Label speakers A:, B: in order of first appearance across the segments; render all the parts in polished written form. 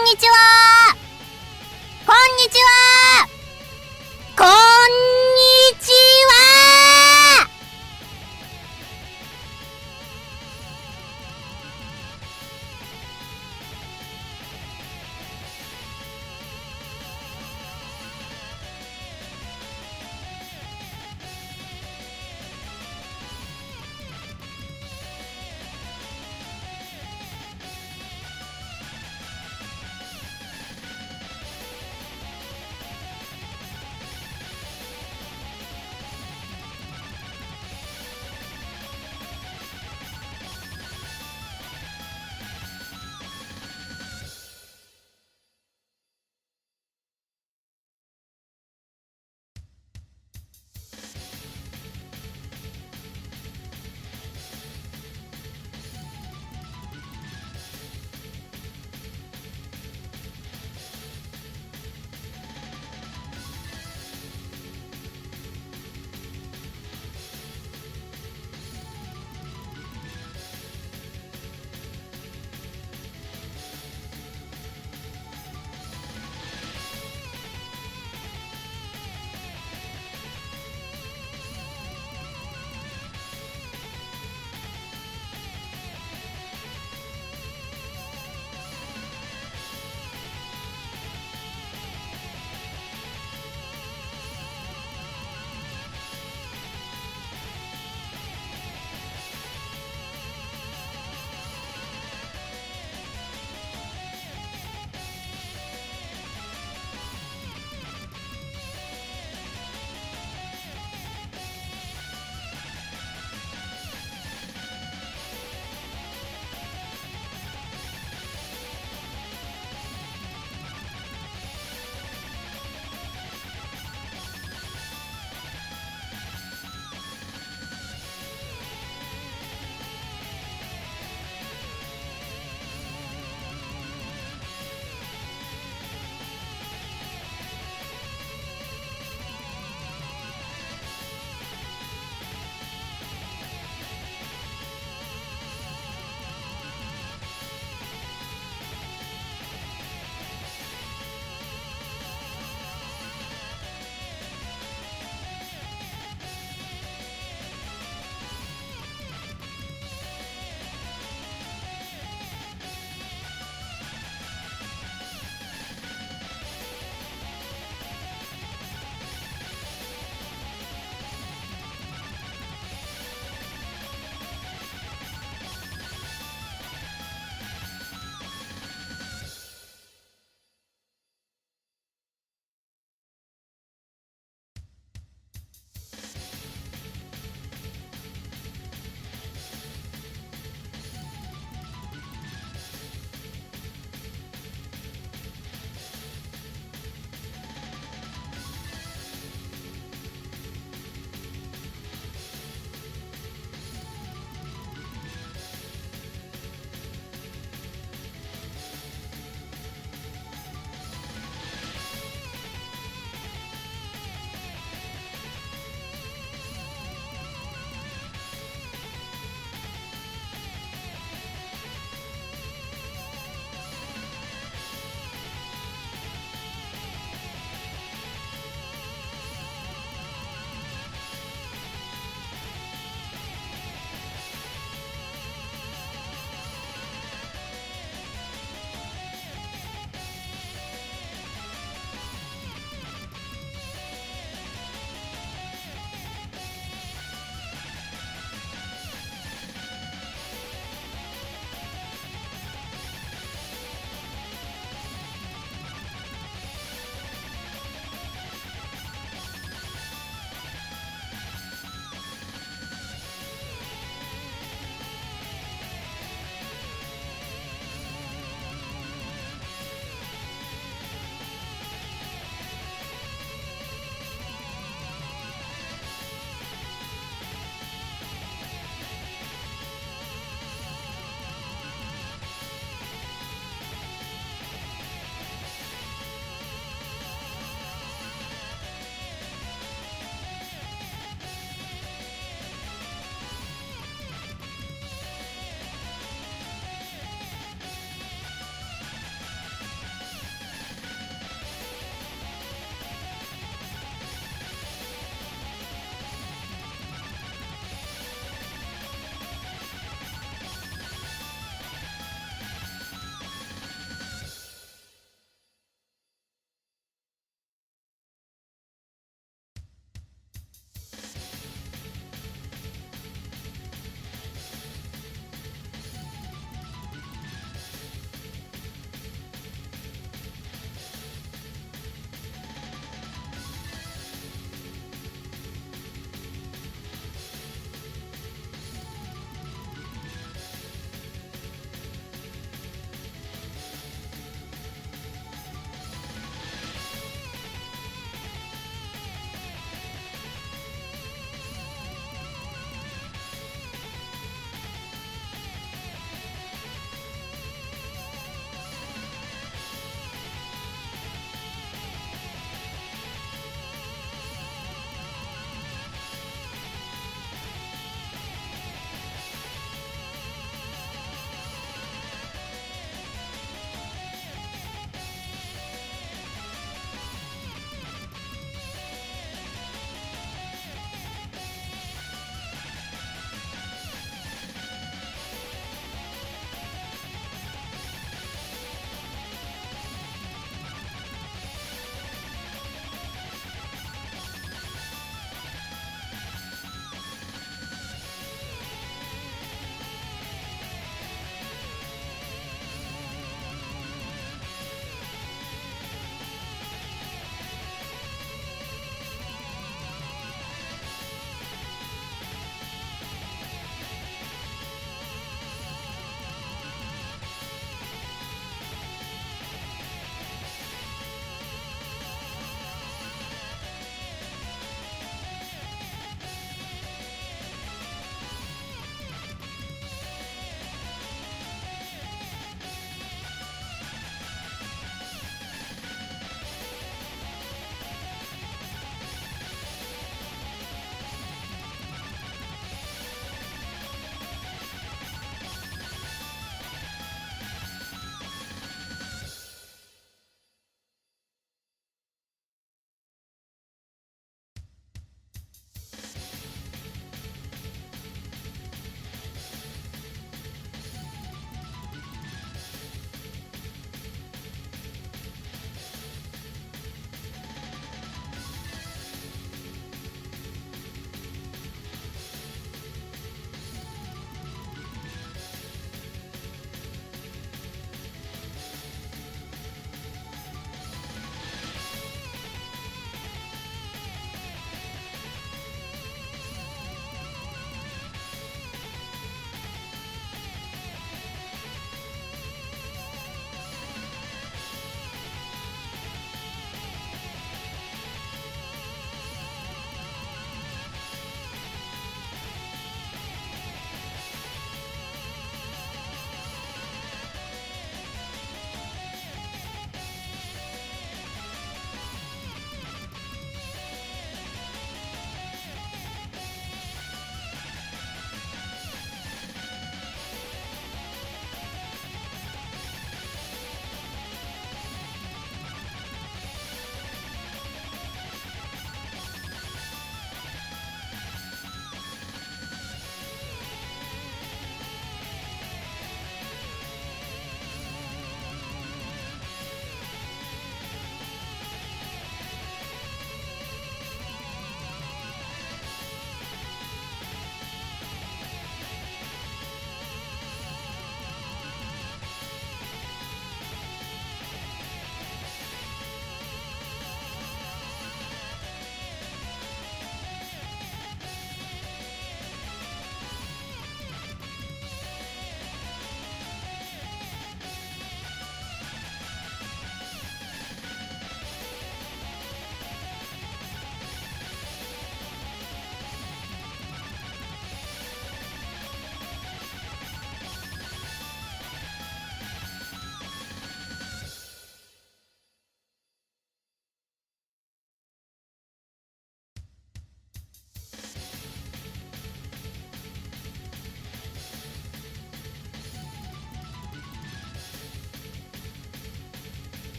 A: んにちは。こんにちは。こんにちは。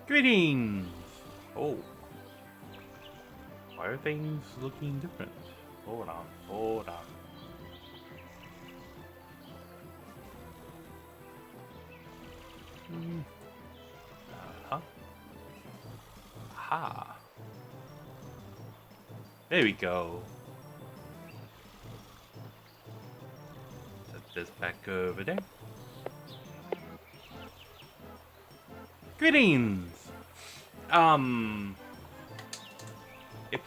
B: Greetings! Oh. Why are things looking different? Hold on, hold on. Uh-huh. Aha. There we go. Set this back over there. Greetings!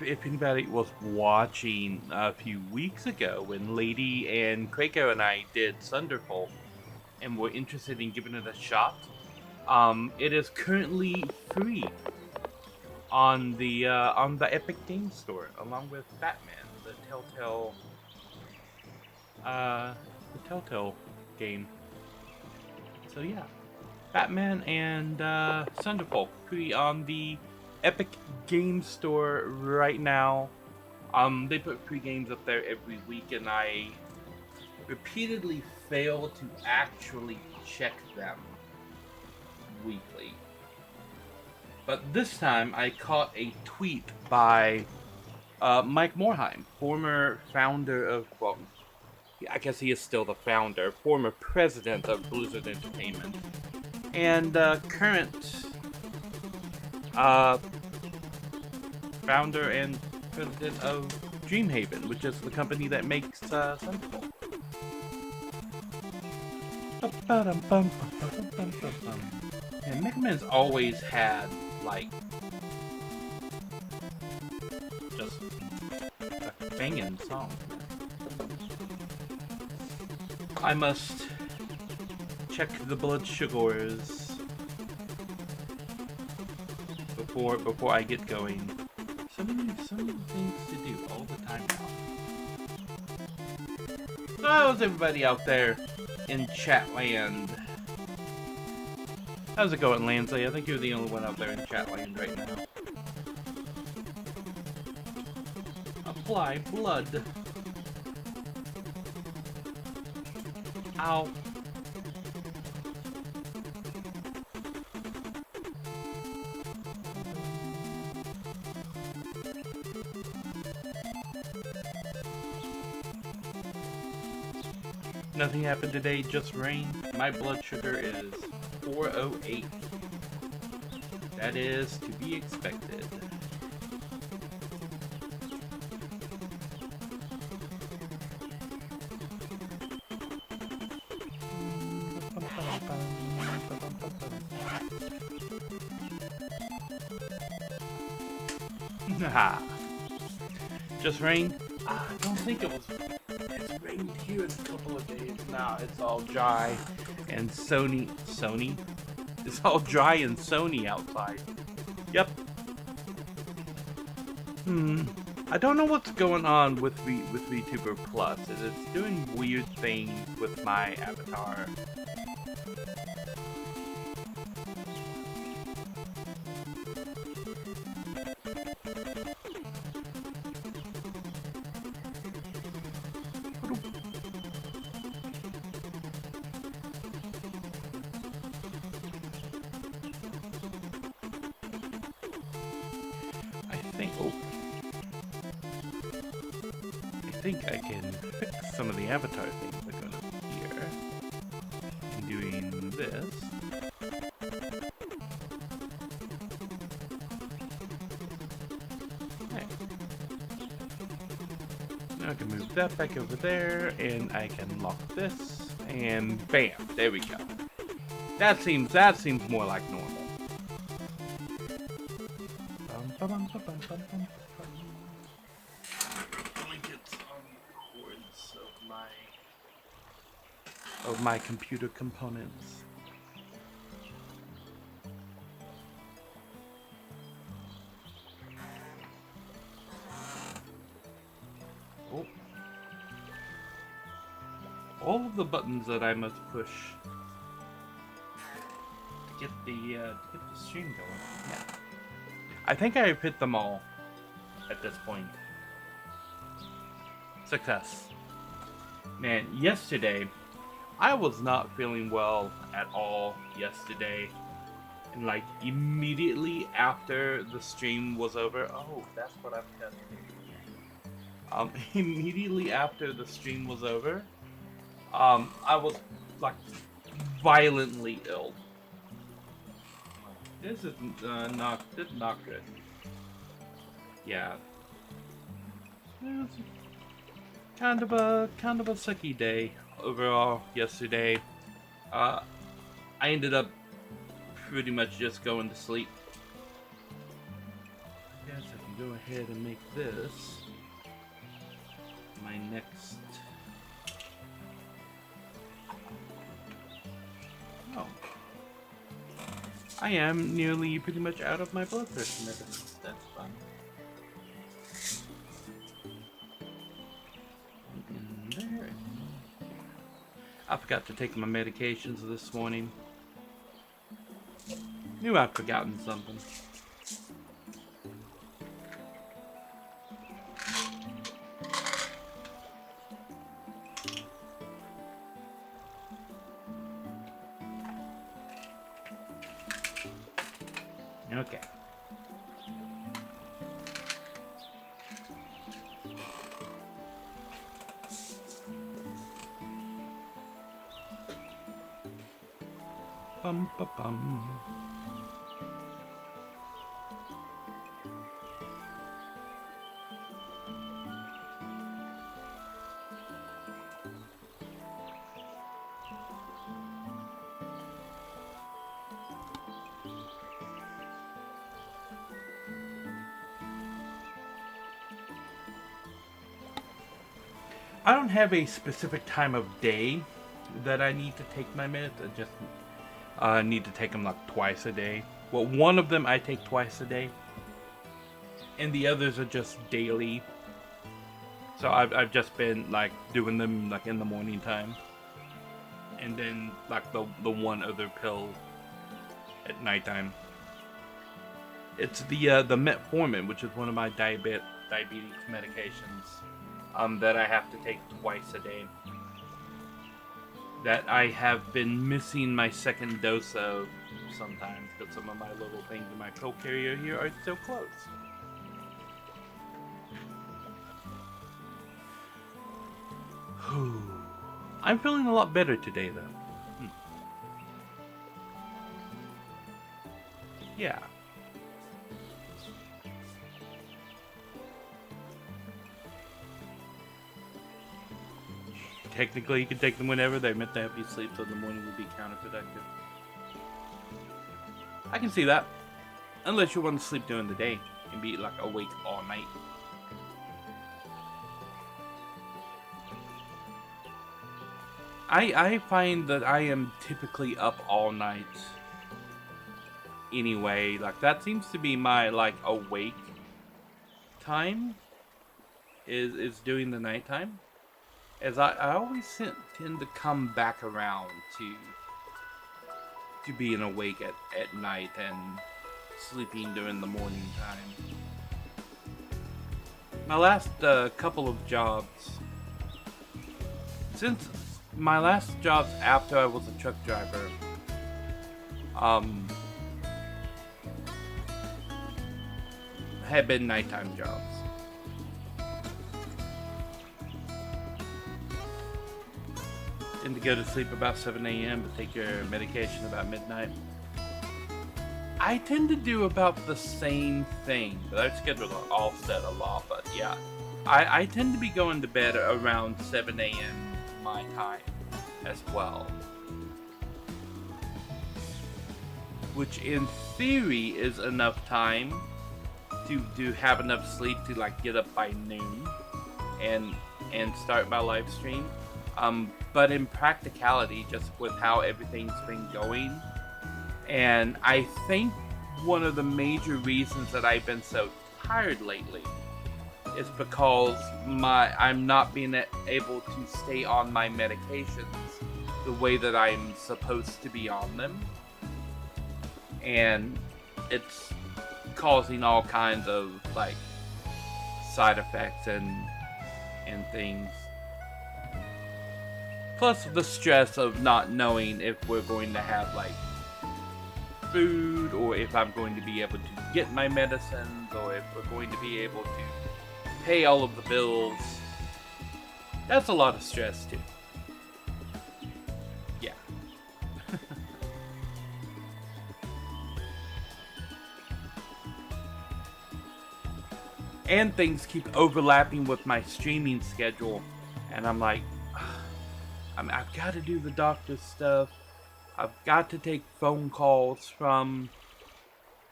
B: If anybody was watching a few weeks ago when Lady and Krakow and I did Thunderbolt and were interested in giving it a shot, it is currently free on the Epic Games Store, along with Batman, the Telltale game. So yeah, Batman and Thunderbolt free on the Epic Games Store right now. They put free games up there every week, and I repeatedly fail to actually check them weekly. But this time, I caught a tweet by Mike Morhaime, former founder of, well, I guess he is still the founder, former president of Blizzard Entertainment, and current founder and president of Dreamhaven, which is the company that makes Thunderbolt. And Mega Man's always had, like, just a banging song. I must check the blood sugars before I get going. So many things to do all the time now. So how's everybody out there in Chatland? How's it going, Lansley? I think you're the only one out there in Chatland right now. Apply blood. Ow. Nothing happened today, just rain. My blood sugar is 408. That is to be expected. Just rain? I don't think it was. It's rained here in a couple of days. Now it's all dry and Sony. It's all dry and Sony outside. Yep. I don't know what's going on with VTuber Plus. It's doing weird things with my avatar. I think I can fix some of the avatar things that are going to appear. I'm doing this. Okay. Now I can move that back over there, and I can lock this, and bam, there we go. That seems more like normal. Of my computer components. Oh. All of the buttons that I must push to get the stream going. Yeah. I think I've hit them all at this point. Success. Man, yesterday I was not feeling well at all yesterday, And like immediately after the stream was over, oh, that's what I'm testing. Immediately after the stream was over, I was like violently ill. This is not good. Yeah, it was kind of a sucky day overall yesterday. I ended up pretty much just going to sleep. I guess I can go ahead and make this my next. Oh. I am nearly pretty much out of my blood pressure medicine. That's fun. In there. I forgot to take my medications this morning. Knew I'd forgotten something. Okay. Bum ba bum. I don't have a specific time of day that I need to take my meds. I just need to take them like twice a day. Well, one of them I take twice a day, and the others are just daily. So I've just been like doing them like in the morning time, and then like the one other pill at nighttime. It's the metformin, which is one of my diabetes medications. That I have to take twice a day. That I have been missing my second dose of sometimes because some of my little things in my pill carrier here are so close. I'm feeling a lot better today though. Yeah. Technically, you can take them whenever. They're meant to help you sleep, so the morning will be counterproductive. I can see that. Unless you want to sleep during the day and be like awake all night. I find that I am typically up all night anyway. Like that seems to be my like awake time is during the nighttime. As I always tend to come back around to being awake at night and sleeping during the morning time. My last couple of jobs, since my last jobs after I was a truck driver, had been nighttime jobs. Tend to go to sleep about 7 a.m. but take your medication about midnight. I tend to do about the same thing, but our schedules are offset a lot. But yeah, I tend to be going to bed around 7 a.m. my time as well. Which in theory is enough time to have enough sleep to like get up by noon and start my live stream. But in practicality, just with how everything's been going, and I think one of the major reasons that I've been so tired lately is because I'm not being able to stay on my medications the way that I'm supposed to be on them, and it's causing all kinds of like side effects and things. Plus the stress of not knowing if we're going to have like food, or if I'm going to be able to get my medicines, or if we're going to be able to pay all of the bills. That's a lot of stress too. Yeah. And things keep overlapping with my streaming schedule, and I'm like, I've got to do the doctor's stuff. I've got to take phone calls from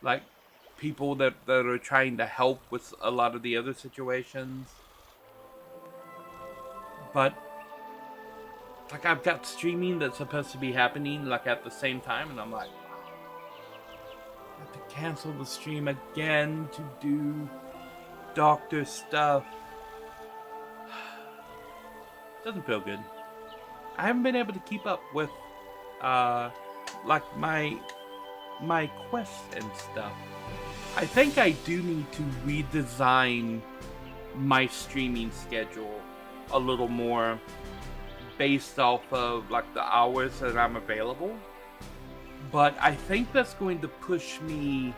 B: like people that are trying to help with a lot of the other situations. But like I've got streaming that's supposed to be happening like at the same time, and I'm like, I have to cancel the stream again to do doctor stuff. Doesn't feel good. I haven't been able to keep up with like my quests and stuff. I think I do need to redesign my streaming schedule a little more based off of like the hours that I'm available. But I think that's going to push me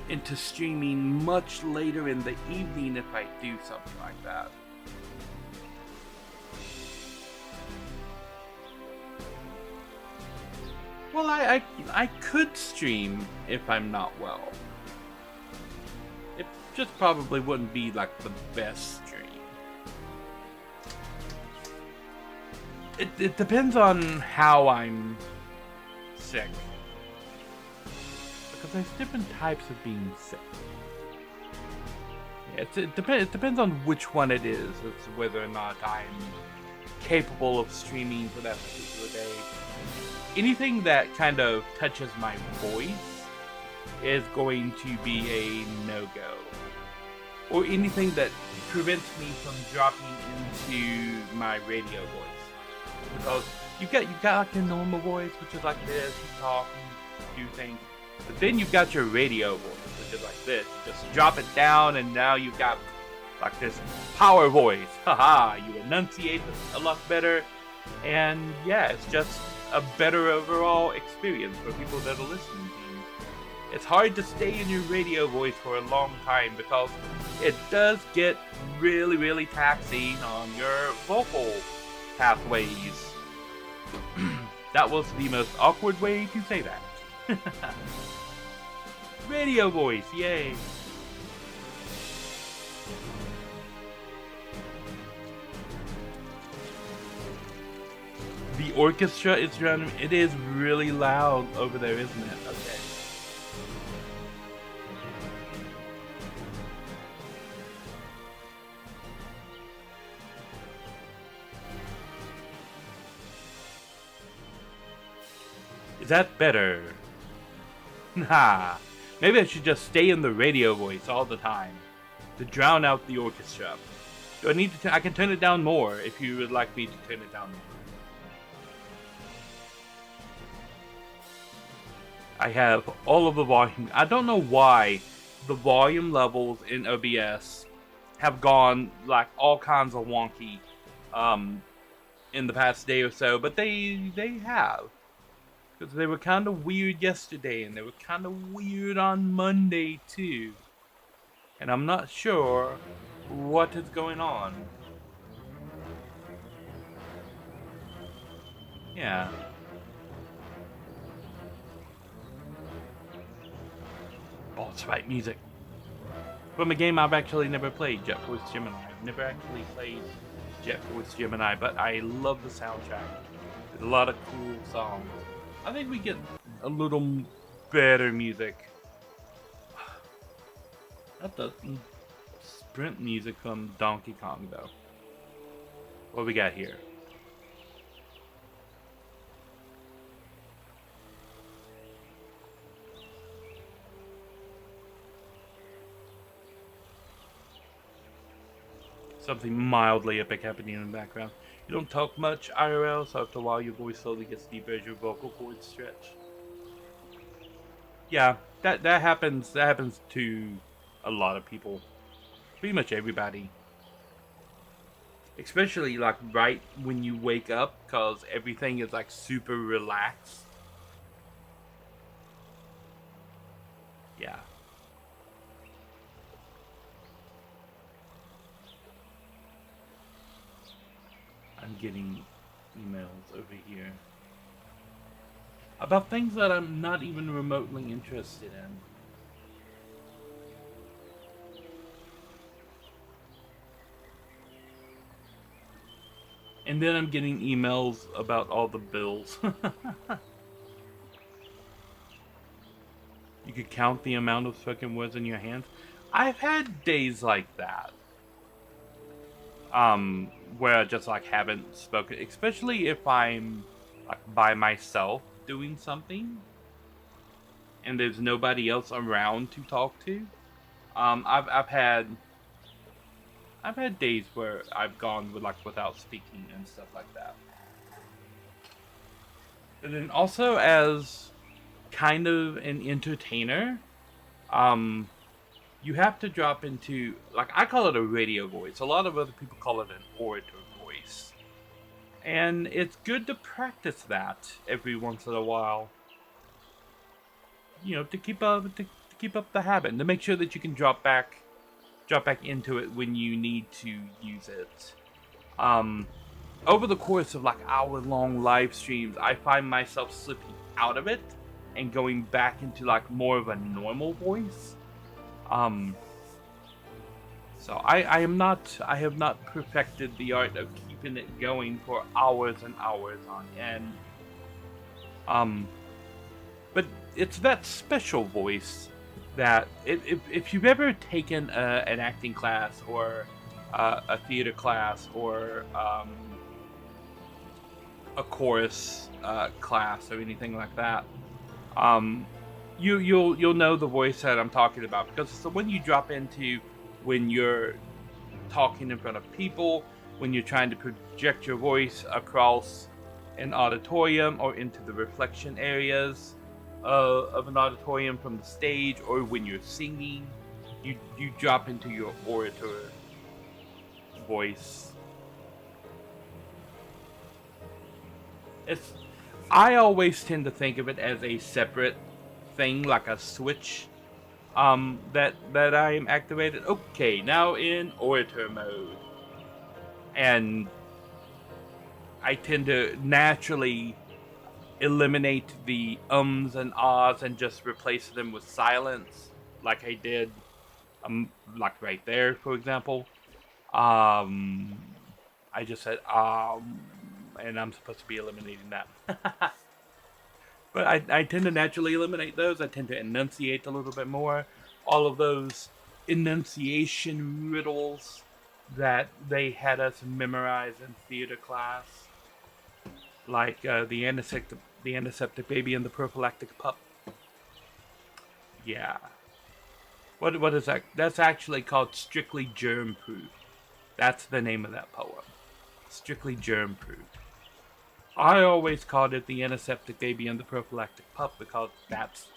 B: into streaming much later in the evening if I do something like that. Well, I could stream if I'm not well. It just probably wouldn't be like the best stream. It depends on how I'm sick. Because there's different types of being sick. Yeah, it depends on which one it is. It's whether or not I'm capable of streaming for that particular day. Anything that kind of touches my voice is going to be a no-go. Or anything that prevents me from dropping into my radio voice. Because you've got like your normal voice, which is like this, you talk and do things. But then you've got your radio voice, which is like this. You just drop it down and now you've got like this power voice. Haha, you enunciate a lot better. And yeah, it's just a better overall experience for people that are listening to you. It's hard to stay in your radio voice for a long time because it does get really, really taxing on your vocal pathways. That was the most awkward way to say that. Radio voice, yay! The orchestra is running. It is really loud over there, isn't it? Okay. Is that better? Ha! Maybe I should just stay in the radio voice all the time to drown out the orchestra. Do I need to? I can turn it down more if you would like me to turn it down more. I have all of the volume. I don't know why the volume levels in OBS have gone like all kinds of wonky in the past day or so, but they have. Because they were kind of weird yesterday, and they were kind of weird on Monday too. And I'm not sure what is going on. Yeah. Boss fight music. From a game I've actually never played, Jet Force Gemini. I've never actually played Jet Force Gemini, but I love the soundtrack. There's a lot of cool songs. I think we get a little better music. Not the sprint music from Donkey Kong, though. What we got here? Something mildly epic happening in the background. You don't talk much IRL, so after a while your voice slowly gets deeper as your vocal cords stretch. Yeah, that happens. That happens to a lot of people. Pretty much everybody. Especially like right when you wake up, cause everything is like super relaxed. Yeah. I'm getting emails over here about things that I'm not even remotely interested in. And then I'm getting emails about all the bills. You could count the amount of spoken words in your hands. I've had days like that. Where I just like haven't spoken, especially if I'm like by myself doing something and there's nobody else around to talk to. I've had days where I've gone with like without speaking and stuff like that. And then also as kind of an entertainer, you have to drop into, like, I call it a radio voice. A lot of other people call it an orator voice. And it's good to practice that every once in a while. You know, to keep up the habit, and to make sure that you can drop back into it when you need to use it. Over the course of like hour-long live streams, I find myself slipping out of it and going back into like more of a normal voice. So I have not perfected the art of keeping it going for hours and hours on end. But it's that special voice that if you've ever taken an acting class or a theater class or a chorus class or anything like that, you'll know the voice that I'm talking about, because it's the one you drop into when you're talking in front of people, when you're trying to project your voice across an auditorium or into the reflection areas of an auditorium from the stage, or when you're singing, you drop into your orator voice. I always tend to think of it as a separate thing, like a switch that I am activated. Okay, now in orator mode. And I tend to naturally eliminate the ums and ahs and just replace them with silence, like I did, like right there, for example. I just said and I'm supposed to be eliminating that. But I tend to naturally eliminate those. I tend to enunciate a little bit more. All of those enunciation riddles that they had us memorize in theater class, like the antiseptic baby and the prophylactic pup. Yeah. What is that? That's actually called Strictly Germ Proof. That's the name of that poem. Strictly Germ Proof. I always called it the antiseptic baby and the prophylactic pup because that's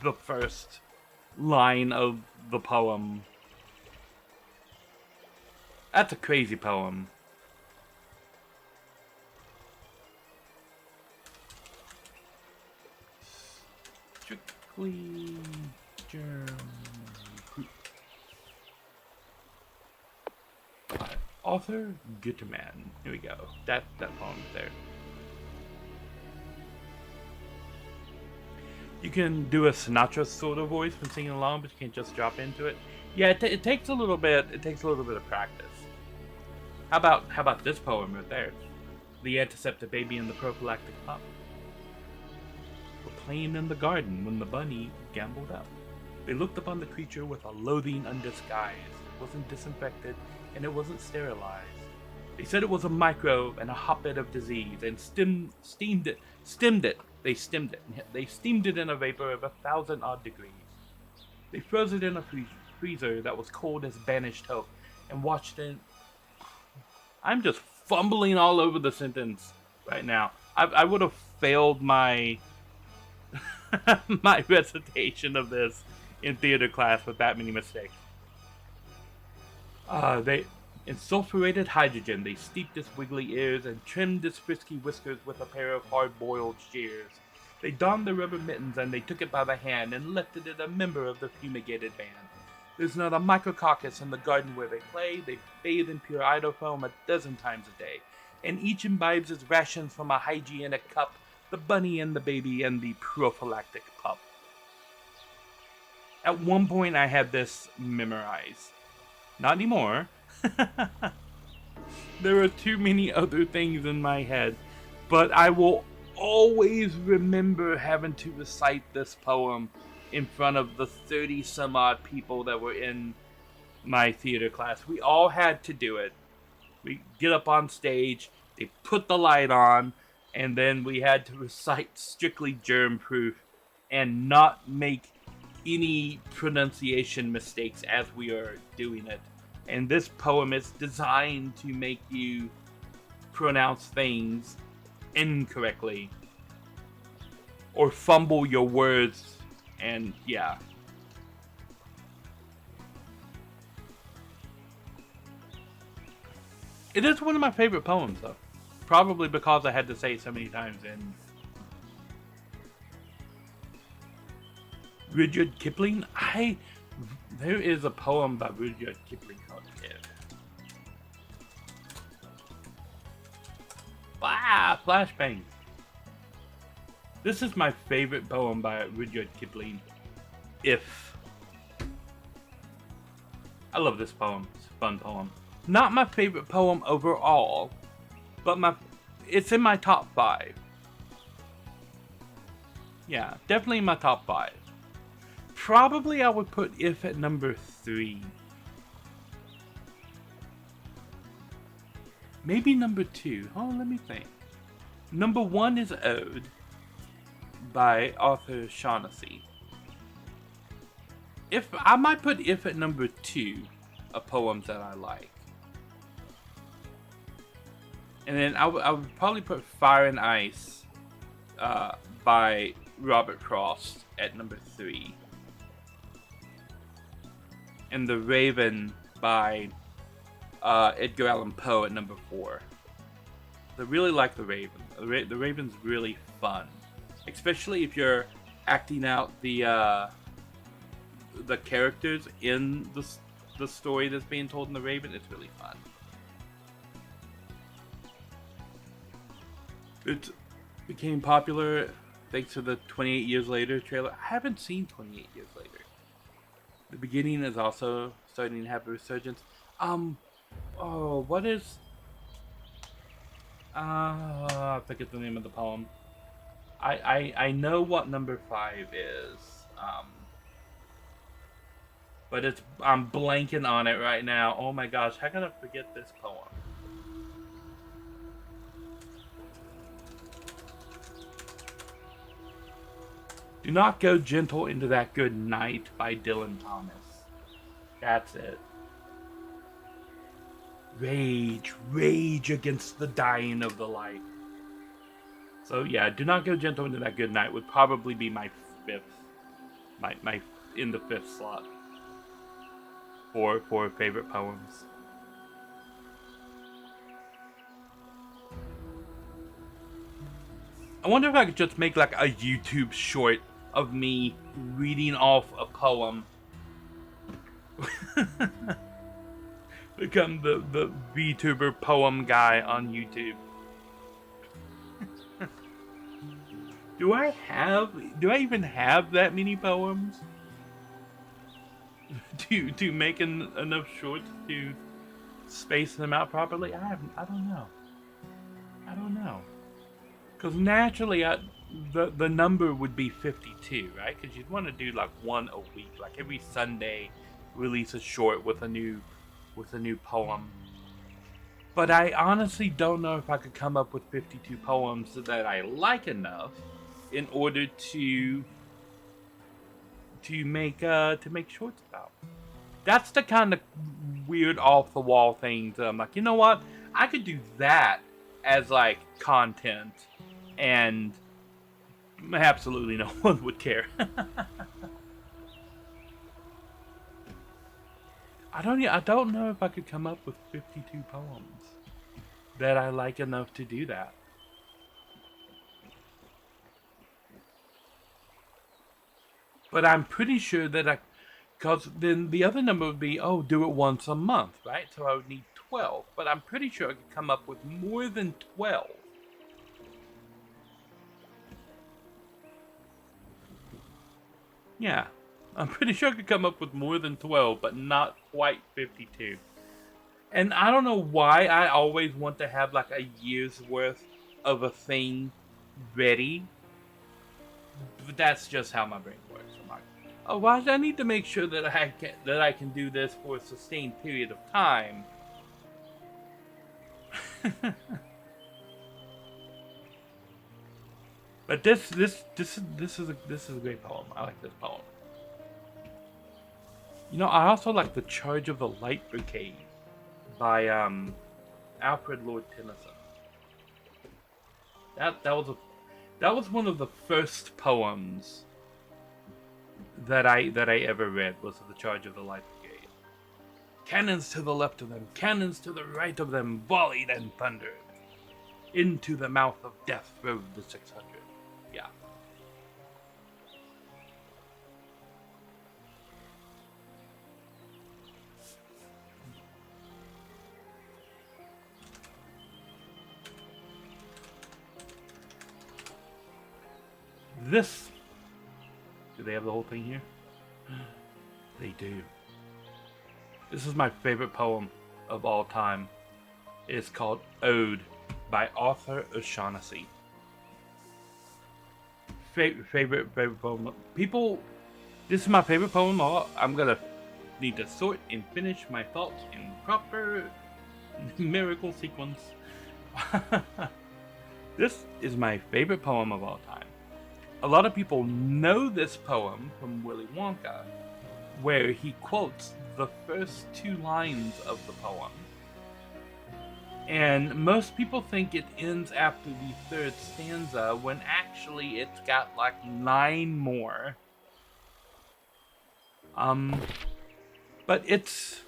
B: the first line of the poem. That's a crazy poem. Strictly Germ Proof. Author Gutterman. Here we go. That poem's there. You can do a Sinatra sort of voice when singing along, but you can't just drop into it. Yeah, it takes a little bit. It takes a little bit of practice. How about this poem right there? The antiseptic baby and the prophylactic pup were playing in the garden when the bunny gambled up. They looked upon the creature with a loathing undisguised. It wasn't disinfected, and it wasn't sterilized. They said it was a microbe and a hotbed of disease, and steamed it. They steamed it in a vapor of 1,000-odd degrees. They froze it in a freezer that was cold as banished hope, and watched it. I'm just fumbling all over the sentence right now. I would have failed my my recitation of this in theater class with that many mistakes. They in sulfurated hydrogen, they steeped its wiggly ears and trimmed its frisky whiskers with a pair of hard-boiled shears. They donned their rubber mittens and they took it by the hand and lifted it a member of the fumigated band. There's not a micrococcus in the garden where they play. They bathe in pure idofoam 12 times a day, and each imbibes its rations from a hygienic cup, the bunny and the baby and the prophylactic pup. At one point I had this memorized. Not anymore. There are too many other things in my head, but I will always remember having to recite this poem in front of the 30 some odd people that were in my theater class. We all had to do it. We get up on stage, they put the light on, and then we had to recite strictly germ-proof and not make any pronunciation mistakes as we are doing it. And this poem is designed to make you pronounce things incorrectly or fumble your words. And yeah. It is one of my favorite poems, though. Probably because I had to say it so many times in Rudyard Kipling. There is a poem by Rudyard Kipling called If. Ah, flashbang. This is my favorite poem by Rudyard Kipling. If. I love this poem. It's a fun poem. Not my favorite poem overall, but it's in my top 5. Yeah, definitely in my top 5. Probably I would put If at number 3. Maybe number 2. Oh, let me think. Number 1 is Ode by Arthur Shaughnessy. I might put If at number 2 of poems that I like. And then I would probably put Fire and Ice by Robert Frost at number 3. And The Raven by Edgar Allan Poe at number 4. I really like The Raven. The Raven's really fun. Especially if you're acting out the characters in the story that's being told in The Raven. It's really fun. It became popular thanks to the 28 Years Later trailer. I haven't seen 28 Years Later. The beginning is also starting to have a resurgence. What is... I forget the name of the poem. I know what number 5 is. But I'm blanking on it right now. Oh my gosh, how can I forget this poem? Do Not Go Gentle Into That Good Night by Dylan Thomas. That's it. Rage against the dying of the light. So yeah, Do Not Go Gentle Into That Good Night would probably be my 5th. My in the 5th slot. For favorite poems. I wonder if I could just make like a YouTube short of me reading off a poem. Become the VTuber poem guy on YouTube. Do I even have that many poems? to make enough shorts to space them out properly? I don't know. Because naturally, the number would be 52, right? Because you'd want to do like one a week, like every Sunday, release a short with a new poem. But I honestly don't know if I could come up with 52 poems that I like enough in order to make shorts about. That's the kind of weird off the wall thing that I'm like, you know what? I could do that as like content, and absolutely no one would care. I don't know if I could come up with 52 poems that I like enough to do that. But I'm pretty sure that because then the other number would be, oh, do it once a month, right? So I would need 12. But I'm pretty sure I could come up with more than 12. Yeah, I'm pretty sure I could come up with more than 12, but not quite 52. And I don't know why I always want to have like a year's worth of a thing ready. But that's just how my brain works. I'm like, oh, well, I need to make sure that I can do this for a sustained period of time. But this is a great poem. I like this poem. You know, I also like The Charge of the Light Brigade by Alfred Lord Tennyson. That was one of the first poems that I ever read, was The Charge of the Light Brigade. Cannons to the left of them, cannons to the right of them, volleyed and thundered. Into the mouth of death rode the 600. Yeah. This. Do they have the whole thing here? They do. This is my favorite poem of all time. It's called Ode by Arthur O'Shaughnessy. Favorite poem. People, this is my favorite poem. I'm gonna need to sort and finish my thoughts in proper miracle sequence. This is my favorite poem of all time. A lot of people know this poem from Willy Wonka, where he quotes the first 2 lines of the poem. And most people think it ends after the 3rd stanza, when actually it's got like 9 more. But it's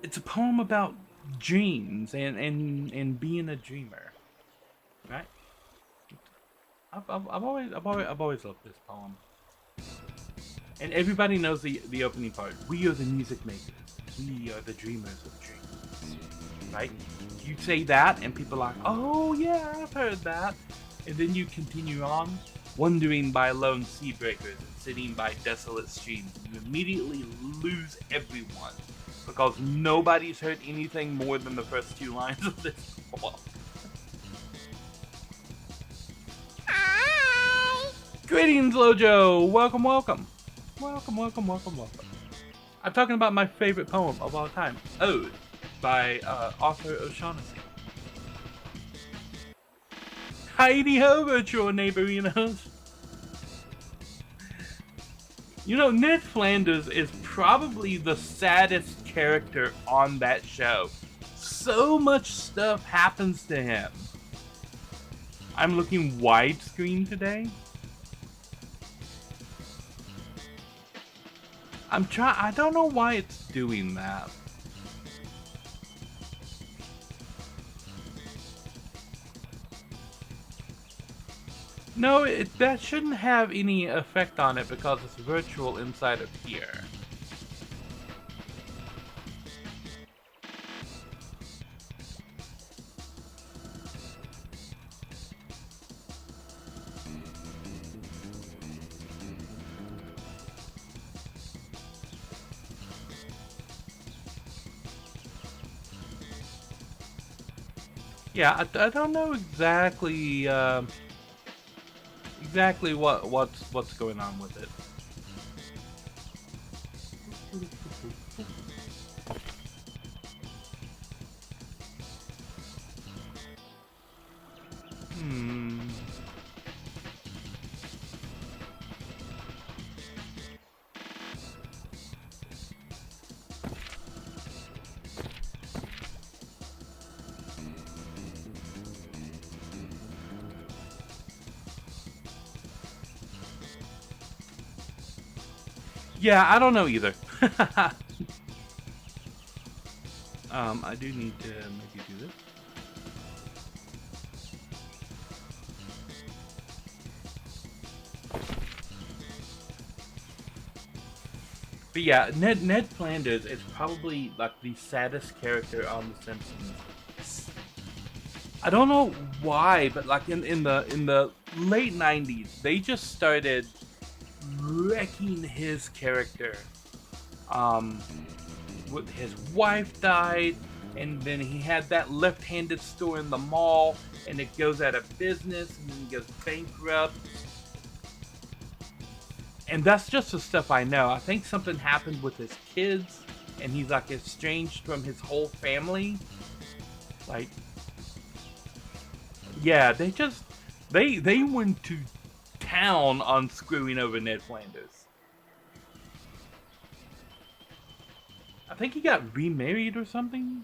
B: a poem about dreams and being a dreamer, right? I've always loved this poem. And everybody knows the opening part. We are the music makers. We are the dreamers of dreams. Right? You say that and people are like, oh yeah, I've heard that. And then you continue on, wandering by lone sea breakers and sitting by desolate streams. You immediately lose everyone because nobody's heard anything more than the first 2 lines of this poem.
A: Hi!
B: Greetings, Lojo! Welcome, welcome. Welcome. I'm talking about my favorite poem of all time, Ode, by Arthur O'Shaughnessy. Heidi ho, virtual neighborinos! You know, Ned Flanders is probably the saddest character on that show. So much stuff happens to him. I'm looking widescreen today. I don't know why it's doing that. No, that shouldn't have any effect on it because it's virtual inside of here. Yeah, I don't know exactly what's going on with it. Yeah, I don't know either. I do need to maybe do this. But yeah, Ned Flanders is probably like the saddest character on The Simpsons. I don't know why, but like in the late '90s, they just started wrecking his character. Um, his wife died, and then he had that left-handed store in the mall, and it goes out of business, and then he goes bankrupt. And that's just the stuff I know. I think something happened with his kids, and he's like estranged from his whole family. Like, yeah, they went to town on screwing over Ned Flanders. I think he got remarried or something.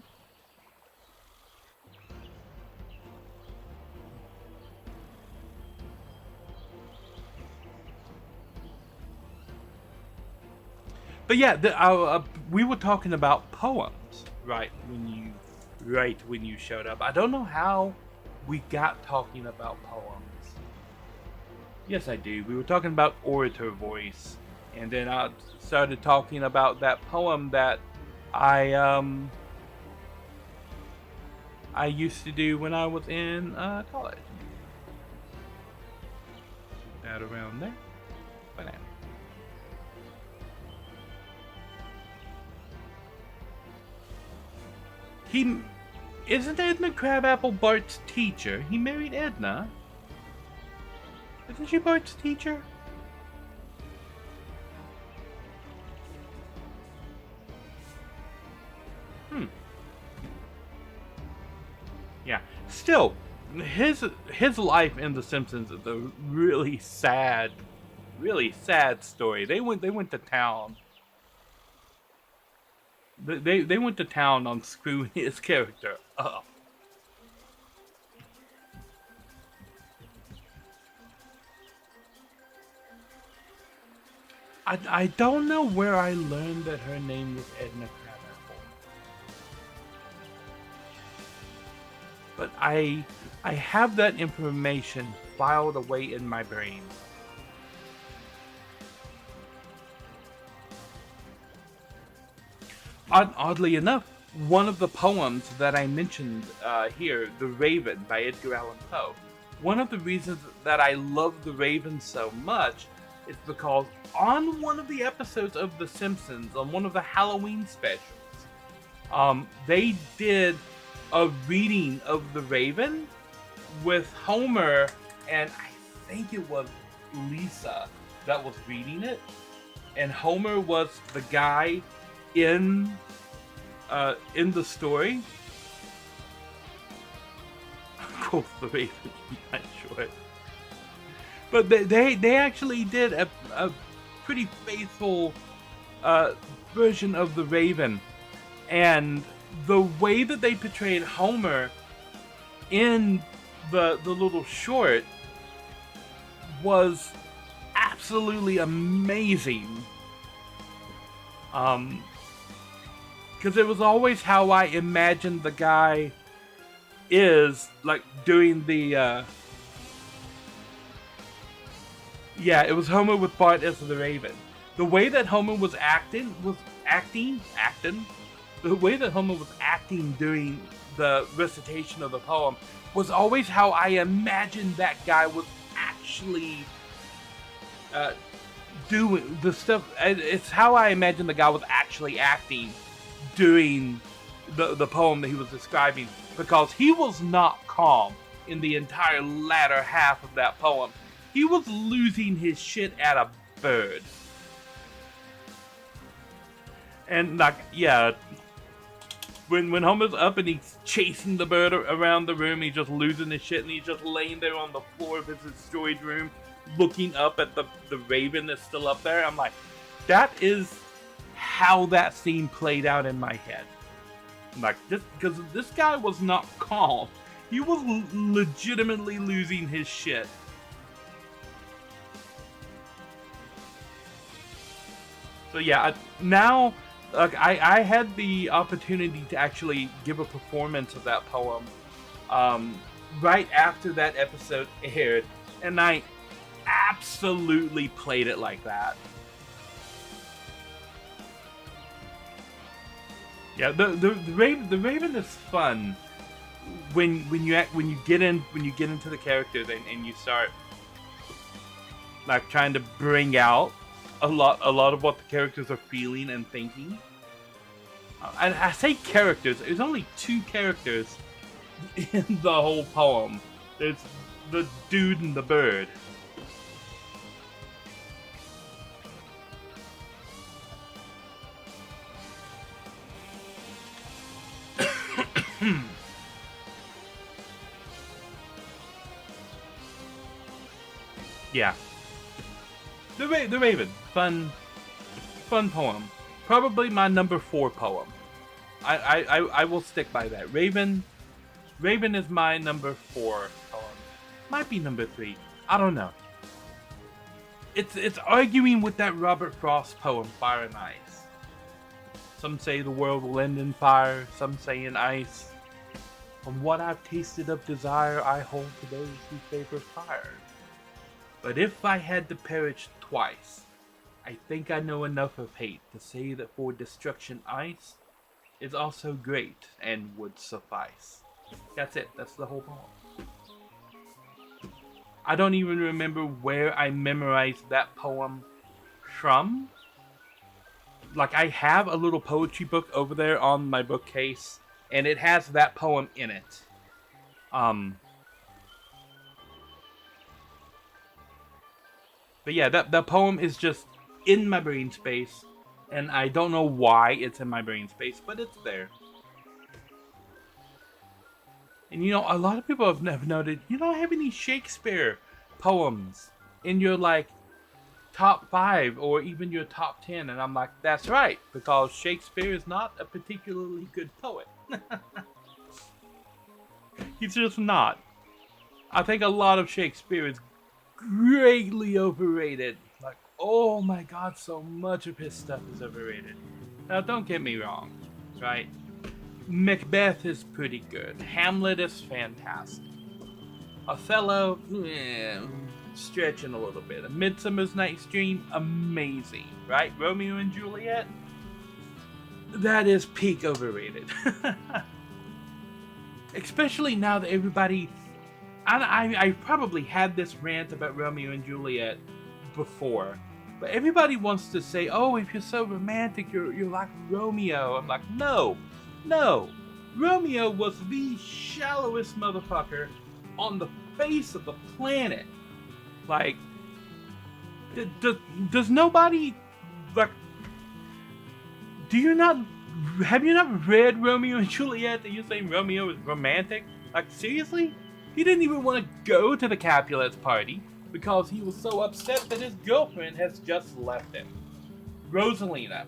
B: But yeah, we were talking about poems, right? When you showed up. I don't know how we got talking about poems. Yes, I do. We were talking about orator voice, and then I started talking about that poem that I used to do when I was in college. That around there. Banana. Isn't Edna Crabapple Bart's teacher? He married Edna. Isn't she Bart's teacher? Yeah. Still, his life in The Simpsons is a really sad story. They went to town. They went to town on screwing his character up. I don't know where I learned that her name was Edna Crabapple. But I have that information filed away in my brain. Oddly enough, one of the poems that I mentioned here, The Raven by Edgar Allan Poe, one of the reasons that I love The Raven so much is because on one of the episodes of The Simpsons, on one of the Halloween specials, they did a reading of The Raven with Homer, and I think it was Lisa that was reading it, and Homer was the guy in the story. Of course, The Raven, I'm not sure. But they actually did a pretty faithful version of The Raven. And the way that they portrayed Homer in the little short was absolutely amazing. Because it was always how I imagined the guy is, like, doing the, yeah, it was Homer with Bart as the Raven. The way that Homer was acting, the way that Homer was acting during the recitation of the poem was always how I imagined that guy was actually doing the stuff. It's how I imagined the guy was actually acting during the poem that he was describing, because he was not calm in the entire latter half of that poem. He was losing his shit at a bird. And, like, yeah, when Homer's up and he's chasing the bird around the room, he's just losing his shit, and he's just laying there on the floor of his destroyed room, looking up at the raven that's still up there. I'm like, that is how that scene played out in my head. Like, because this guy was not calm. He was legitimately losing his shit. So yeah, now I had the opportunity to actually give a performance of that poem right after that episode aired, and I absolutely played it like that. Yeah, the Raven is fun when you get into the characters and you start like trying to bring out a lot of what the characters are feeling and thinking. And I say characters. There's only 2 characters in the whole poem. There's the dude and the bird. Yeah. The Raven. Fun poem. Probably my number 4 poem. I will stick by that. Raven is my number 4 poem. Might be number 3. I don't know. It's arguing with that Robert Frost poem, Fire and Ice. Some say the world will end in fire, some say in ice. From what I've tasted of desire, I hold to those who favor fire. But if I had to perish twice, I think I know enough of hate to say that for destruction ice is also great and would suffice. That's it. That's the whole poem. I don't even remember where I memorized that poem from. Like, I have a little poetry book over there on my bookcase, and it has that poem in it. But yeah, that poem is just in my brain space, and I don't know why it's in my brain space, but it's there. And you know, a lot of people have noted, you don't have any Shakespeare poems in your, like, top 5 or even your top 10. And I'm like, that's right, because Shakespeare is not a particularly good poet. He's just not. I think a lot of Shakespeare is greatly overrated. Like, oh my god, so much of his stuff is overrated. Now, don't get me wrong, right? Macbeth is pretty good. Hamlet is fantastic. Othello, stretching a little bit. A Midsummer's Night's Dream, amazing, right? Romeo and Juliet, that is peak overrated. Especially now that everybody... I probably had this rant about Romeo and Juliet before, but everybody wants to say, oh, if you're so romantic, you're like Romeo. I'm like, no. Romeo was the shallowest motherfucker on the face of the planet. Like, does nobody, like, have you not read Romeo and Juliet that you're saying Romeo is romantic? Like, seriously? He didn't even want to go to the Capulets party because he was so upset that his girlfriend has just left him. Rosalina.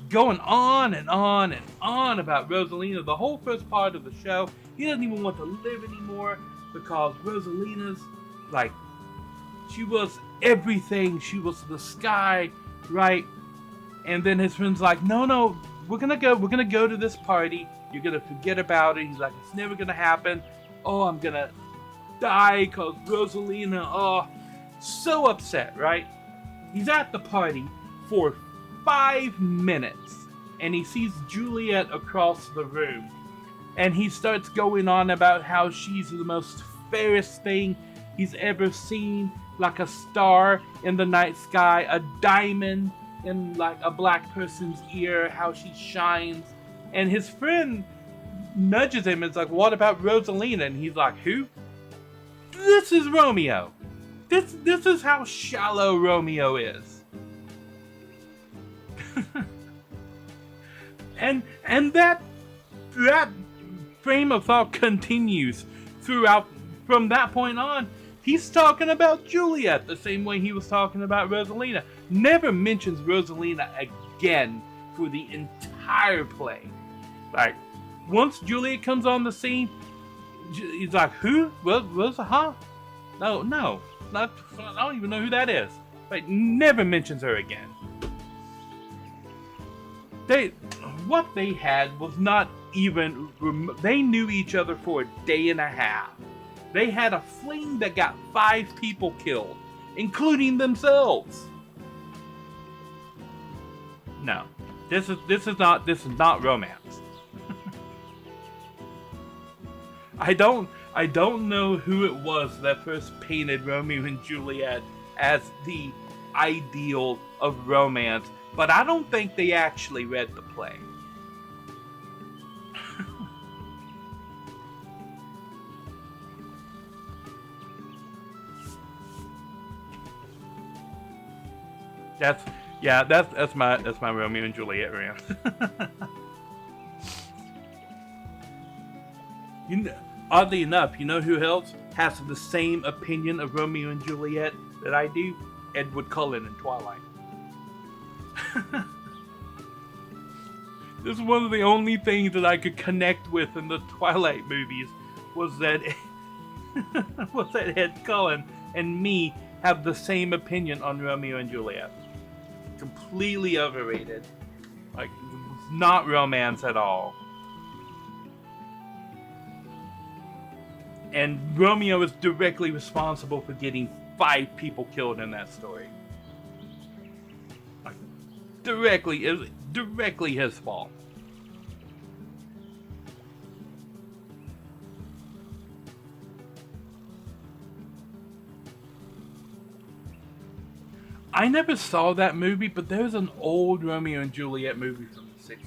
B: Going on and on and on about Rosalina the whole first part of the show. He doesn't even want to live anymore because Rosalina's, like, she was everything. She was the sky, right? And then his friend's like, no, we're gonna go to this party. You're gonna forget about it. He's like, it's never gonna happen. Oh, I'm gonna die because Rosalina, oh, so upset, right? He's at the party for 5 minutes and he sees Juliet across the room and he starts going on about how she's the most fairest thing he's ever seen, like a star in the night sky, a diamond in like a black person's ear, how she shines. And his friend nudges him and is like, what about Rosalina? And he's like, who? This is Romeo. This is how shallow Romeo is. and that frame of thought continues throughout. From that point on, he's talking about Juliet the same way he was talking about Rosalina. Never mentions Rosalina again for the entire play. Like, once Juliet comes on the scene, he's like, who? Huh? No, not, I don't even know who that is. Like, never mentions her again. What they had was not even, they knew each other for a day and a half. They had a fling that got 5 people killed, including themselves. No, this is not romance. I don't know who it was that first painted Romeo and Juliet as the ideal of romance, but I don't think they actually read the play. That's my Romeo and Juliet rant. Oddly enough, you know who else has the same opinion of Romeo and Juliet that I do? Edward Cullen in Twilight. This is one of the only things that I could connect with in the Twilight movies was that Ed Cullen and me have the same opinion on Romeo and Juliet. Completely overrated. Like, it's not romance at all. And Romeo is directly responsible for getting 5 people killed in that story. Like, directly his fault. I never saw that movie, but there's an old Romeo and Juliet movie from the 60s.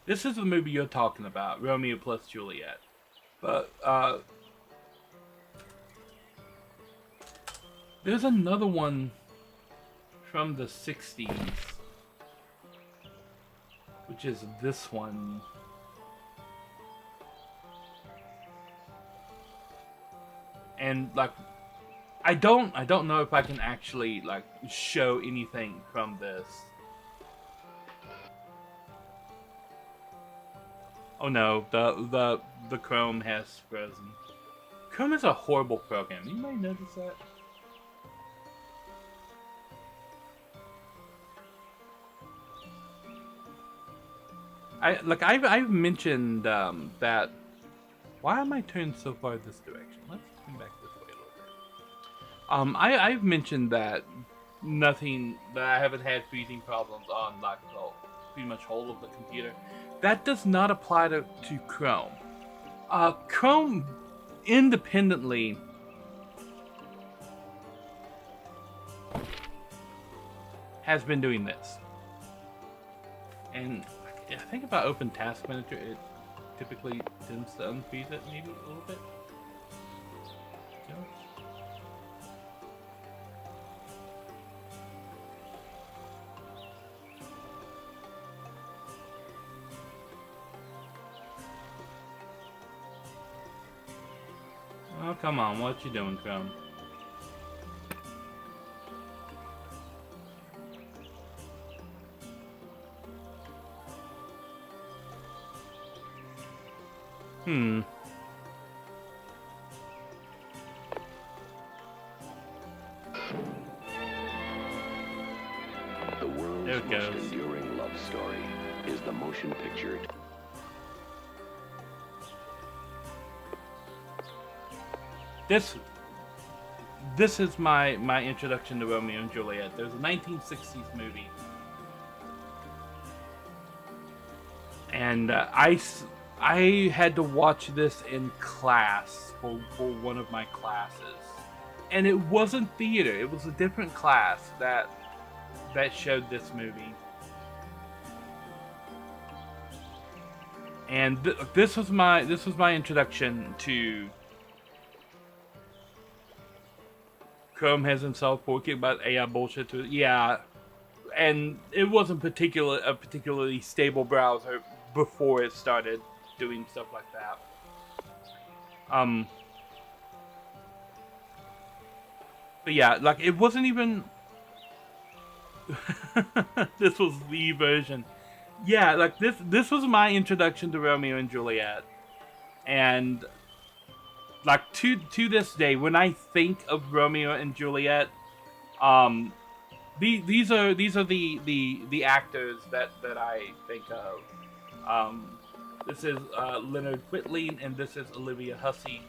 B: This is the movie you're talking about, Romeo plus Juliet. But, there's another one from the 60s, which is this one. And like, I don't know if I can actually like show anything from this. Oh no, the Chrome has frozen. Chrome is a horrible program. You may notice that. I've mentioned that. Why am I turned so far this direction? Let's come back this way a little bit. I've mentioned that I haven't had freezing problems on like pretty much whole of the computer. That does not apply to Chrome. Chrome independently has been doing this. And I think if I open Task Manager, it typically tends to unfreeze it maybe a little bit. Yeah. Oh, come on, what you doing, Chrome?
C: The world's most enduring love story is the motion picture.
B: This is my introduction to Romeo and Juliet. There's a 1960s movie, and I had to watch this in class for one of my classes, and it wasn't theater. It was a different class that showed this movie, and this was my introduction to. Chrome has himself working about AI bullshit to and it wasn't a particularly stable browser before it started doing stuff like that. But yeah, like it wasn't even this was the version. Yeah, like this was my introduction to Romeo and Juliet. And like to this day, when I think of Romeo and Juliet, these are the actors that I think of. This is Leonard Whitley and this is Olivia Hussey,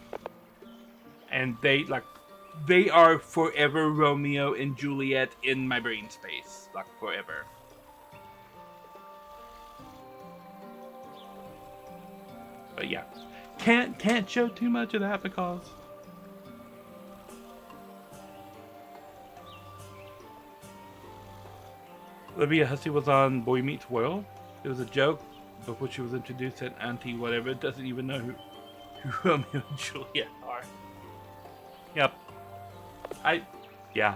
B: and they are forever Romeo and Juliet in my brain space, like forever. But yeah, can't show too much of that because Olivia Hussey was on Boy Meets World. It was a joke before she was introduced at Auntie whatever. Doesn't even know who Romeo and Juliet are. Yep. Yeah.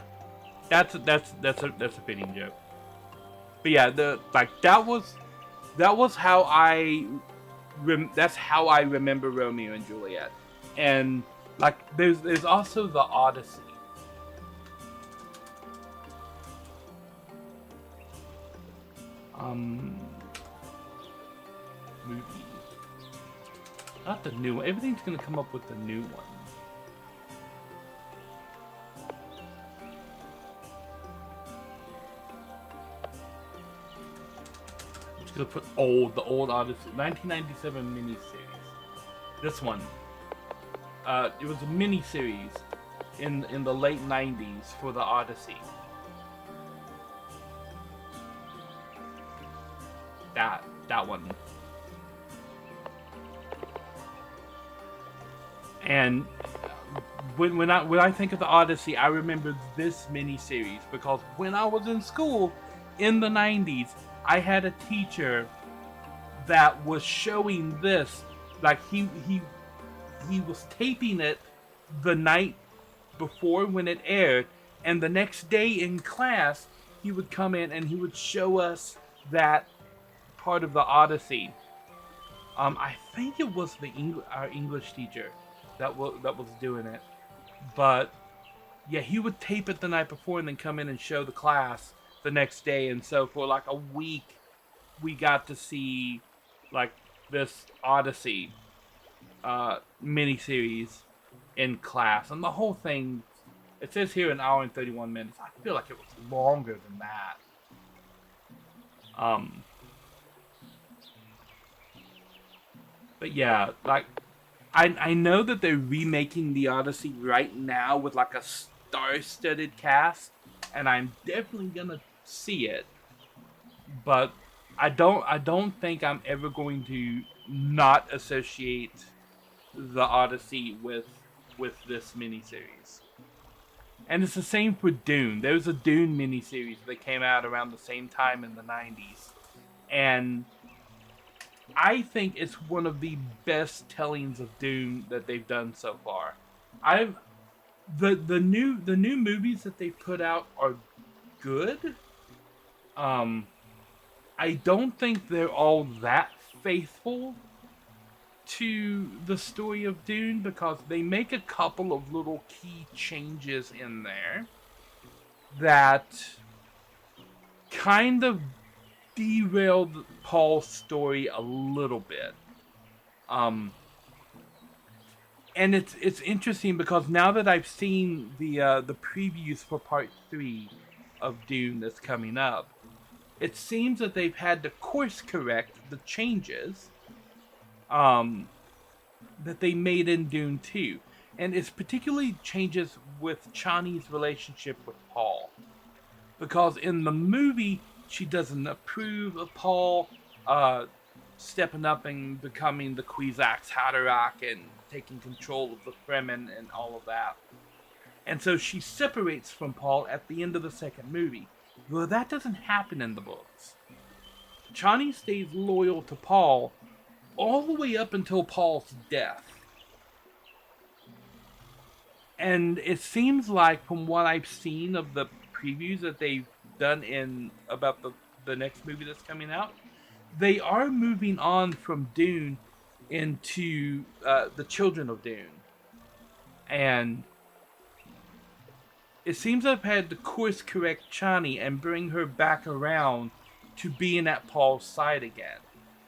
B: That's a fitting joke. But yeah, that was how that's how I remember Romeo and Juliet. And like there's also the Odyssey. Movie. Not the new one. Everything's gonna come up with the new one. I'm just gonna put the old Odyssey, 1997 miniseries. This one. It was a miniseries in the late 90s for the Odyssey. That one. And when I think of the Odyssey, I remember this miniseries because when I was in school in the 90s, I had a teacher that was showing this, like he was taping it the night before when it aired, and the next day in class he would come in and he would show us that part of the Odyssey. I think it was our English teacher that was doing it, but yeah, he would tape it the night before and then come in and show the class the next day. And so for like a week, we got to see like this Odyssey miniseries in class, and the whole thing. It says here an hour and 31 minutes. I feel like it was longer than that. But yeah, like I know that they're remaking the Odyssey right now with like a star-studded cast, and I'm definitely gonna see it. But I don't think I'm ever going to not associate the Odyssey with this miniseries. And it's the same for Dune. There was a Dune miniseries that came out around the same time in the 90s. And I think it's one of the best tellings of Dune that they've done so far. The new movies that they put out are good. I don't think they're all that faithful to the story of Dune because they make a couple of little key changes in there that kind of derailed Paul's story a little bit. And it's interesting because now that I've seen the previews for part 3 of Dune that's coming up, it seems that they've had to course correct the changes that they made in Dune 2. And it's particularly changes with Chani's relationship with Paul. Because in the movie, she doesn't approve of Paul stepping up and becoming the Kwisatz Haderach and taking control of the Fremen and all of that. And so she separates from Paul at the end of the second movie. Well, that doesn't happen in the books. Chani stays loyal to Paul all the way up until Paul's death. And it seems like, from what I've seen of the previews that they've done in about the next movie that's coming out, they are moving on from Dune into the Children of Dune. And it seems I've had to course correct Chani and bring her back around to being at Paul's side again.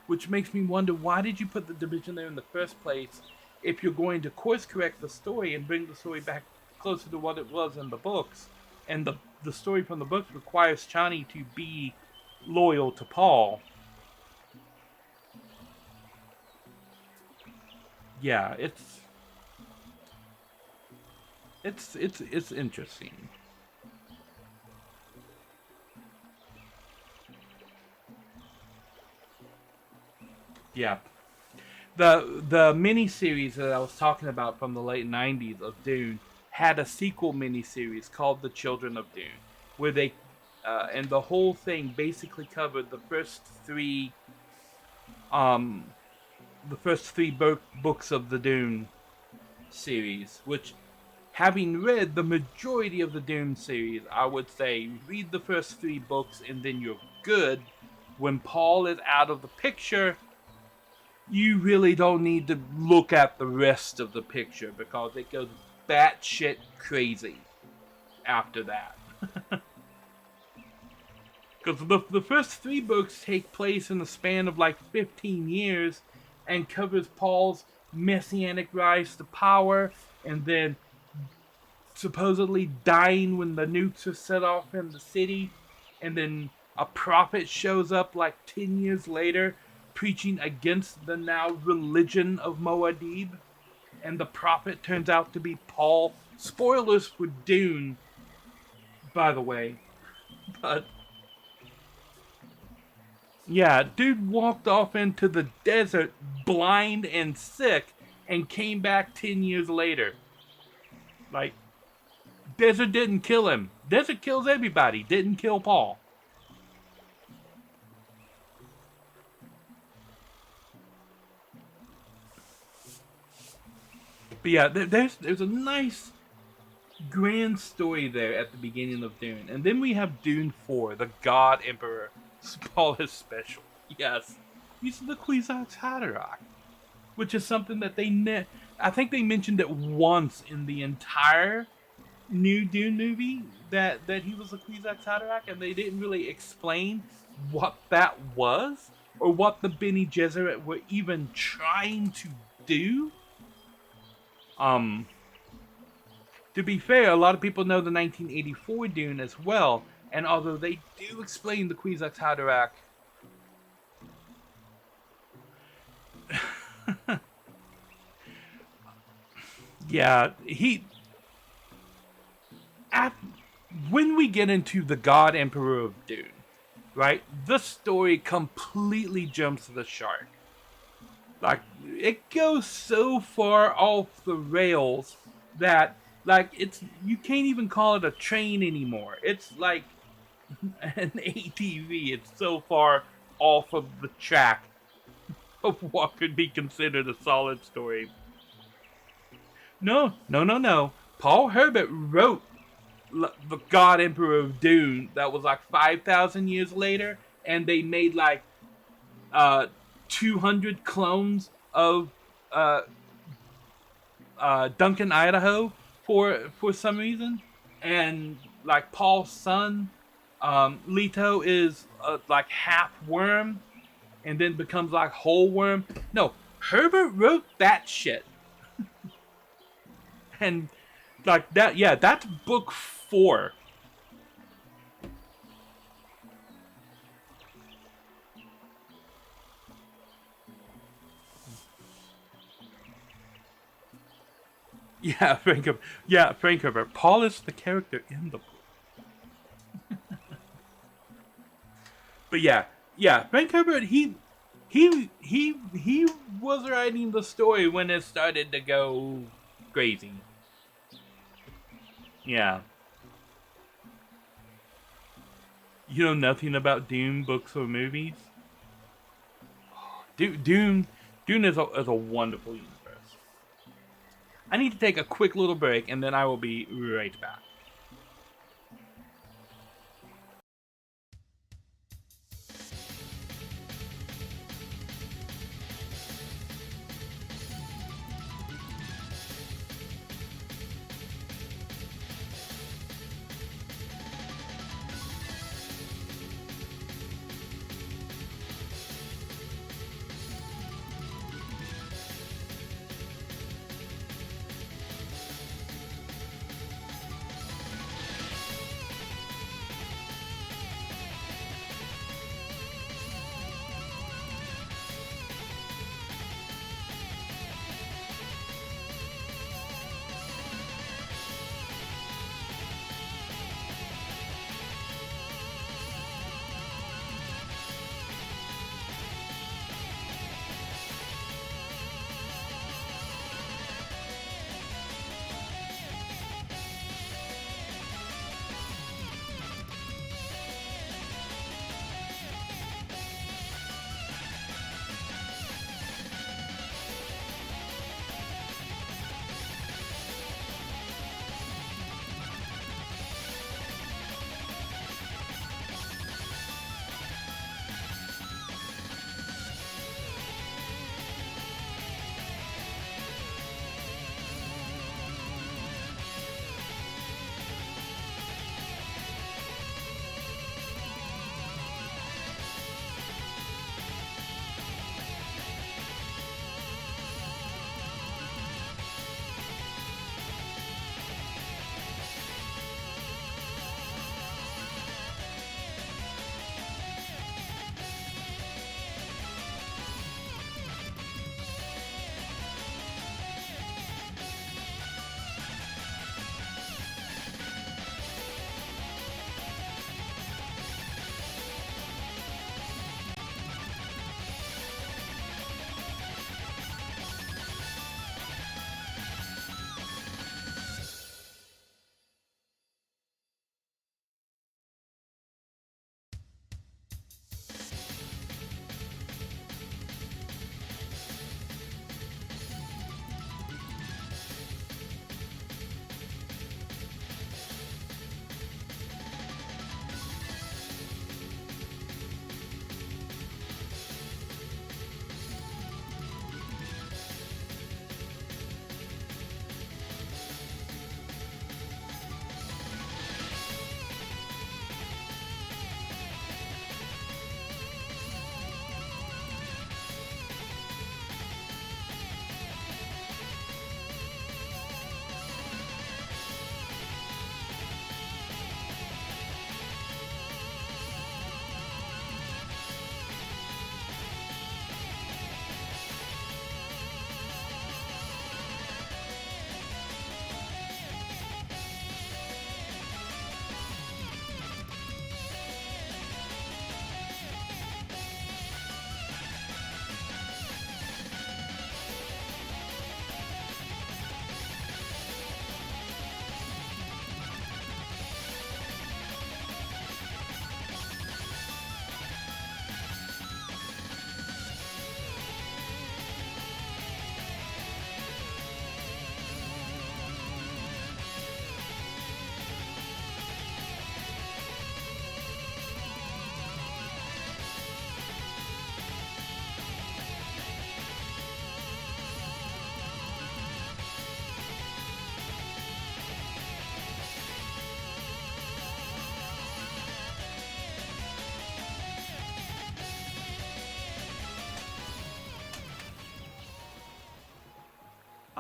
B: Which makes me wonder, why did you put the division there in the first place if you're going to course correct the story and bring the story back closer to what it was in the books? And the story from the books requires Chani to be loyal to Paul. Yeah, it's interesting. Yeah. the miniseries that I was talking about from the late '90s of Dune had a sequel miniseries called The Children of Dune, where they and the whole thing basically covered the first three books of the Dune series, which, having read the majority of the Dune series, I would say read the first three books and then you're good. When Paul is out of the picture, you really don't need to look at the rest of the picture because it goes batshit crazy after that. Because the first three books take place in the span of like 15 years and covers Paul's messianic rise to power and then supposedly dying when the nukes are set off in the city, and then a prophet shows up like 10 years later preaching against the now religion of Moadib, and the prophet turns out to be Paul. Spoilers for Dune, by the way. But yeah, dude walked off into the desert blind and sick and came back 10 years later. Like, desert didn't kill him. Desert kills everybody. Didn't kill Paul. But yeah, there's a nice grand story there at the beginning of Dune. And then we have Dune 4, the God Emperor. Paul is special. Yes. He's the Kwisatz Haderach. Which is something that I think they mentioned it once in the entire new Dune movie, that he was a Kwisatz Haderach, and they didn't really explain what that was, or what the Bene Gesserit were even trying to do. To be fair, a lot of people know the 1984 Dune as well, and although they do explain the Kwisatz Haderach, yeah, when we get into the God Emperor of Dune, right, the story completely jumps the shark. Like, it goes so far off the rails that, like, you can't even call it a train anymore. It's like an ATV. It's so far off of the track of what could be considered a solid story. No. Paul Herbert wrote the God Emperor of Dune that was like 5,000 years later, and they made like 200 clones of Duncan, Idaho for some reason. And like Paul's son, Leto, is like half worm and then becomes like whole worm. No, Herbert wrote that shit. And like that, yeah, that's book 4. Yeah, Frank Herbert. Paul is the character in the book. But yeah, Frank Herbert, he was writing the story when it started to go crazy. Yeah. You know nothing about Dune books or movies? Dune is a wonderful universe. I need to take a quick little break, and then I will be right back.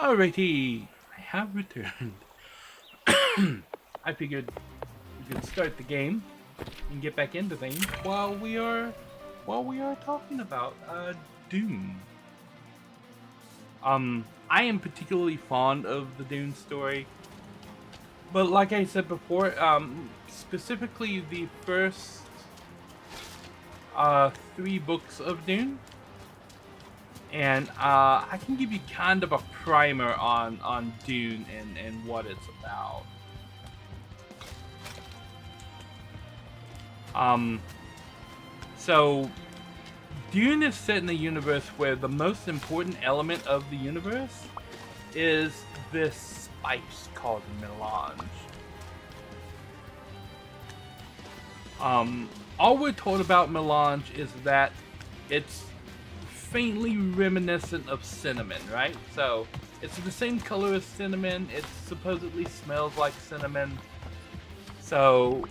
B: Alrighty, I have returned. I figured we could start the game and get back into things while we are talking about Dune. I am particularly fond of the Dune story, but like I said before, specifically the first 3 books of Dune. And I can give you kind of a primer on Dune and what it's about. So Dune is set in a universe where the most important element of the universe is this spice called melange. All we're told about melange is that it's faintly reminiscent of cinnamon, right? So it's the same color as cinnamon. It supposedly smells like cinnamon. So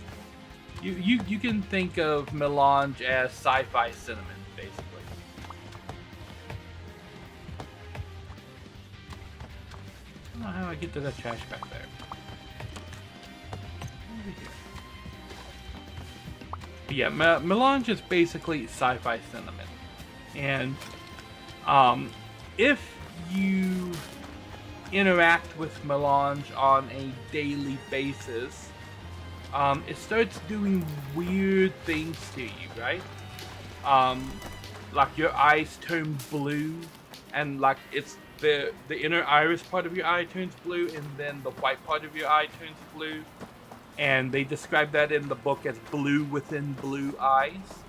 B: you can think of melange as sci-fi cinnamon, basically. I don't know how I get to that trash back there. Over here. But yeah, melange is basically sci-fi cinnamon. And if you interact with melange on a daily basis, it starts doing weird things to you, right? Like your eyes turn blue, and like it's the inner iris part of your eye turns blue, and then the white part of your eye turns blue. And they describe that in the book as blue within blue eyes.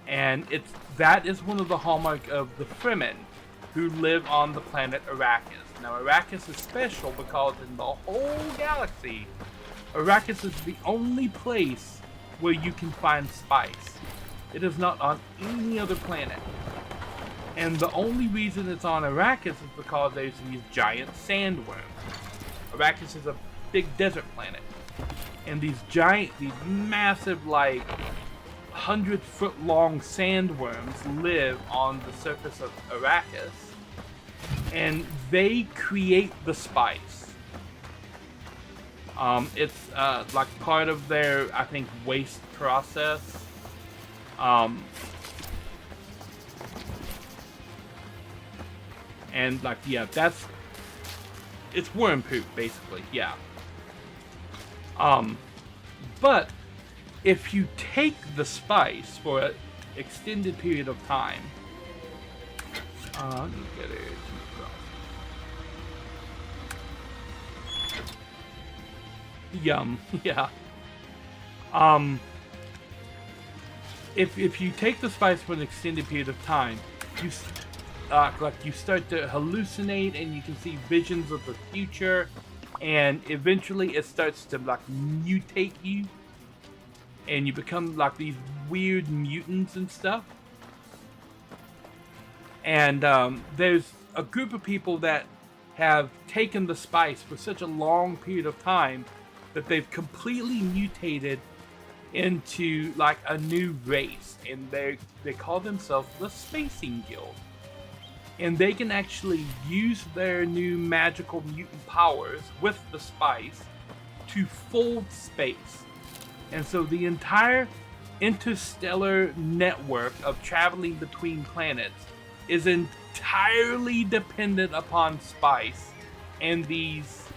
B: And that is one of the hallmarks of the Fremen, who live on the planet Arrakis. Now, Arrakis is special because in the whole galaxy, Arrakis is the only place where you can find spice. It is not on any other planet. And the only reason it's on Arrakis is because there's these giant sandworms. Arrakis is a big desert planet. And these massive, like, 100-foot-long sandworms live on the surface of Arrakis, and they create the spice. It's like part of their, I think, waste process. And like, yeah, it's worm poop, basically, yeah. But if you take the spice for an extended period of time, let me get it. Yum, yeah. If you take the spice for an extended period of time, you start to hallucinate, and you can see visions of the future, and eventually it starts to like mutate you. And you become like these weird mutants and stuff. And there's a group of people that have taken the spice for such a long period of time that they've completely mutated into like a new race. And they call themselves the Spacing Guild. And they can actually use their new magical mutant powers with the spice to fold space. And so the entire interstellar network of traveling between planets is entirely dependent upon spice and these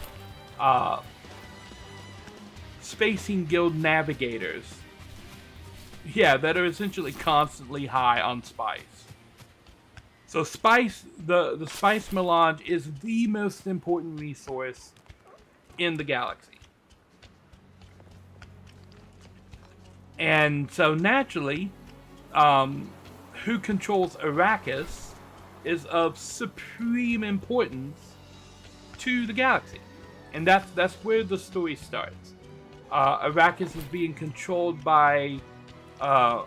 B: Spacing Guild navigators. Yeah, that are essentially constantly high on spice. So spice, the spice melange is the most important resource in the galaxy. And so naturally, who controls Arrakis is of supreme importance to the galaxy. And that's where the story starts. Arrakis is being controlled by a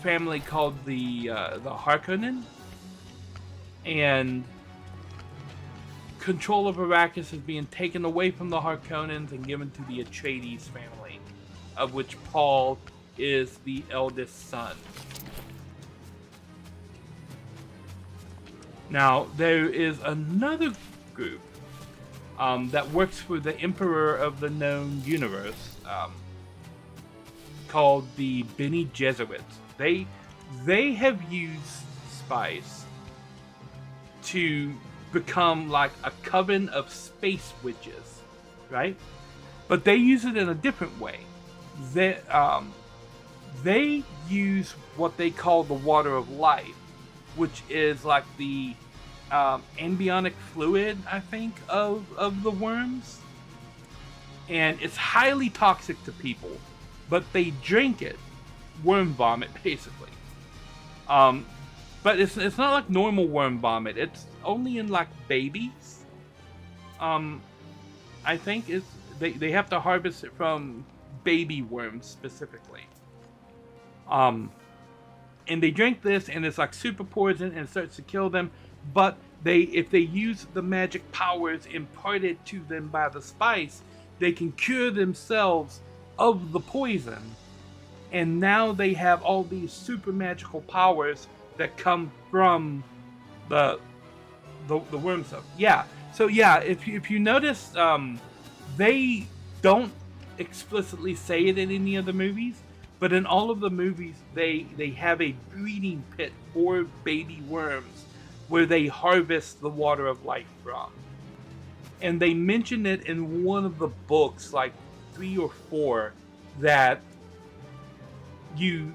B: family called the Harkonnen, and control of Arrakis is being taken away from the Harkonnens and given to the Atreides family, of which Paul is the eldest son. Now, there is another group that works for the Emperor of the known universe, called the Bene Gesserits. They have used spice to become like a coven of space witches, right? But they use it in a different way. They use what they call the water of life, which is like the ambionic fluid, I think, of the worms. And it's highly toxic to people, but they drink it. Worm vomit, basically. But it's not like normal worm vomit. It's only in like babies. I think they have to harvest it from baby worms specifically. And they drink this, and it's like super poison, and it starts to kill them. But if they use the magic powers imparted to them by the spice, they can cure themselves of the poison. And now they have all these super magical powers that come from the worm stuff. Yeah. So yeah, if you notice, they don't explicitly say it in any of the movies, but in all of the movies, they have a breeding pit for baby worms where they harvest the water of life from. And they mention it in one of the books, like 3 or 4, that you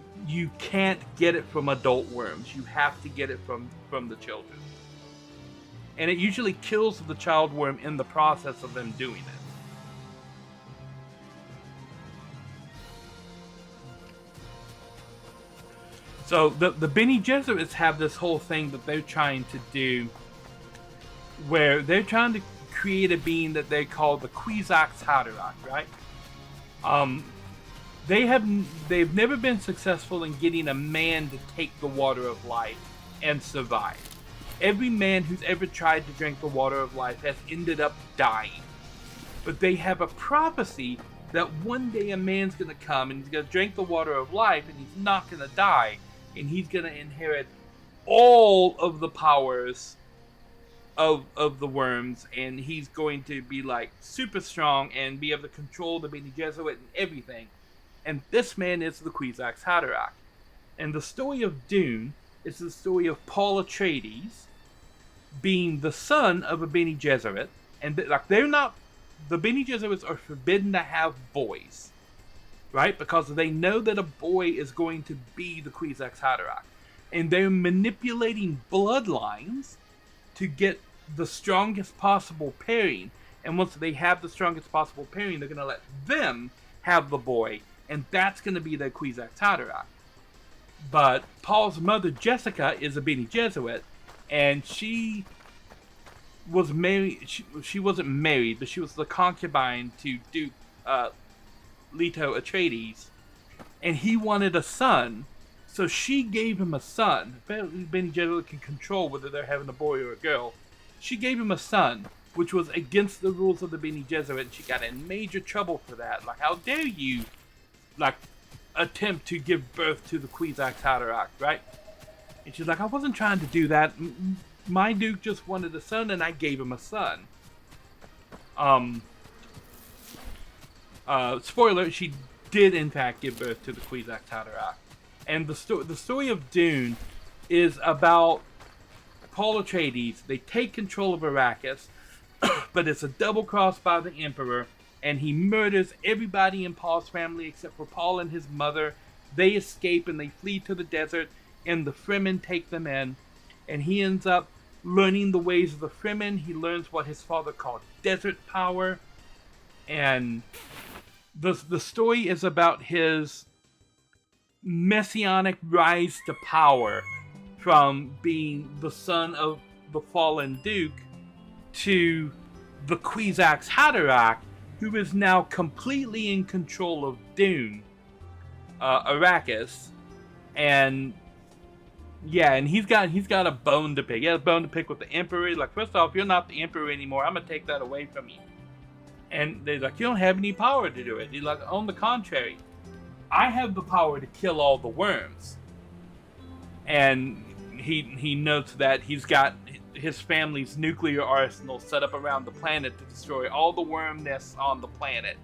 B: can't get it from adult worms. You have to get it from the children. And it usually kills the child worm in the process of them doing it. So the Bene Gesserits have this whole thing that they're trying to do, where they're trying to create a being that they call the Kwisatz Haderach, right? They've never been successful in getting a man to take the water of life and survive. Every man who's ever tried to drink the water of life has ended up dying. But they have a prophecy that one day a man's going to come and he's going to drink the water of life and he's not going to die. And he's going to inherit all of the powers of the worms. And he's going to be like super strong and be able to control the Bene Gesserit and everything. And this man is the Kwisatz Haderach. And the story of Dune is the story of Paul Atreides being the son of a Bene Gesserit. And they're not, the Bene Gesserits are forbidden to have boys, right? Because they know that a boy is going to be the Kwisatz Haderach. And they're manipulating bloodlines to get the strongest possible pairing. And once they have the strongest possible pairing, they're going to let them have the boy. And that's going to be the Kwisatz Haderach. But Paul's mother, Jessica, is a Bene Gesserit. And she was married. She wasn't married, but she was the concubine to Duke Leto Atreides. And he wanted a son. So she gave him a son. Apparently Bene Gesserit can control whether they're having a boy or a girl. She gave him a son, which was against the rules of the Bene Gesserit. And she got in major trouble for that. Like, how dare you, like, attempt to give birth to the Kwisatz Haderach, right? And she's like, I wasn't trying to do that. My Duke just wanted a son, and I gave him a son. Spoiler, she did in fact give birth to the Kwisatz Haderach. And the story of Dune is about Paul Atreides. They take control of Arrakis, but it's a double cross by the Emperor, and he murders everybody in Paul's family except for Paul and his mother. They escape and they flee to the desert, and the Fremen take them in, and he ends up learning the ways of the Fremen. He learns what his father called desert power, and the story is about his messianic rise to power from being the son of the fallen Duke to the Kwisatz Haderach, who is now completely in control of Dune, Arrakis, and yeah, and he's got a bone to pick. He has a bone to pick with the Emperor. He's like, first off, you're not the Emperor anymore. I'm gonna take that away from you. And they're like, you don't have any power to do it. He's like, on the contrary, I have the power to kill all the worms. And he notes that he's got his family's nuclear arsenal set up around the planet to destroy all the worm nests on the planet.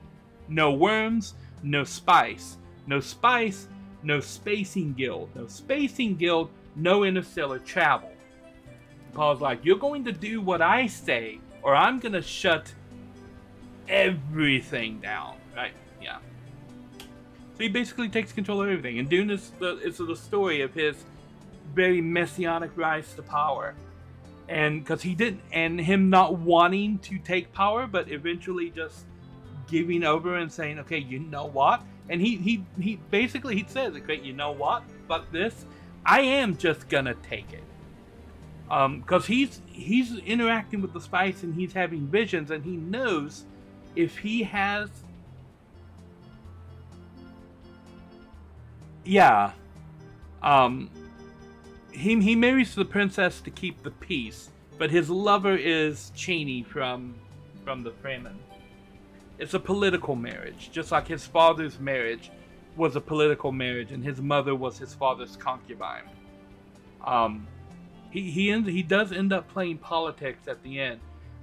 B: No worms, no spice. No spice, no spacing guild. No spacing guild, no interstellar travel. Paul's like, you're going to do what I say, or I'm going to shut everything down. Right? Yeah. So he basically takes control of everything. And Dune is the story of his very messianic rise to power. And because he didn't, and him not wanting to take power, but eventually just giving over and saying, okay, you know what? And he basically, he says, okay, you know what? Fuck this. I am just gonna take it. Because he's interacting with the spice and he's having visions, and he knows if he has, yeah, he marries the princess to keep the peace, but his lover is Cheney from the Fremen. It's a political marriage, just like his father's marriage was a political marriage, and his mother was his father's concubine. He does end up playing politics at the end,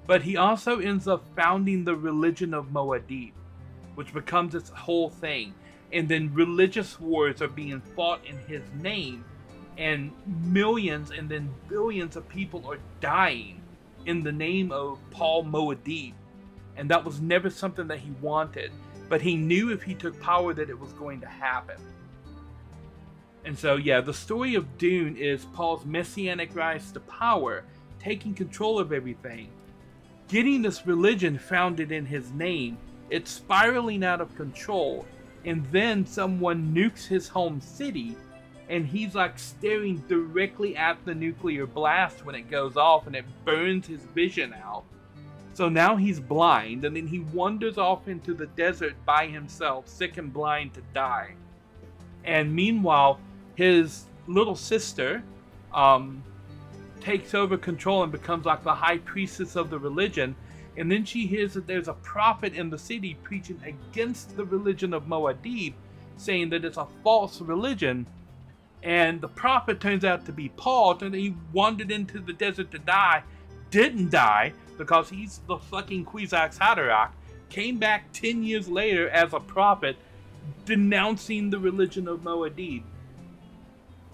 B: but he also ends up founding the religion of Muad'Dib, which becomes its whole thing. And then religious wars are being fought in his name, and millions and then billions of people are dying in the name of Paul Muad'Dib. And that was never something that he wanted, but he knew if he took power that it was going to happen. And so, yeah, the story of Dune is Paul's messianic rise to power, taking control of everything, getting this religion founded in his name, it's spiraling out of control, and then someone nukes his home city, and he's like staring directly at the nuclear blast when it goes off, and it burns his vision out. So now he's blind, and then he wanders off into the desert by himself, sick and blind to die. And meanwhile, his little sister takes over control and becomes like the high priestess of the religion. And then she hears that there's a prophet in the city preaching against the religion of Muad'Dib, saying that it's a false religion. And the prophet turns out to be Paul, and he wandered into the desert to die, didn't die, because he's the fucking Kwisatz Haderach, came back 10 years later as a prophet, denouncing the religion of Muad'Dib.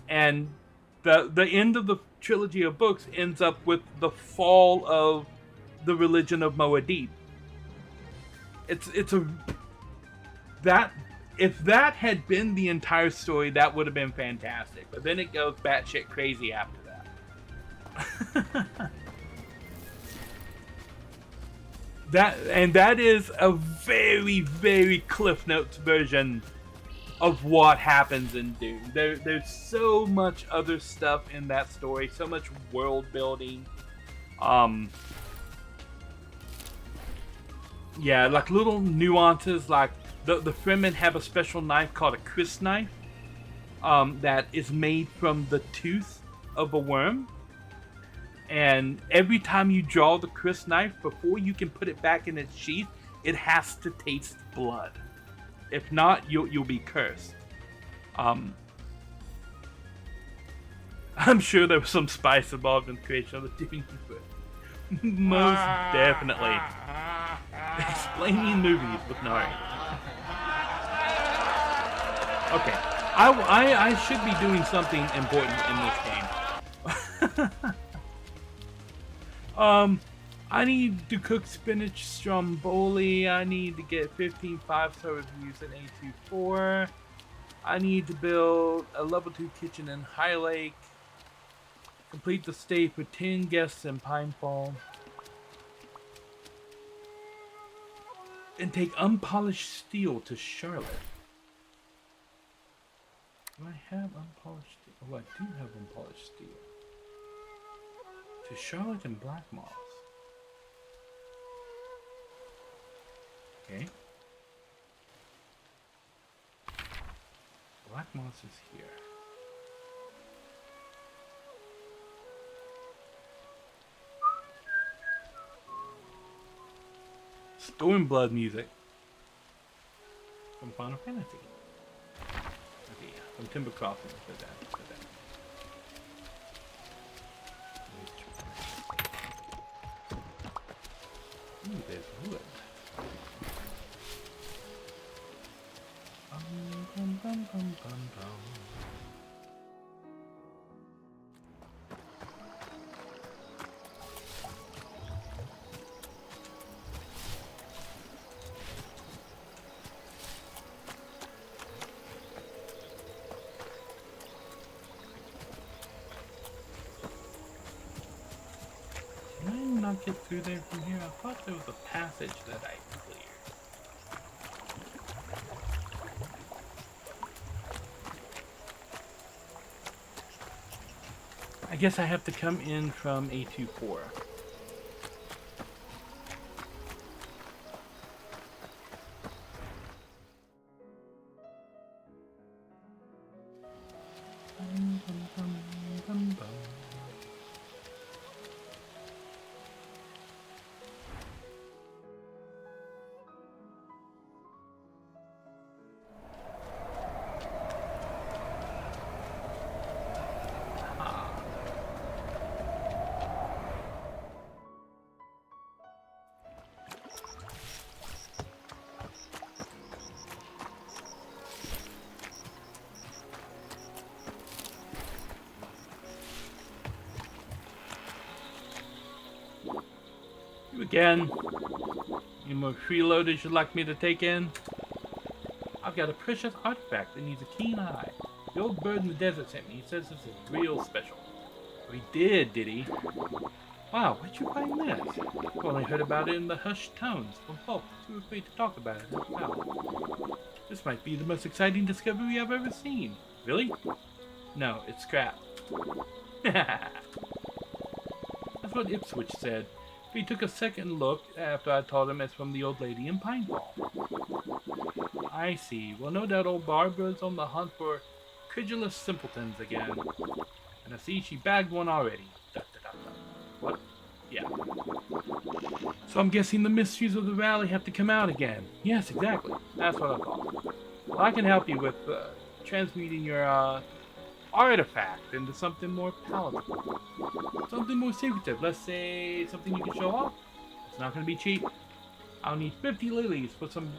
B: And the end of the trilogy of books ends up with the fall of the religion of Muad'Dib. If that had been the entire story, that would have been fantastic. But then it goes batshit crazy after that. That is a very, very Cliff Notes version of what happens in Dune. There's so much other stuff in that story, so much world building. Yeah, like little nuances, like the Fremen have a special knife called a Chris knife that is made from the tooth of a worm. And every time you draw the Chris knife, before you can put it back in its sheath, it has to taste blood. If not, you'll be cursed. I'm sure there was some spice involved in the creation of the Dune, but most definitely. Explaining movies with Nari. Okay, I should be doing something important in this game. I need to cook spinach stromboli. I need to get 15 5-star reviews in A24. I need to build a level 2 kitchen in High Lake. Complete the stay for 10 guests in Pinefall. And take unpolished steel to Charlotte. Do I have unpolished steel? Oh, I do have unpolished steel. To Charlotte and Black Moss. Okay. Black Moss is here. Stormblood music from Final Fantasy. Okay, from Timber Crossing for that. Ooh, there's wood. Bum, bum, bum, bum, bum. Can I not get through there from here? I thought there was a passage that I cleared. I guess I have to come in from A24. Bum, bum, bum, bum, bum. You again. Any more freeloaders you'd like me to take in? I've got a precious artifact that needs a keen eye. The old bird in the desert sent me. He says this is real special. Oh, he did he? Wow, where'd you find this? I've only heard about it in the hushed tones from folk too afraid to talk about it out loud. This might be the most exciting discovery I've ever seen. Really? No, it's scrap. That's what Ipswich said. He took a second look after I told him it's from the old lady in Pineball. I see. Well, no doubt old Barbara's on the hunt for credulous simpletons again. And I see she bagged one already. What? Yeah. So I'm guessing the mysteries of the valley have to come out again. Yes, exactly. That's what I thought. Well, I can help you with transmuting your artifact into something more palatable. Something more secretive. Let's say something you can show off. It's not going to be cheap. I'll need 50 lilies for some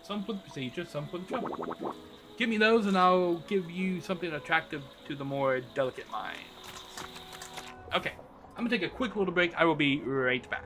B: for the procedure, some for the trouble. Give me those and I'll give you something attractive to the more delicate minds. Okay, I'm going to take a quick little break. I will be right back.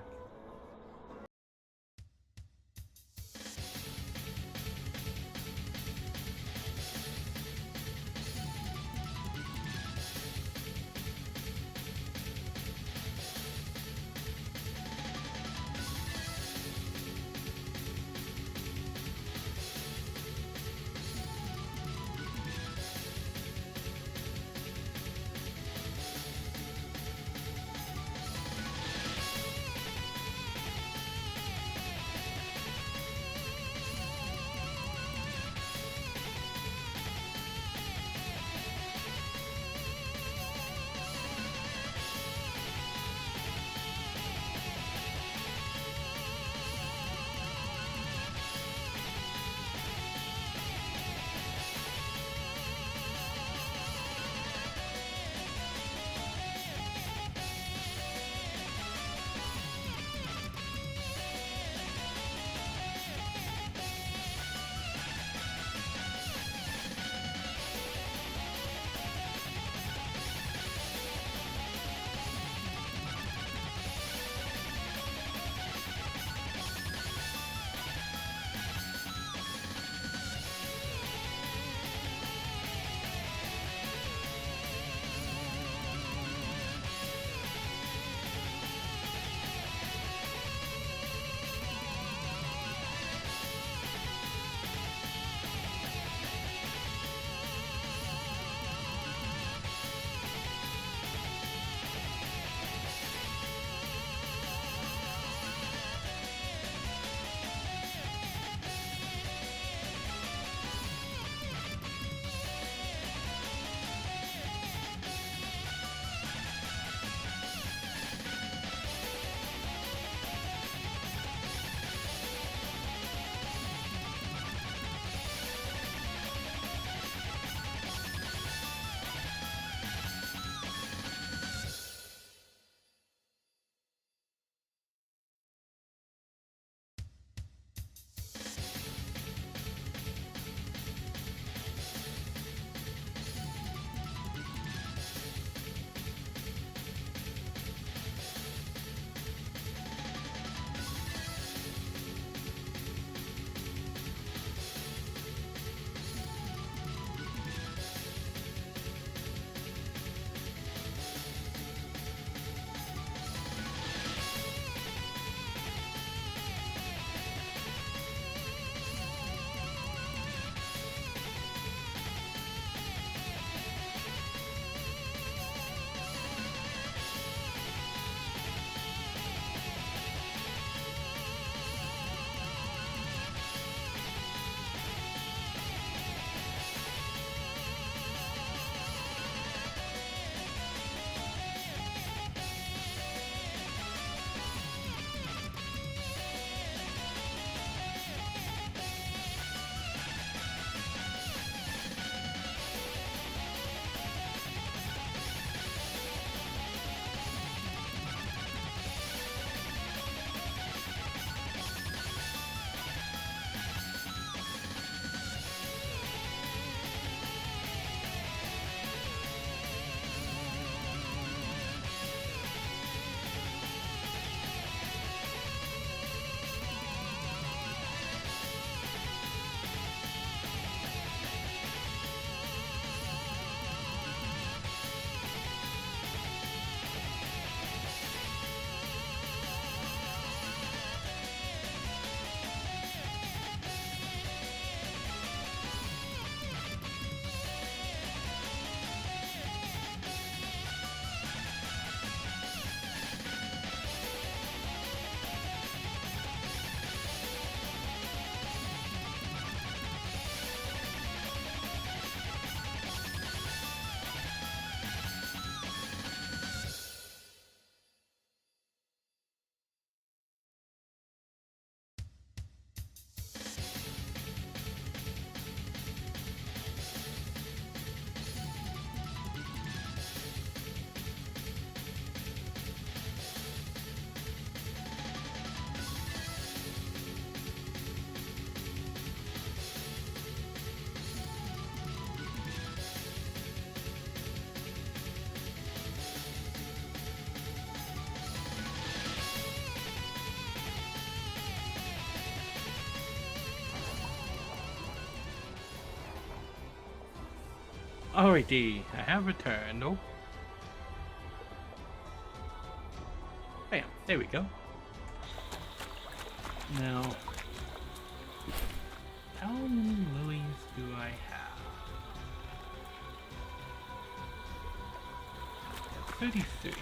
B: Alrighty, I have returned. Nope. Bam, there we go. Now, how many lilies do I have? 33.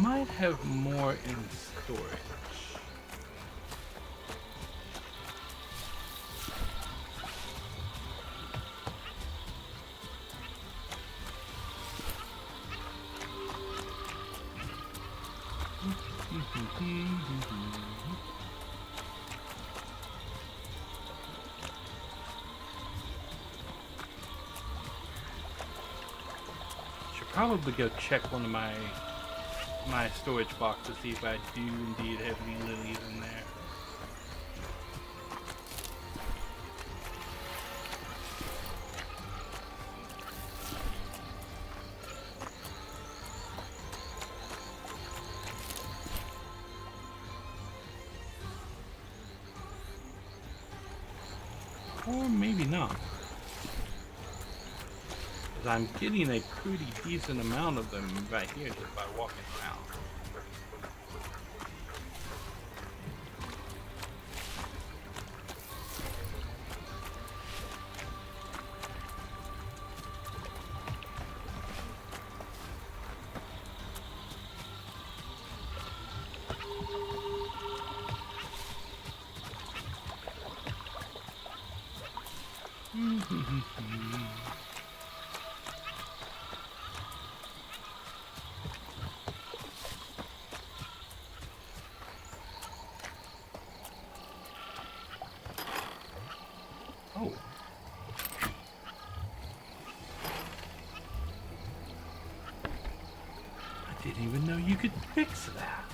B: Might have more in storage. Should probably go check one of my storage box to see if I do indeed have any lilies in there. Or maybe not. Because I'm getting a pretty decent amount of them right here just by walking around. Oh. I didn't even know you could fix that.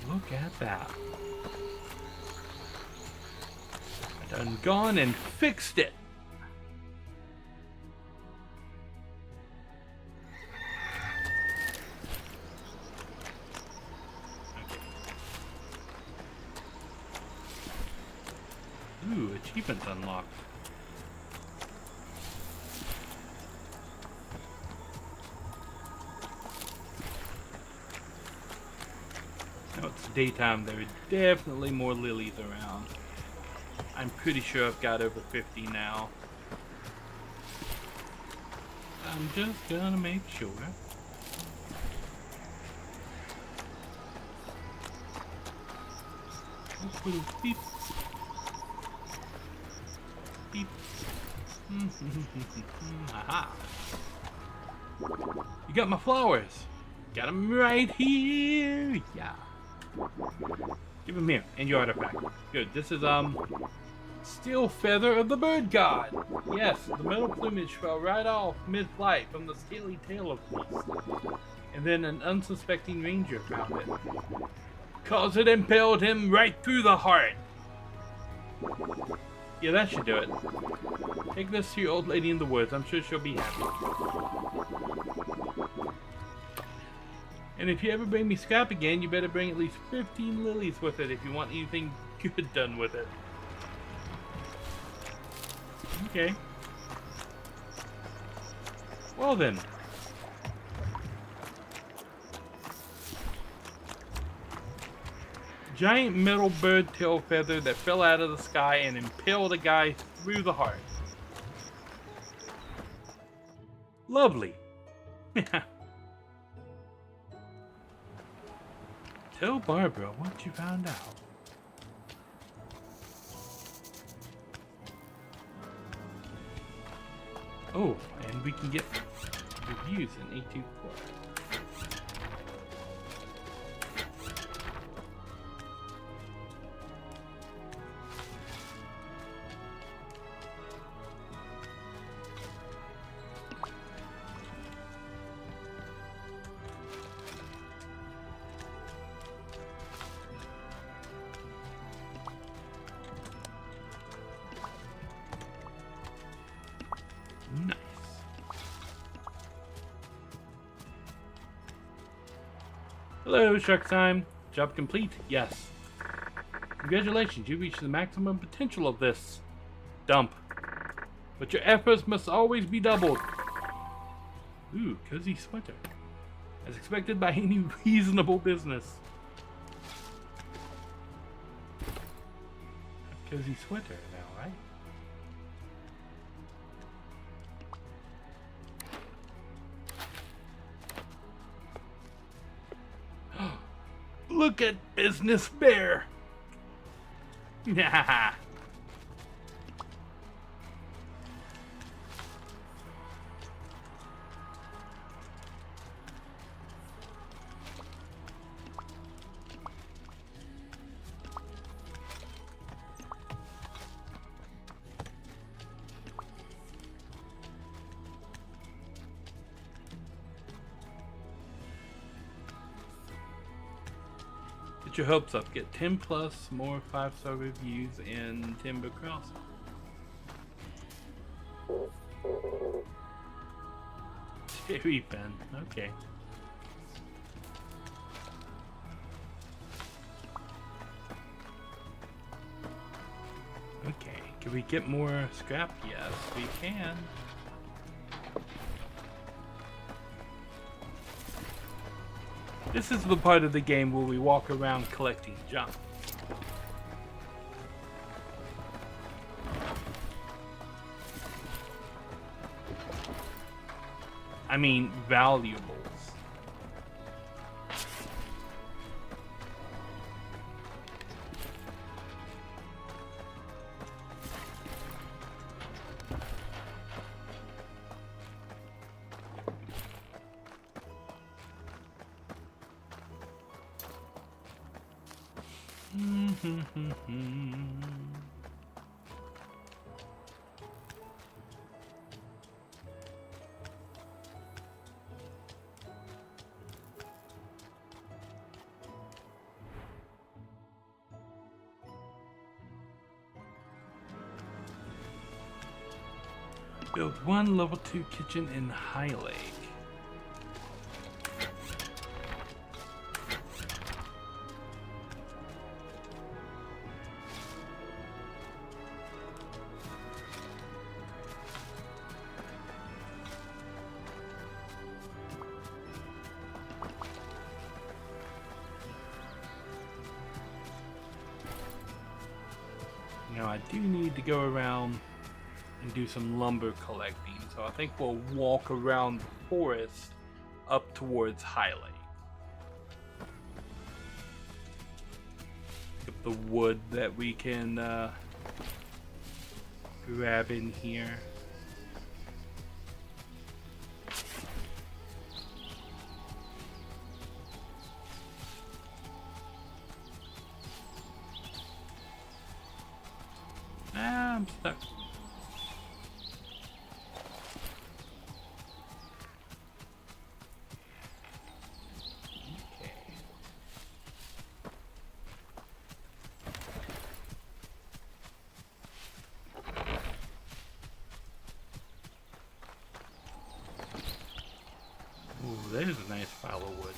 B: Look at that. I done gone and fixed it. Ooh, achievements unlocked. Now it's daytime, there are definitely more lilies around. I'm pretty sure I've got over 50 now. I'm just gonna make sure. Beep. Beep. Aha. You got my flowers. Got them right here. Yeah. Give them here. And your artifact. Good. This is, steel feather of the bird god. Yes, the metal plumage fell right off mid-flight from the scaly tail of the beast. And then an unsuspecting ranger found it. Cause it impaled him right through the heart. Yeah, that should do it. Take this to your old lady in the woods. I'm sure she'll be happy. And if you ever bring me scrap again, you better bring at least 15 lilies with it if you want anything good done with it. Okay. Well then. Giant metal bird tail feather that fell out of the sky and impaled a guy through the heart. Lovely. Tell Barbara what you found out. Oh, and we can get reviews in 824. Nice. Hello, Shark Time. Job complete? Yes. Congratulations, you reached the maximum potential of this dump. But your efforts must always be doubled. Ooh, cozy sweater. As expected by any reasonable business. Cozy sweater now, right? Look at Business Bear! Nah. Get your hopes up. Get 10 plus more 5-star reviews in Timber Crossing. Cherry pen. Okay. Okay. Can we get more scrap? Yes, we can. This is the part of the game where we walk around collecting junk. I mean, valuables. Build one level 2 kitchen in High Lake. Now I do need to go around and do some lumber collecting, so I think we'll walk around the forest up towards High Lake. Get the wood that we can grab in here. I'm stuck. Ooh, there's a nice pile of wood.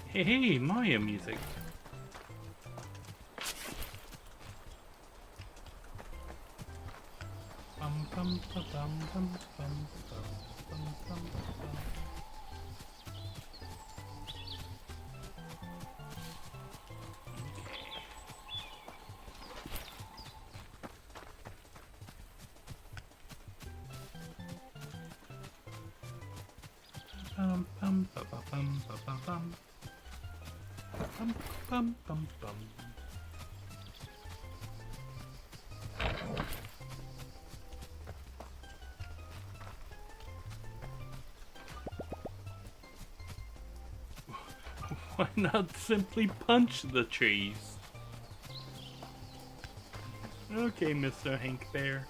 B: Hey, Maya music. Bum, bum, ba, bum, bum, bum, bum, bum, bum. Bum, bum, ba, ba, bum, ba, ba, bum. Bum, bum, bum, bum. Why not simply punch the trees? Okay, Mr. Hank Bear.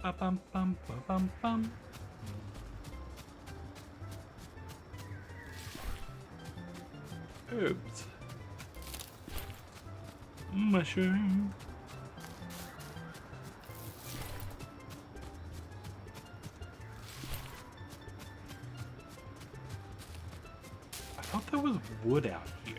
B: Ba bum bum ba bum bum. Herbs. Mushroom. I thought there was wood out here.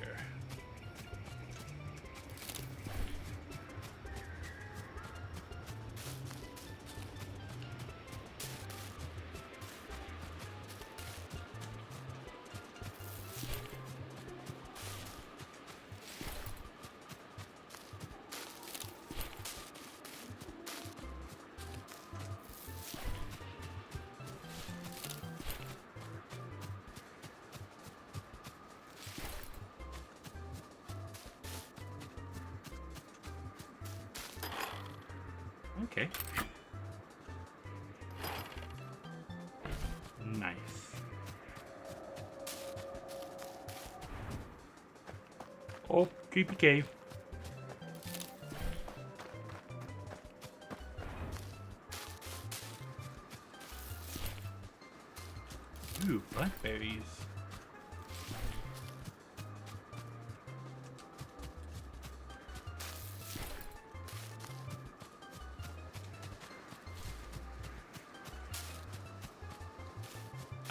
B: Okay. Nice. Oh, creepy cave. Ooh, blackberries.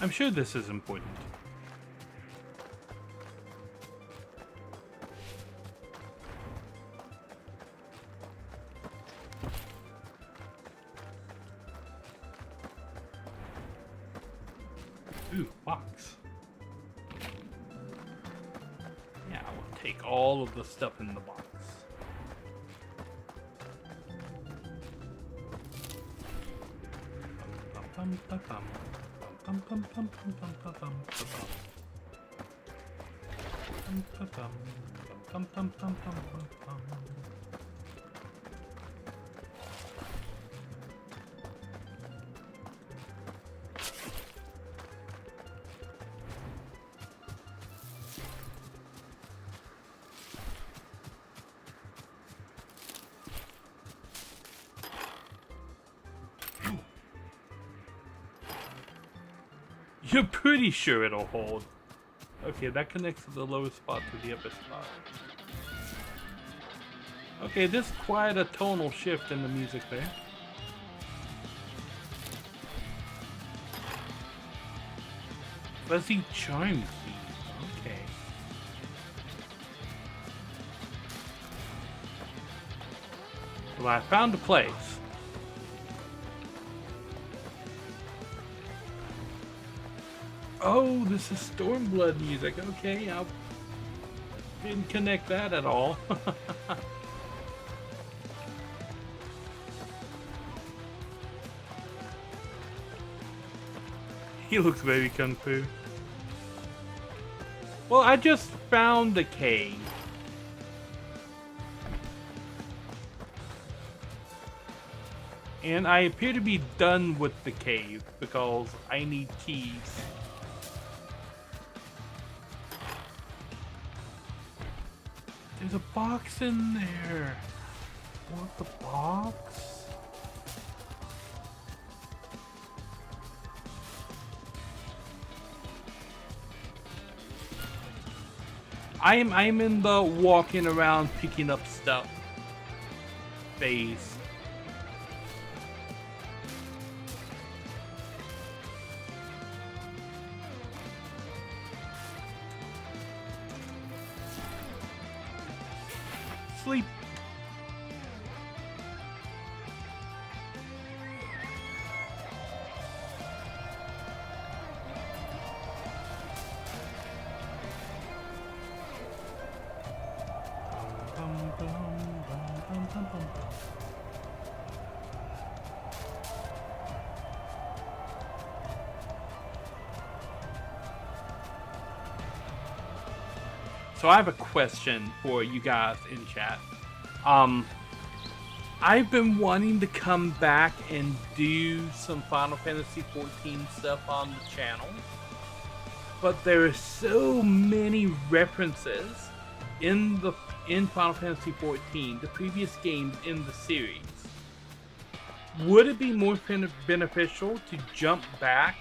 B: I'm sure this is important. Ooh, box. Yeah, I will take all of the stuff in the box. Bum, bum, bum, bum, bum, bum, bum, bum, bum, bum, bum, bum, bum, bum. You're pretty sure it'll hold. Okay, that connects to the lowest spot to the upper spot. Okay, there's quite a tonal shift in the music there. Fuzzy chime key. Okay. Well, I found a place. Oh, this is Stormblood music. Okay, I didn't connect that at all. He looks very kung fu. Well, I just found the cave. And I appear to be done with the cave because I need keys. There's a box in there. Want the box? I'm in the walking around picking up stuff phase. Sleep. So I have a question for you guys in chat. I've been wanting to come back and do some Final Fantasy XIV stuff on the channel, but there are so many references in Final Fantasy XIV, the previous games in the series. Would it be more beneficial to jump back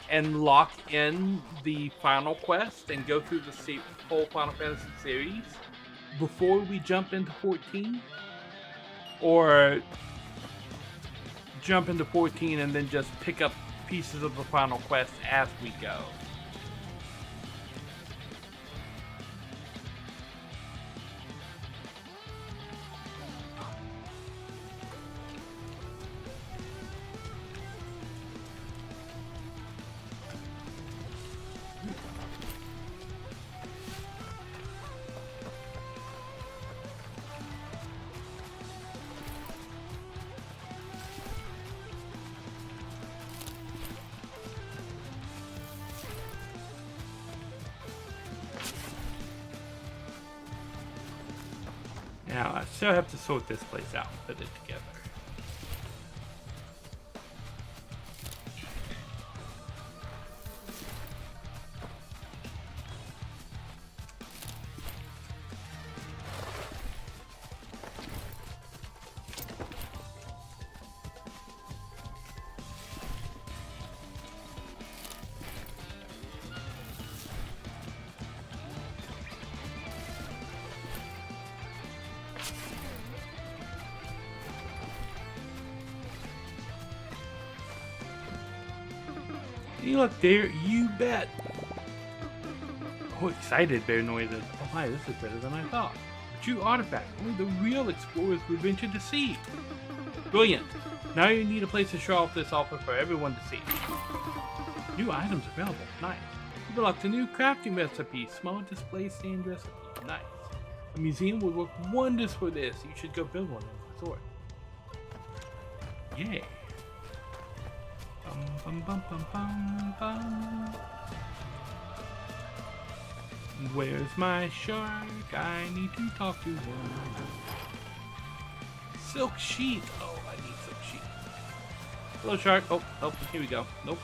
B: and lock in the final quest and go through the whole Final Fantasy series before we jump into 14? Or jump into 14 and then just pick up pieces of the final quest as we go? Now, I still have to sort this place out, put it together. You look there, you bet. Oh, excited bear noises. Oh my, this is better than I thought. A true artifact, only the real explorers would venture to see. Brilliant. Now you need a place to show off this offer for everyone to see. New items available. Nice. You've unlocked a new crafting recipe. Small display stand recipe. Nice. A museum would work wonders for this. You should go build one in the resort. Yay. Bum, bum, bum, bum, bum. Where's my shark? I need to talk to him. Silk sheet. Oh, I need silk sheet. Hello, shark. Oh, here we go. Nope.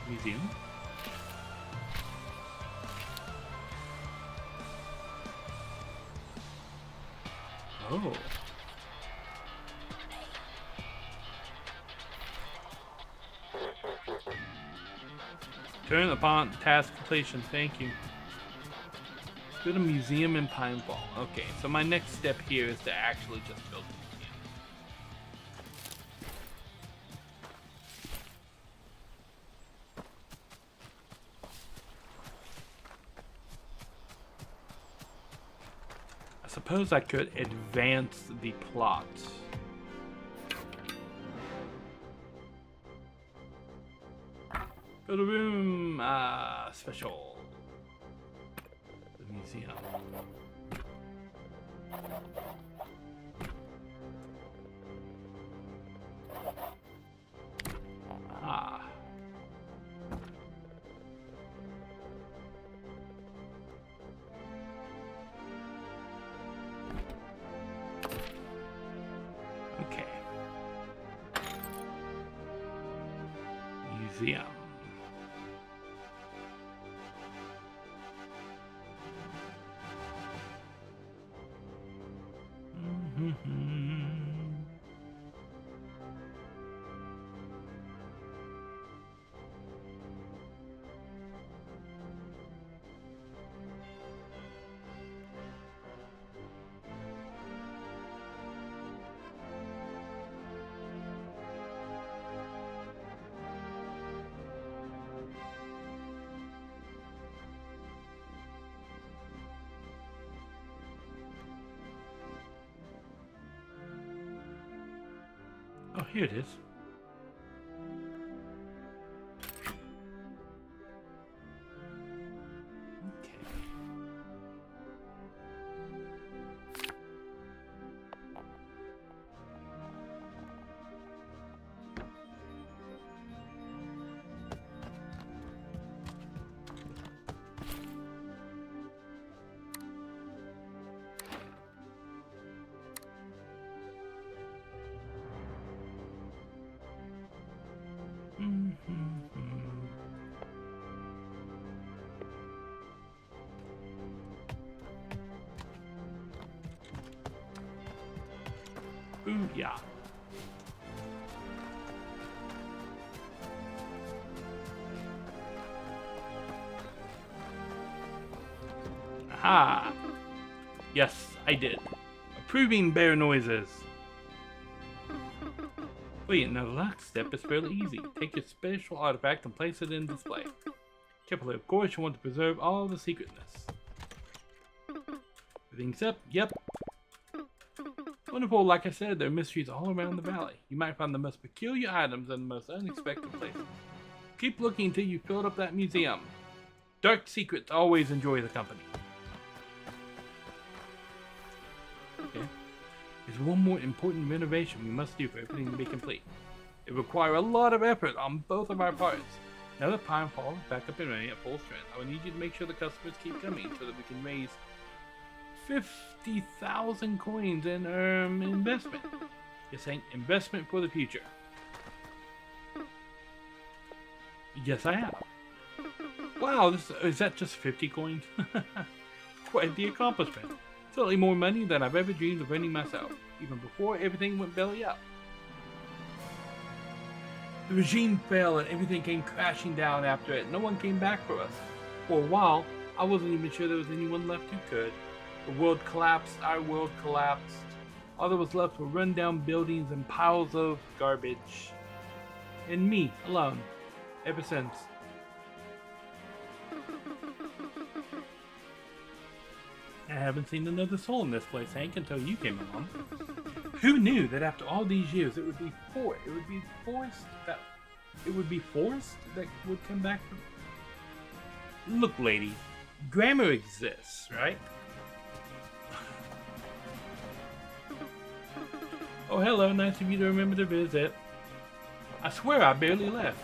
B: Museum. Oh. Turn upon task completion. Thank you. Go to museum in Pineball. Okay, so my next step here is to actually just build a museum. I suppose I could advance the plot. Go to room, special. The museum. Ah. Okay. Museum. Oh, here it is. Okay. Ooh, yeah. Haha. Yes, I did. Approving bear noises. Wait, now the last step is fairly easy. Take your special artifact and place it in display. Carefully, of course, you want to preserve all the secretness. Everything's up? Yep. Wonderful, like I said, there are mysteries all around the valley. You might find the most peculiar items in the most unexpected places. Keep looking until you filled up that museum. Dark secrets always enjoy the company. Okay. There's one more important renovation we must do for everything to be complete. It requires a lot of effort on both of our parts. Now that Pine Fall is back up and running at full strength, I will need you to make sure the customers keep coming so that we can raise 50,000 coins in investment. You're saying investment for the future. Yes, I have. Wow, is that just 50 coins? Quite the accomplishment. Certainly more money than I've ever dreamed of earning myself, even before everything went belly up. The regime fell and everything came crashing down after it. No one came back for us. For a while, I wasn't even sure there was anyone left who could. The world collapsed, our world collapsed. All that was left were run-down buildings and piles of garbage. And me, alone, ever since. I haven't seen another soul in this place, Hank, until you came along. Who knew that after all these years it would be forest that would come back from... Look, lady, grammar exists, right? Oh, hello, nice of you to remember to visit. I swear I barely left.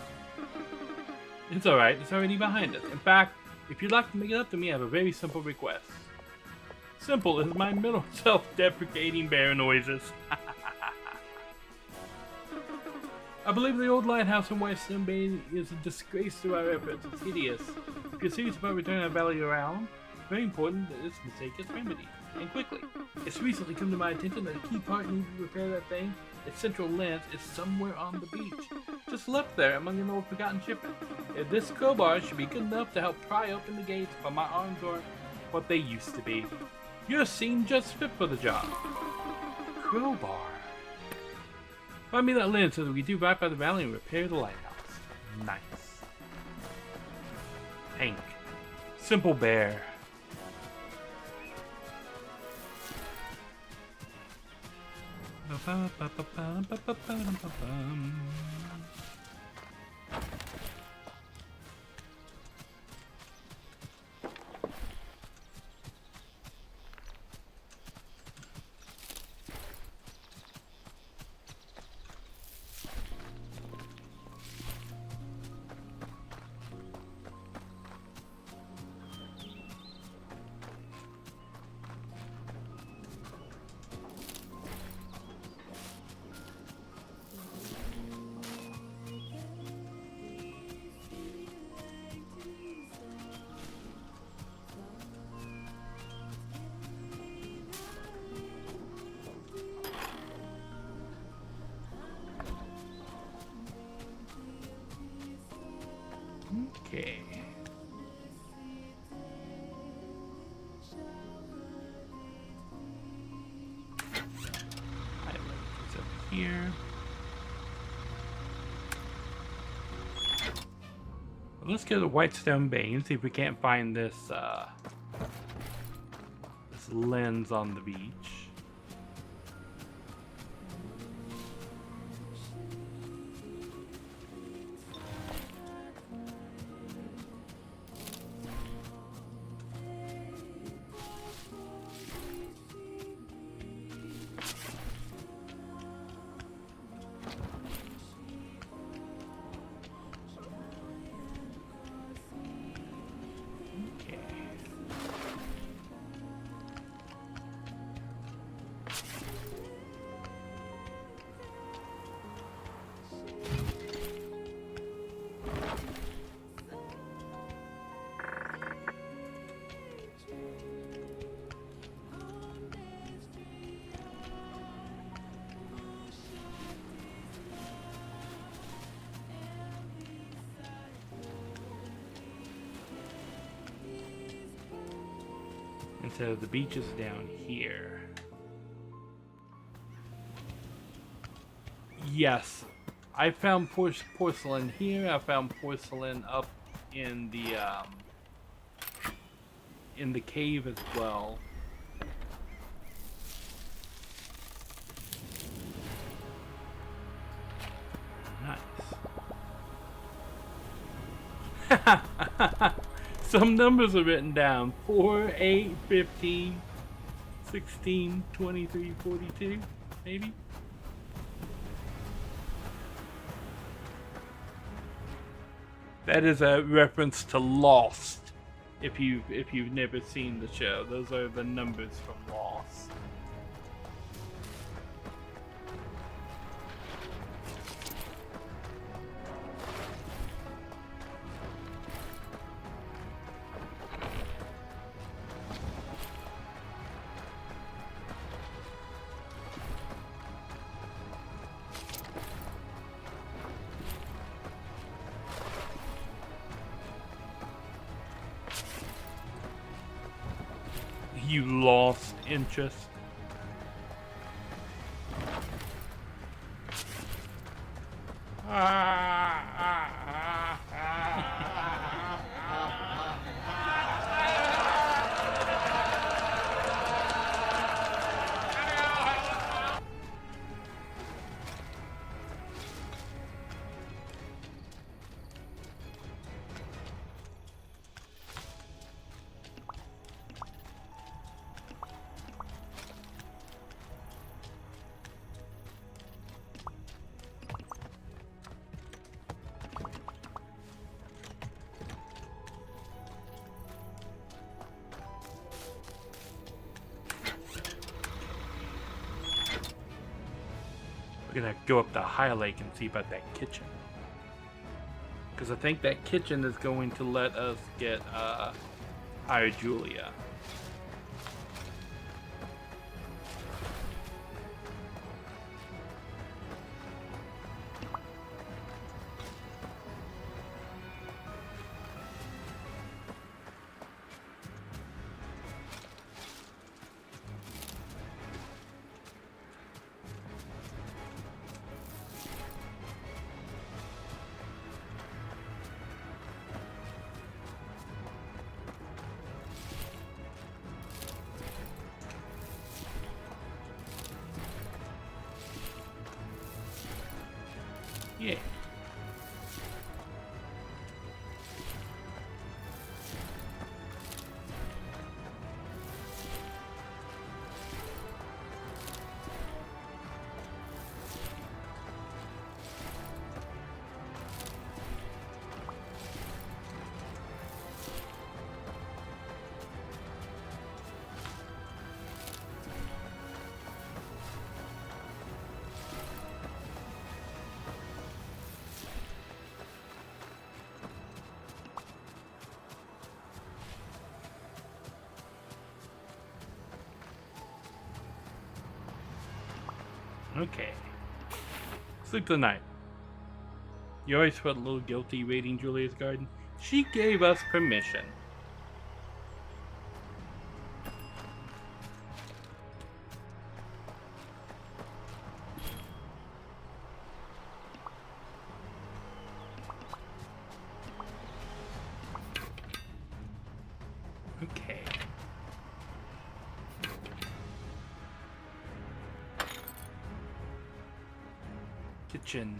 B: It's alright, it's already behind us. In fact, if you'd like to make it up to me, I have a very simple request. Simple as my middle self-deprecating bear noises. I believe the old lighthouse in West Sunbay is a disgrace to our efforts. It's hideous. If you're serious about returning our valley around, it's very important that this mistake is remedied, and quickly. It's recently come to my attention that a key part needed to repair that thing. Its central lens is somewhere on the beach, just left there among an old forgotten shipment. If this crowbar should be good enough to help pry open the gates, but my arms aren't what they used to be. You're seen just fit for the job. Crowbar. Find me that lens so that we do right by the valley and repair the lighthouse. Nice. Hank. Simple bear. Okay. Highlight this up here. Well, let's go to Whitestone Bay and see if we can't find this this lens on the beach. So the beach is down here. Yes, I found porcelain here. I found porcelain up in the cave as well. Nice. Some numbers are written down. 4, 8, 15, 16, 23, 42, maybe? That is a reference to Lost. If you've never seen the show, those are the numbers from Lost. You lost interest. We're gonna go up to High Lake and see about that kitchen. Because I think that kitchen is going to let us get hire Julia. Yeah. Okay. Sleep the night. You always felt a little guilty raiding Julia's garden. She gave us permission. Okay. Kitchen.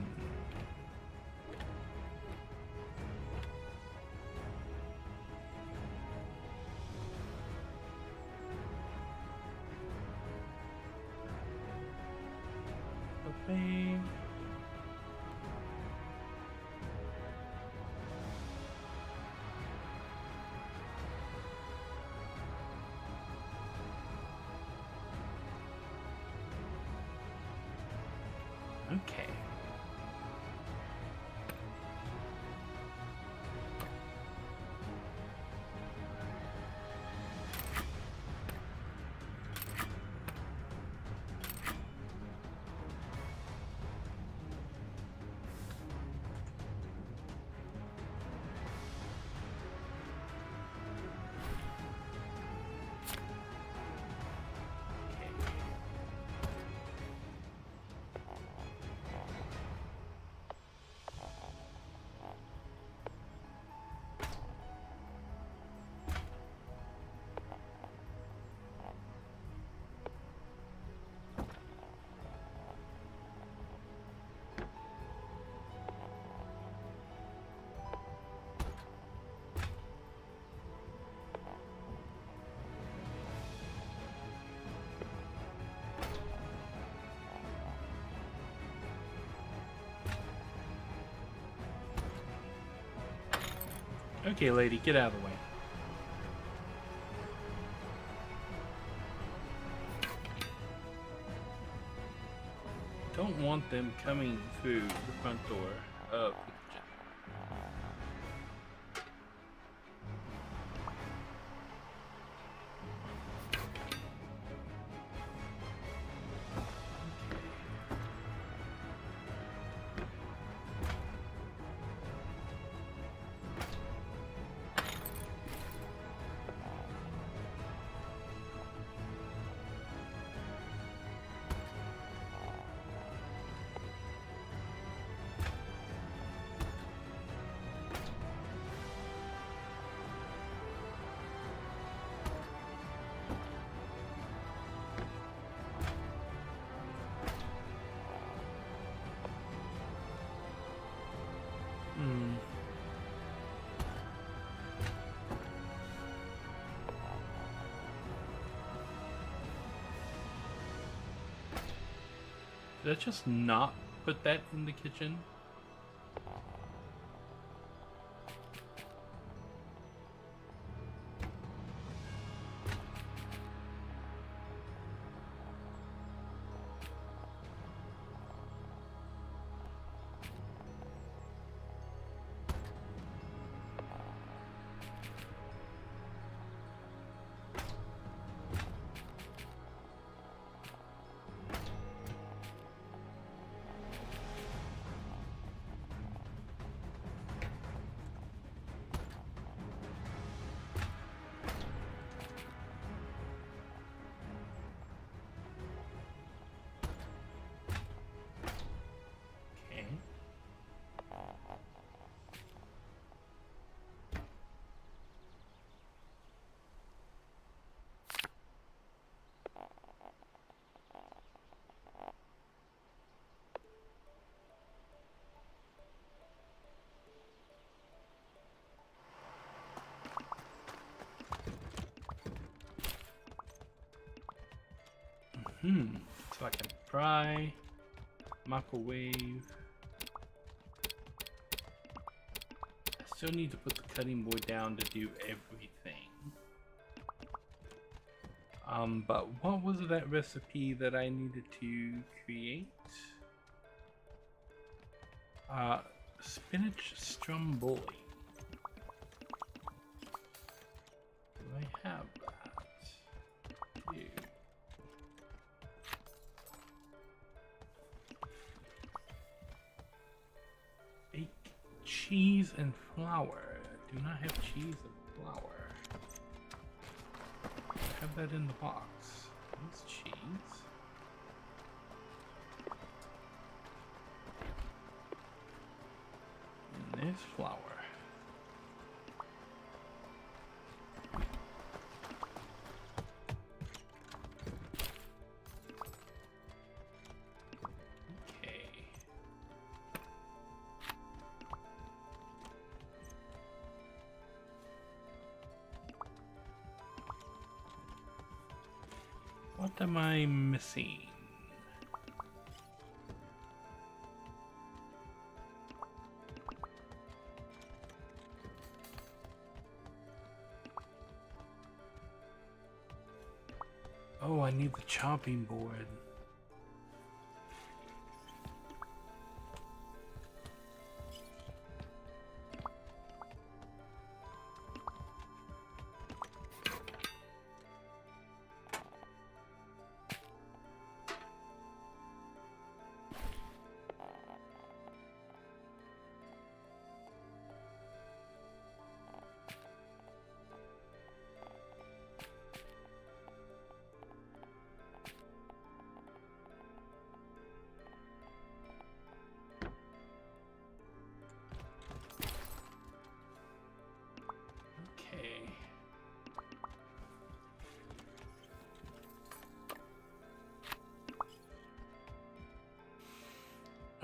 B: Okay. Okay. Okay, lady, get out of the way. Don't want them coming through the front door of the kitchen. Did I just not put that in the kitchen? So I can fry, microwave. I still need to put the cutting board down to do everything. But what was that recipe that I needed to create? Spinach stromboli. Do I have that? Dude. Cheese and flour. I do not have cheese and flour. I have that in the box. There's cheese. And there's flour. What am I missing? Oh, I need the chopping board.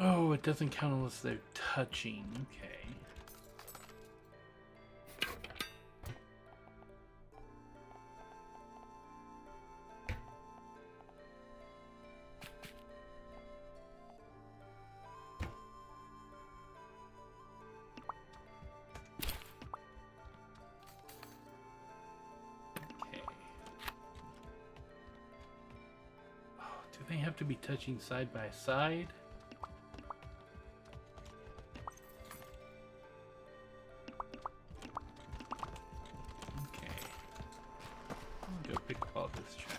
B: Oh, it doesn't count unless they're touching. Okay. they have to be touching side by side. Okay. I'll go pick up all this trash.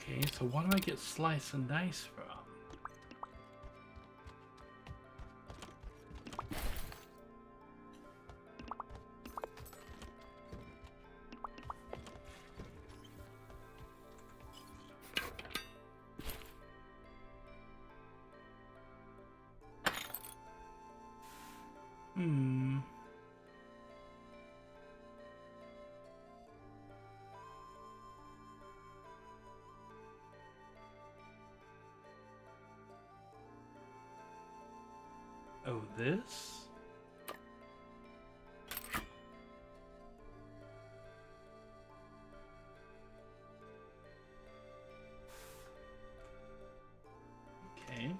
B: Okay, so what do I get slice and dice from? Oh, this? Okay.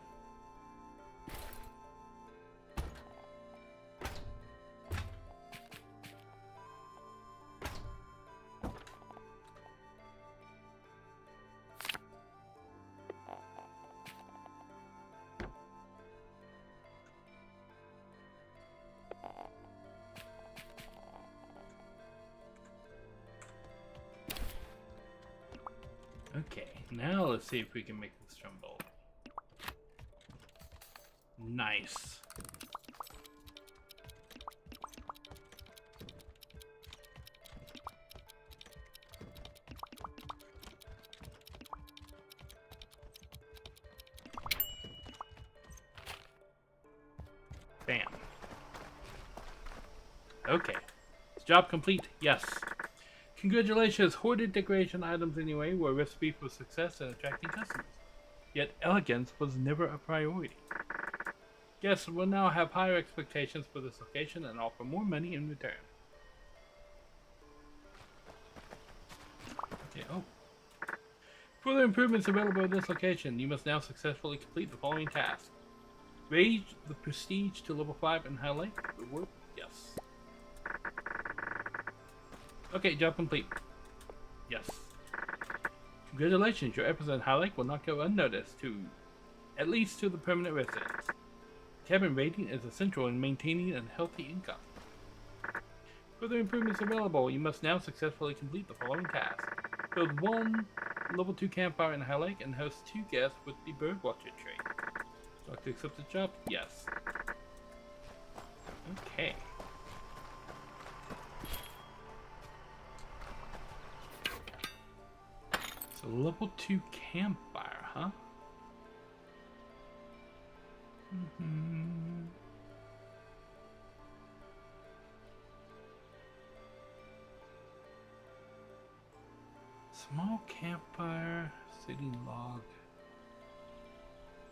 B: Okay, now let's see if we can make this jumble. Nice. Bam. Okay. Job complete. Yes. Congratulations, hoarded decoration items anyway were a recipe for success in attracting customers. Yet elegance was never a priority. Guests will now have higher expectations for this location and offer more money in return. Okay, oh. Further improvements available at this location. You must now successfully complete the following tasks. Raise the prestige to level 5 and highlight. Reward? Yes. Okay, job complete. Yes. Congratulations, your efforts on Highlight will not go unnoticed at least to the permanent residents. Cabin rating is essential in maintaining a healthy income. Further improvements available. You must now successfully complete the following tasks. Build 1 level 2 campfire in High Lake and host 2 guests with the birdwatcher trait. Would you like to accept the job? Yes. Okay. So level 2 campfire, huh? Small campfire, city log,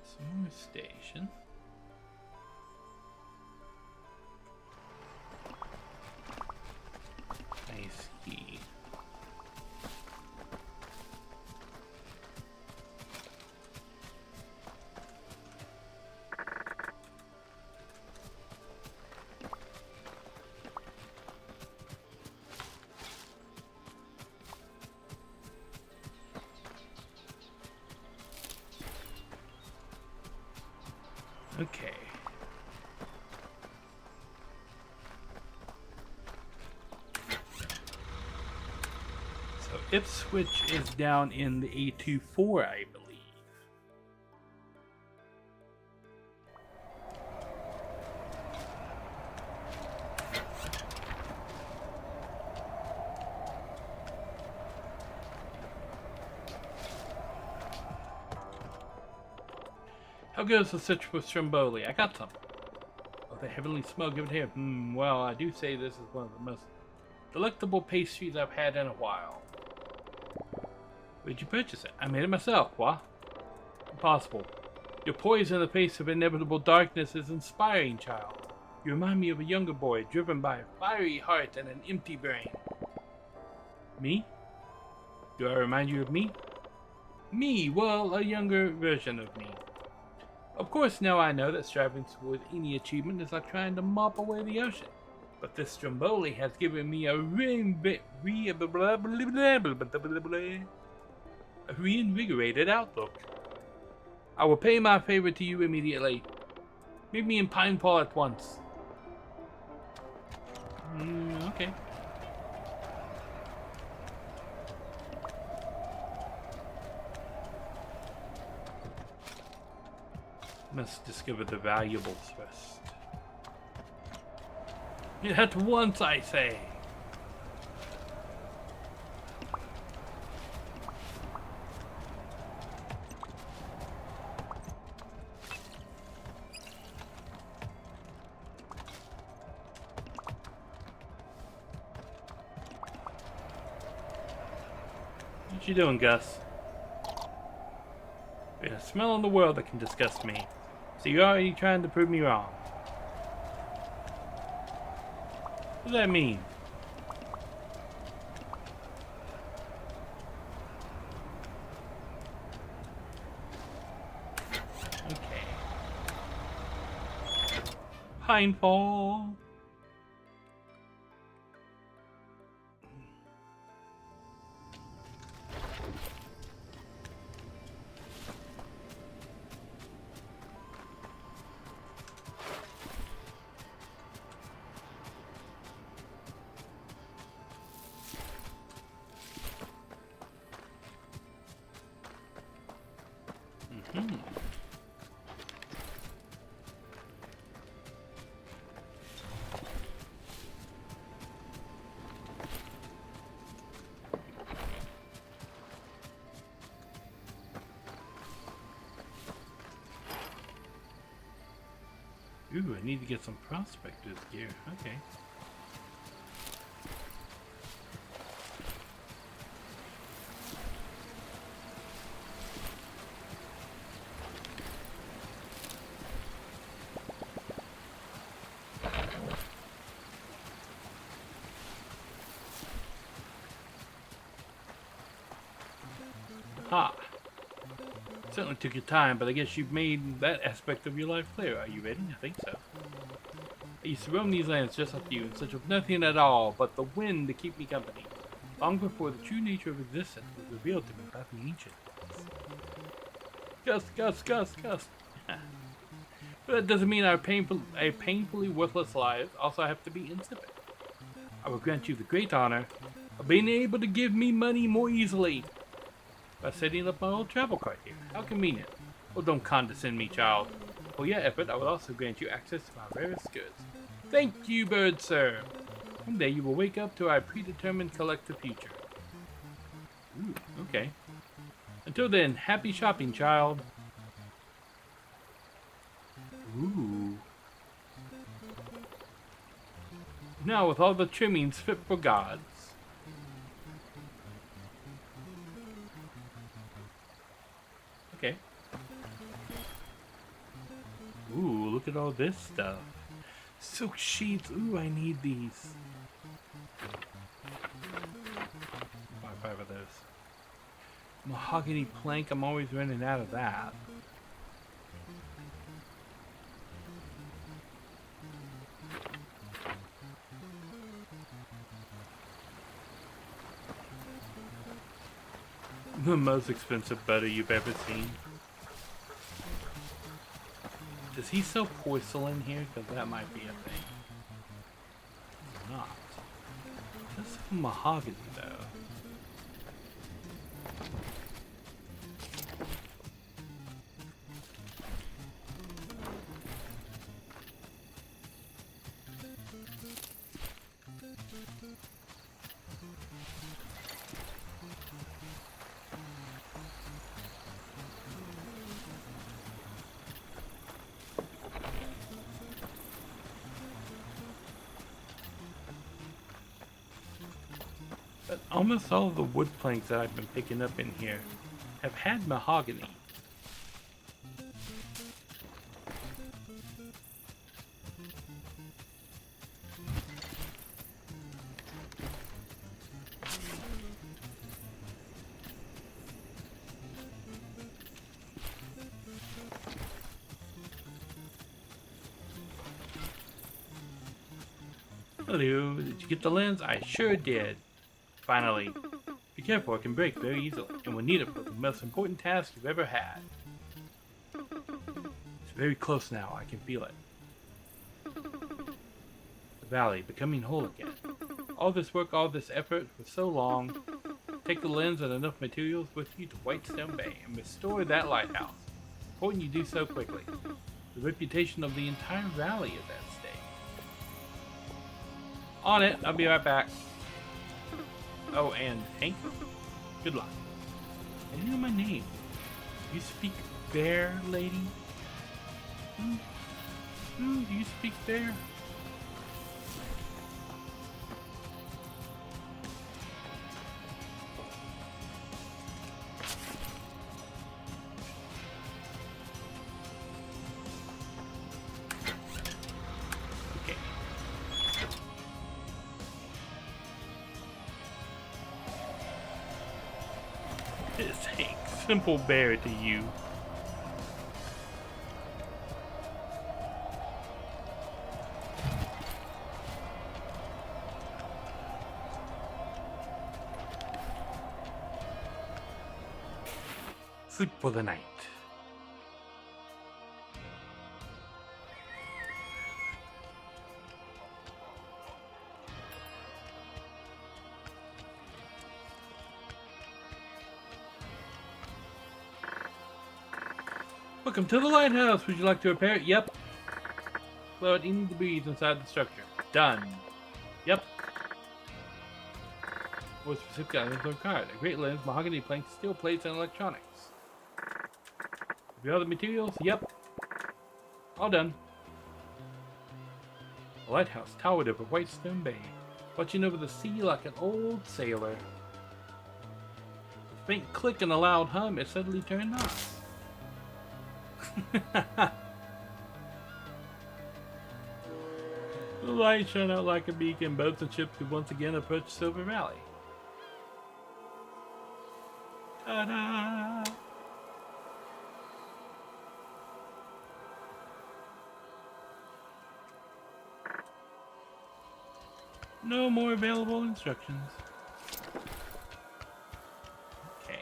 B: summer station. I see. Okay. Ipswich is down in the A24, I believe. How goes the search for Stromboli? I got some. Oh, the heavenly smell, give it here. Well, I do say this is one of the most delectable pastries I've had in a while. Where'd you purchase it? I made it myself. What? Impossible. Your poise in the face of inevitable darkness is inspiring, child. You remind me of a younger boy, driven by a fiery heart and an empty brain. Me? Do I remind you of me? Me? Well, a younger version of me. Of course, now I know that striving toward any achievement is like trying to mop away the ocean. But this Stromboli has given me a reinvigorated outlook. I will pay my favor to you immediately. Meet me in Pinefall at once. Okay. Must discover the valuables first. At once, I say. What you doing, Gus? There's a smell in the world that can disgust me. So you're already trying to prove me wrong. What does that mean? Okay. Pinefall. Ooh, I need to get some prospector's gear. Okay. Ha! Certainly took your time, but I guess you've made that aspect of your life clear. Are you ready? I think so. I used to roam these lands just like you, in search of nothing at all but the wind to keep me company, long before the true nature of existence was revealed to me by the ancients. Gus. But that doesn't mean our painfully worthless lives also have to be insipid. I will grant you the great honor of being able to give me money more easily by setting up my old travel cart here. How convenient. Oh, don't condescend me, child. For your effort, I will also grant you access to my rarest goods. Thank you, bird sir. One day you will wake up to our predetermined collective future. Ooh, okay. Until then, happy shopping, child. Ooh. Now with all the trimmings fit for gods. Okay. Ooh, look at all this stuff. Silk sheets. Ooh, I need these. Buy 5 of those. Mahogany plank. I'm always running out of that. The most expensive butter you've ever seen. Does he sell porcelain here? Because that might be a thing. Not. Just mahogany, though. But almost all of the wood planks that I've been picking up in here have had mahogany. Hello, did you get the lens? I sure did. Finally. Be careful, it can break very easily, and we'll need it for the most important task you've ever had. It's very close now, I can feel it. The valley, becoming whole again. All this work, all this effort, for so long. Take the lens and enough materials with you to Whitestone Bay and restore that lighthouse. Important you do so quickly. The reputation of the entire valley is at stake. On it, I'll be right back. Oh, and Hank, good luck. I didn't know my name. You speak bear, lady? Do you speak bear? This Hank, simple bear to you. Sleep for the night. Welcome to the lighthouse. Would you like to repair it? Yep. Blow out any debris inside the structure. Done. Yep. More specific items are required. A great lens, mahogany planks, steel plates, and electronics. Have you all the materials? Yep. All done. The lighthouse towered over Whitestone Bay, watching over the sea like an old sailor. A faint click and a loud hum, it suddenly turned on. The light shone out like a beacon. Boats and ships could once again approach Silver Valley. Ta-da! No more available instructions. Okay.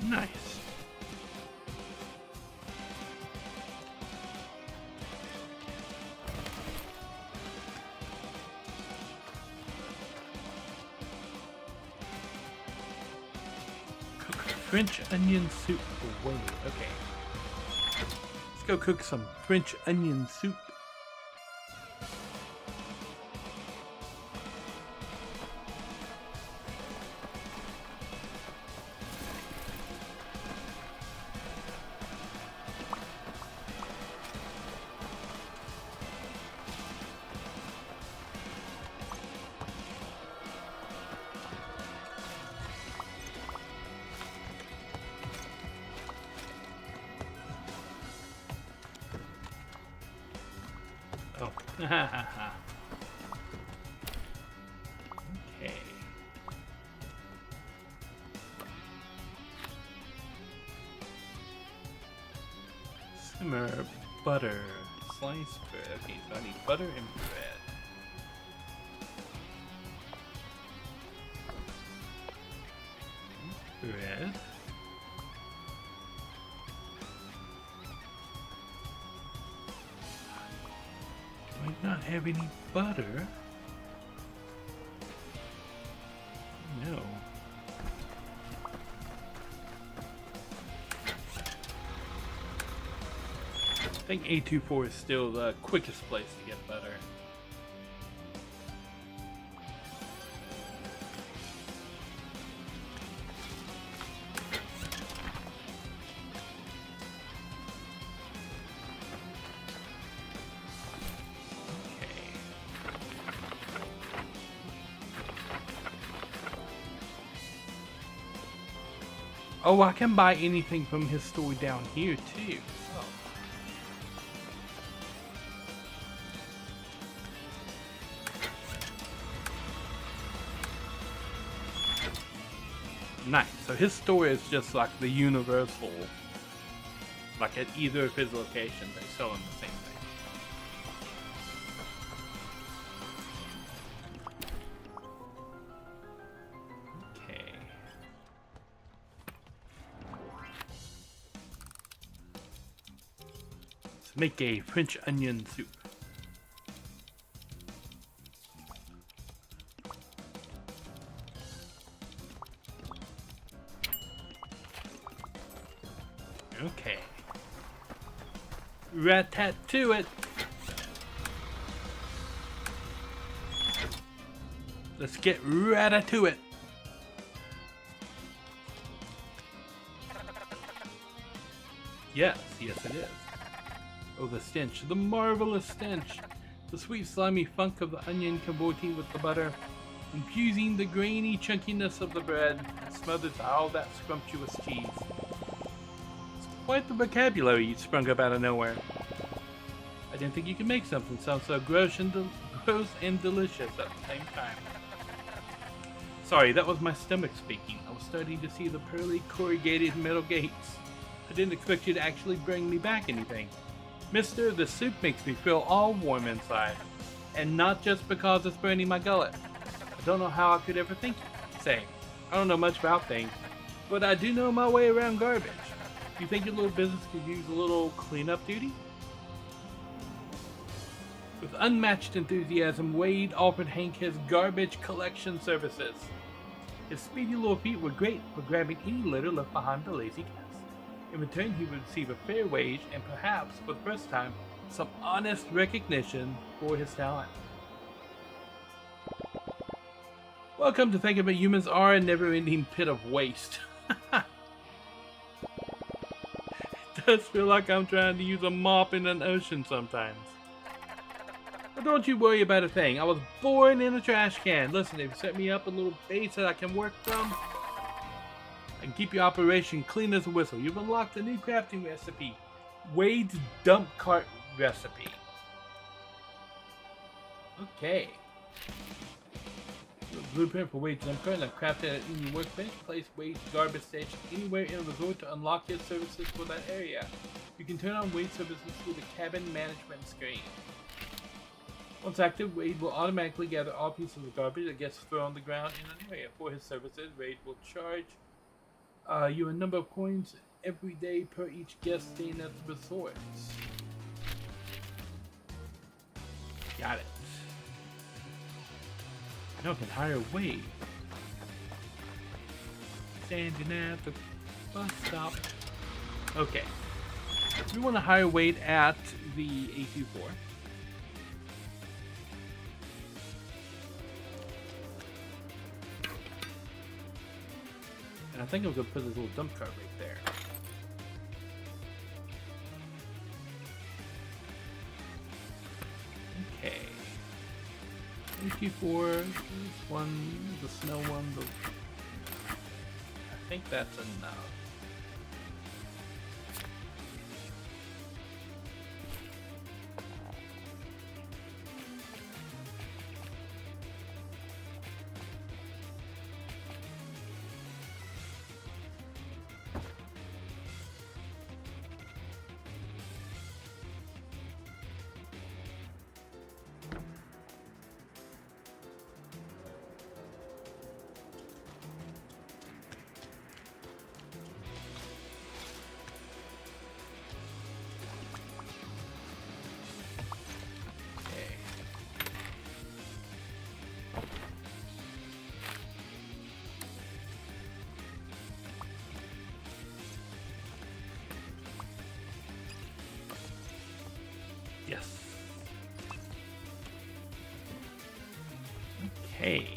B: Nice. Cook French onion soup for Wayne. Okay. Let's go cook some French onion soup. Oh. Okay. Simmer butter. Slice bread. Okay, so I need butter and bread. Bread. not have any butter. No. I think A24 is still the quickest place to get butter. Oh, I can buy anything from his store down here too. Oh. Nice. So his store is just like the universal. Like at either of his locations, they sell him the same thing. Make a French onion soup. Okay. Rat-tat-to-it. Let's get rat-a-to-it. Yes, yes it is. Oh, the stench, the marvelous stench. The sweet slimy funk of the onion cavorting with the butter, infusing the grainy chunkiness of the bread, and smothers all that scrumptious cheese. It's quite the vocabulary you sprung up out of nowhere. I didn't think you could make something sound so gross and delicious at the same time. Sorry, that was my stomach speaking. I was starting to see the pearly corrugated metal gates. I didn't expect you to actually bring me back anything. Mister, the soup makes me feel all warm inside. And not just because it's burning my gullet. I don't know how I could ever think you. Say, I don't know much about things, but I do know my way around garbage. You think your little business could use a little cleanup duty? With unmatched enthusiasm, Wade offered Hank his garbage collection services. His speedy little feet were great for grabbing any litter left behind the lazy cats. In return, he would receive a fair wage and perhaps, for the first time, some honest recognition for his talent. Welcome to think about humans are a never-ending pit of waste. It does feel like I'm trying to use a mop in an ocean sometimes. But don't you worry about a thing. I was born in a trash can. Listen, if you set me up a little base that I can work from, and keep your operation clean as a whistle. You've unlocked a new crafting recipe. Wade's dump cart recipe. Okay. The blueprint for Wade's dump cart. I've crafted it in your workbench. Place Wade's garbage station anywhere in a resort to unlock his services for that area. You can turn on Wade's services through the cabin management screen. Once active, Wade will automatically gather all pieces of garbage that gets thrown on the ground in an area. For his services, Wade will charge you a number of coins every day per each guest staying at the resort. Got it. Now I can hire Wade. Standing at the bus stop. Okay. We want to hire Wade at the A24. And I think I'm going to put this little dump cart right there. Okay. A24, this one, the snow one, I think that's enough. Yes. Okay.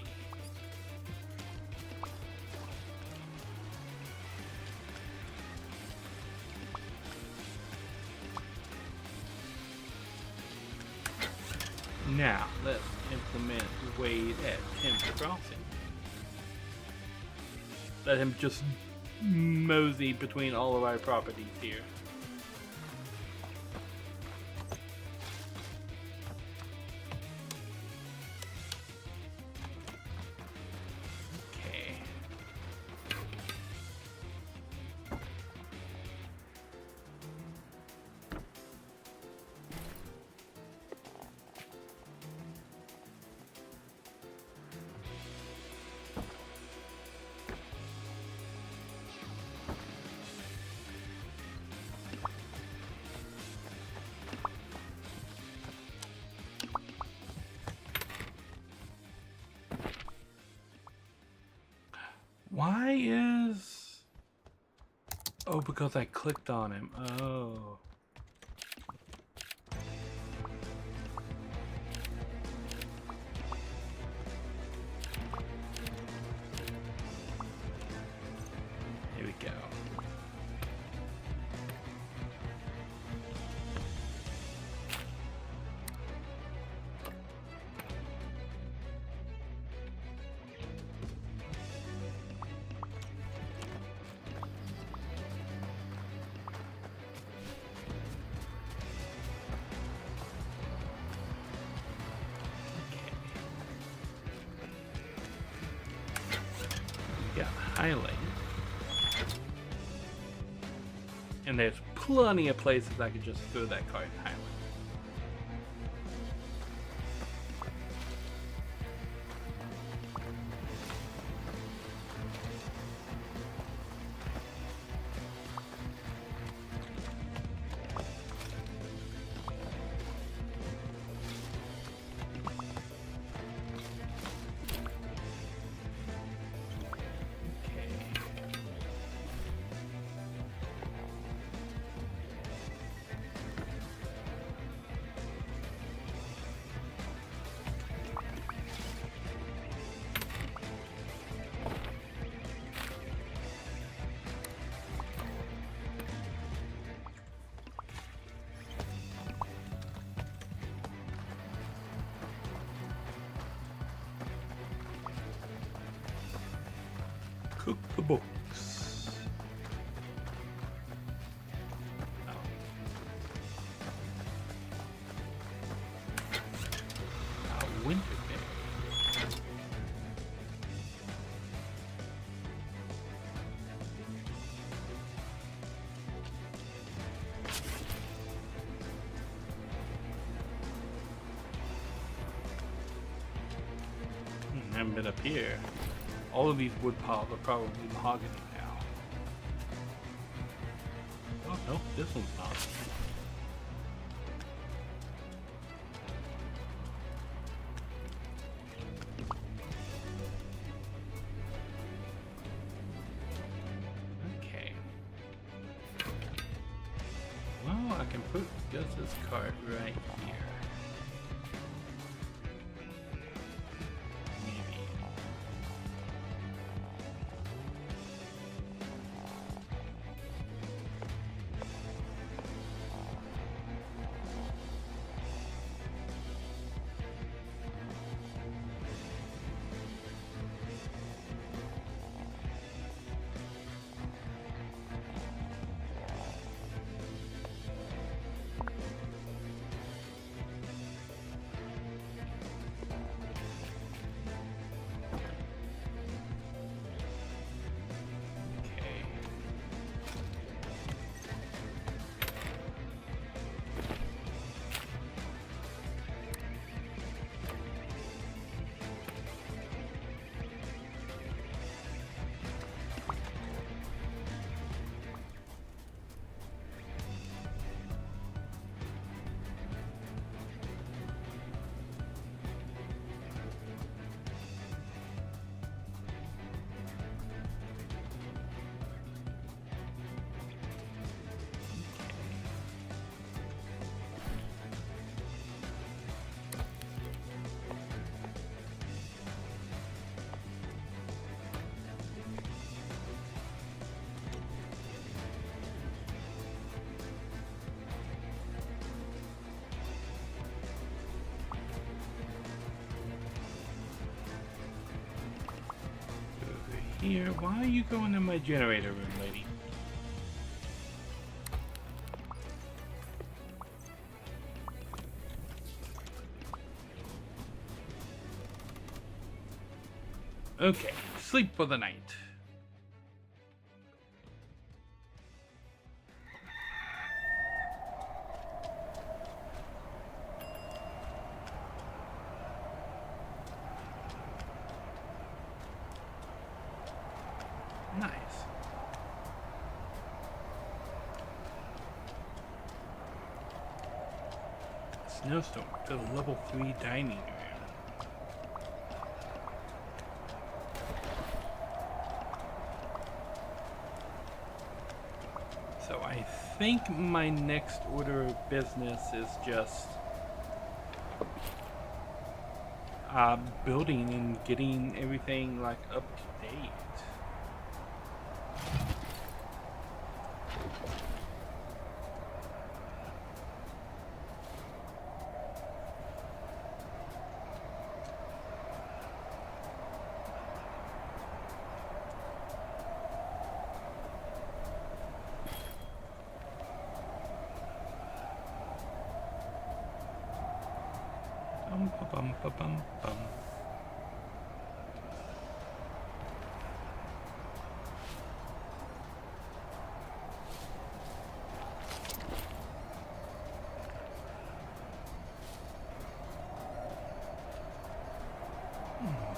B: Now, let's implement Wade at Tim's Crossing. Let him just mosey between all of our properties here. Okay. Why is... Oh, because I clicked on him. Oh. Here we go. Highlight. And there's plenty of places I could just throw that card and highlight. Cook the books. Oh. Winter Day. I haven't been up here. All of these wood piles are probably mahogany now. Oh no, this one's not. Okay. Well, I can put Gus's cart right here. here. Why are you going in my generator room, lady? Okay, sleep for the night. Nice. Snowstorm to the level 3 dining room. So I think my next order of business is just building and getting everything like up to date. Bum, bum, bum, bum.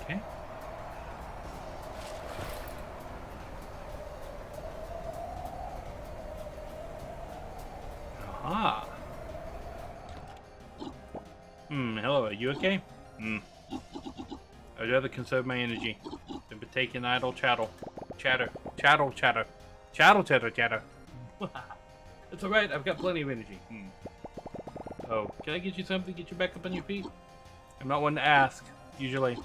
B: Okay. Aha. Hello, are you okay? I'd rather conserve my energy than partake in idle chatter. Chatter. It's alright, I've got plenty of energy. Oh, can I get you something to get you back up on your feet? I'm not one to ask, usually.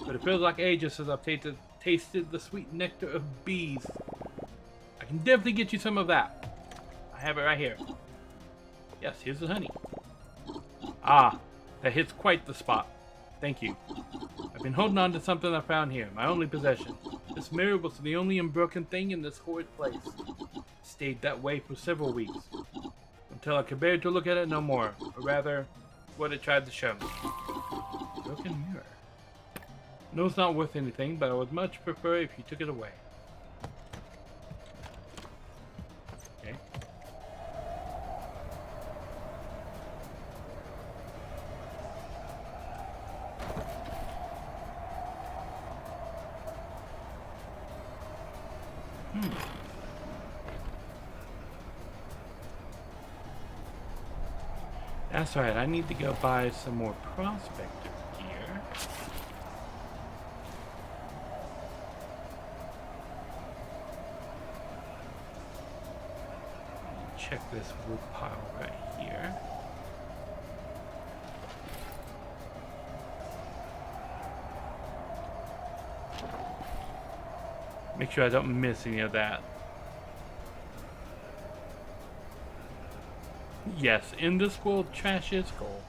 B: But it feels like ages since I've tasted the sweet nectar of bees. I can definitely get you some of that. I have it right here. Yes, here's the honey. Ah, that hits quite the spot. Thank you. I've been holding on to something I found here, my only possession. This mirror was the only unbroken thing in this horrid place. Stayed that way for several weeks, until I could bear to look at it no more, or rather, what it tried to show me. Broken mirror. No, it's not worth anything, but I would much prefer if you took it away. Okay. That's right, I need to go buy some more prospector gear. Check this wood pile right here. Make sure I don't miss any of that. Yes, in this world, trash is gold.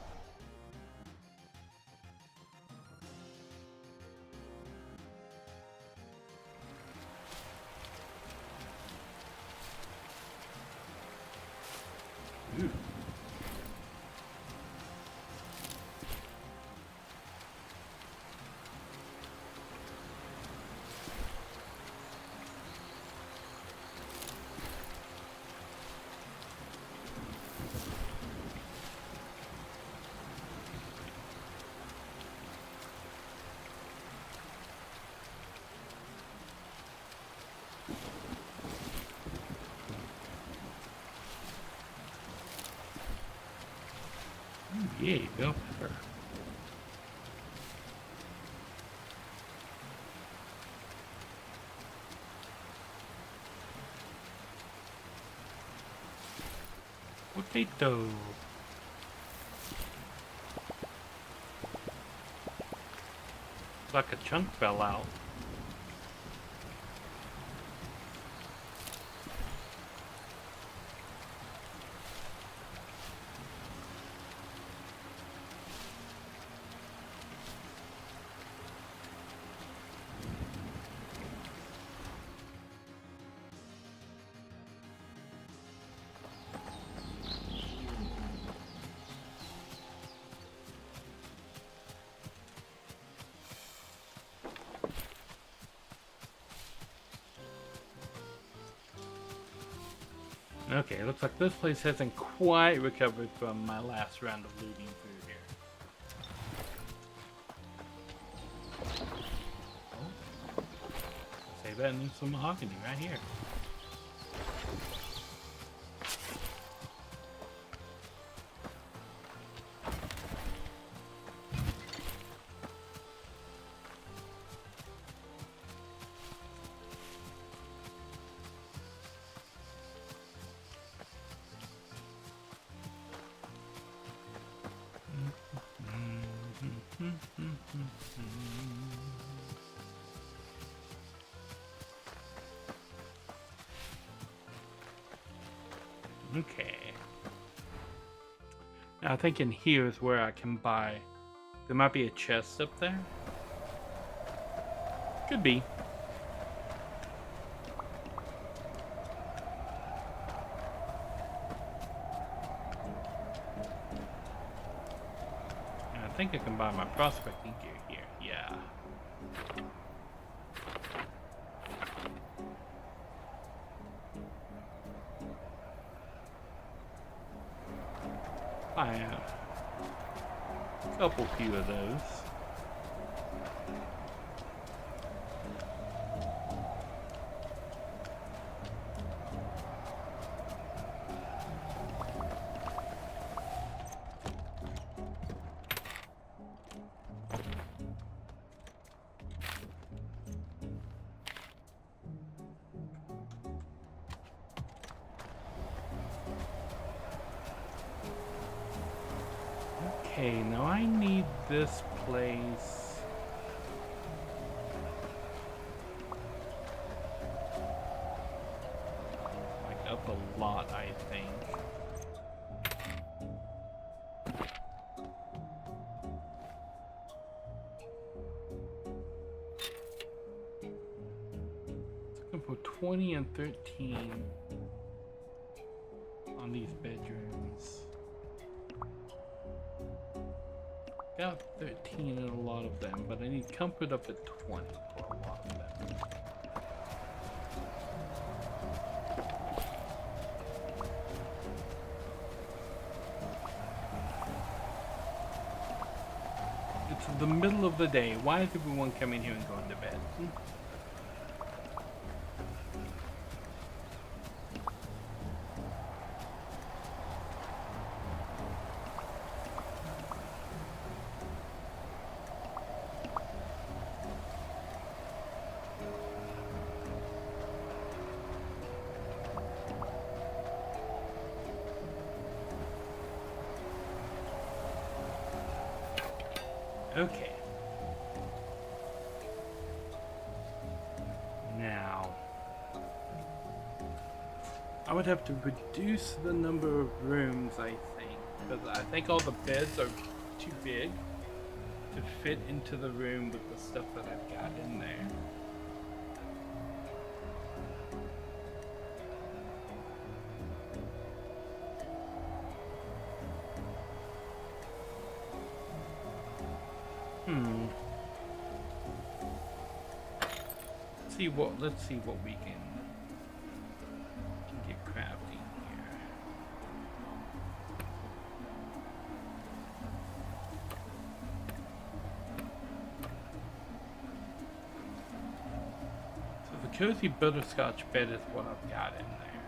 B: Ooh. Yay, bell pepper. Potato. Like a chunk fell out. Okay, looks like this place hasn't quite recovered from my last round of looting through here. Oh. Save that and there's some mahogany right here. Okay. Now I think in here is where I can buy. There might be a chest up there. Could be. And I think I can buy my prospecting gear here. Yeah. I have a couple few of those. Okay, now I need this place. Like up a lot, I think. Looking for 20 and 13 on these bedrooms. Got 13 in a lot of them, but I need comfort up at 20 for a lot of them. It's the middle of the day. Why is everyone coming here and going to bed? Okay. Now, I would have to reduce the number of rooms, I think, because I think all the beds are too big to fit into the room with the stuff that I've got in there. Let's see what we can get crafting here. So the cozy butterscotch bed is what I've got in there.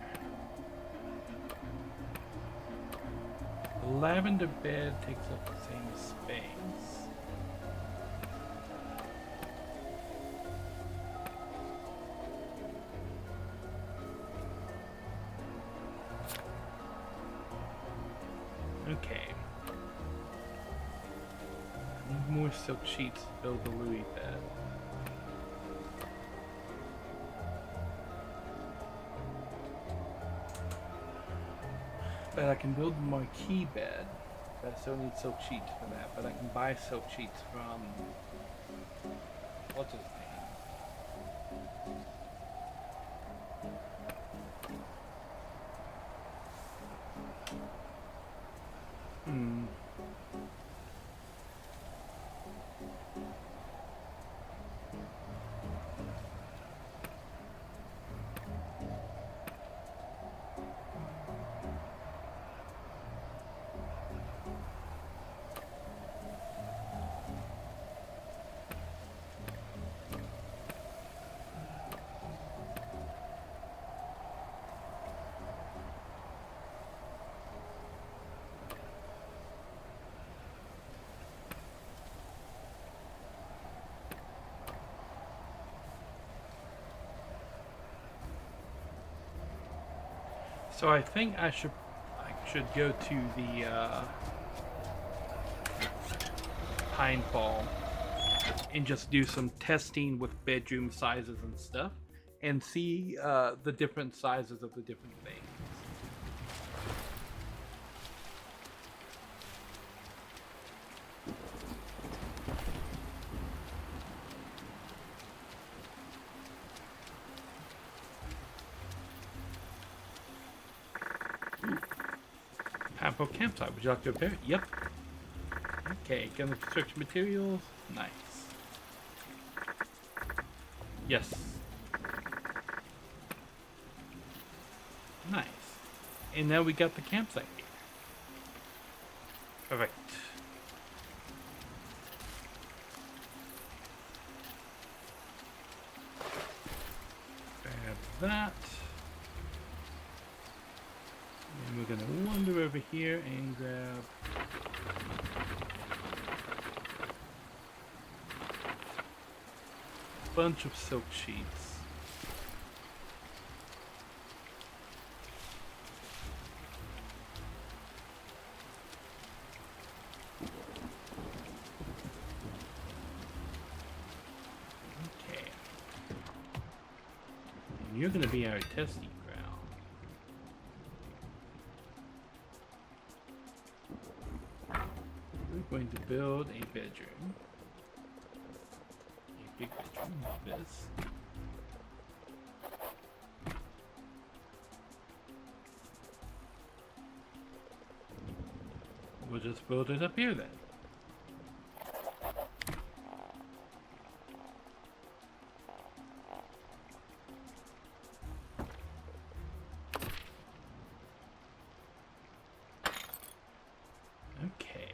B: The lavender bed takes up the same space. Okay. I need more silk sheets to build the Louis bed. But I can build the marquee bed. But I still need silk sheets for that. But I can buy silk sheets from... what's his name? So I think I should go to the Pinefall and just do some testing with bedroom sizes and stuff, and see the different sizes of the different things. Pineapple campsite. Would you like to repair it? Yep. Okay, gun construction materials. Nice. Yes. Nice. And now we got the campsite here. Perfect. Grab that. And we're gonna wander over here and grab a bunch of silk sheets. Okay. And you're gonna be our testing ground. We're going to build a bedroom. A big bedroom like this. We'll just build it up here then. Okay.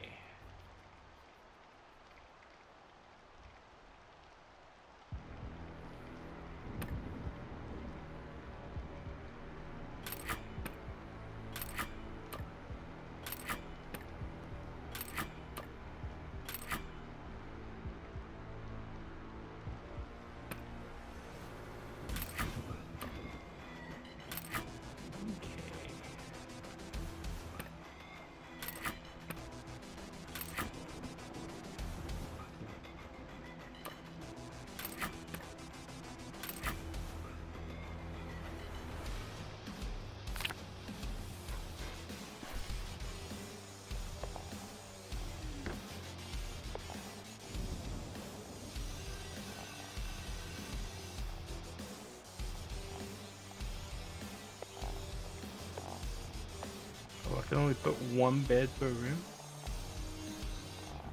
B: Oh, I can only put one bed per room?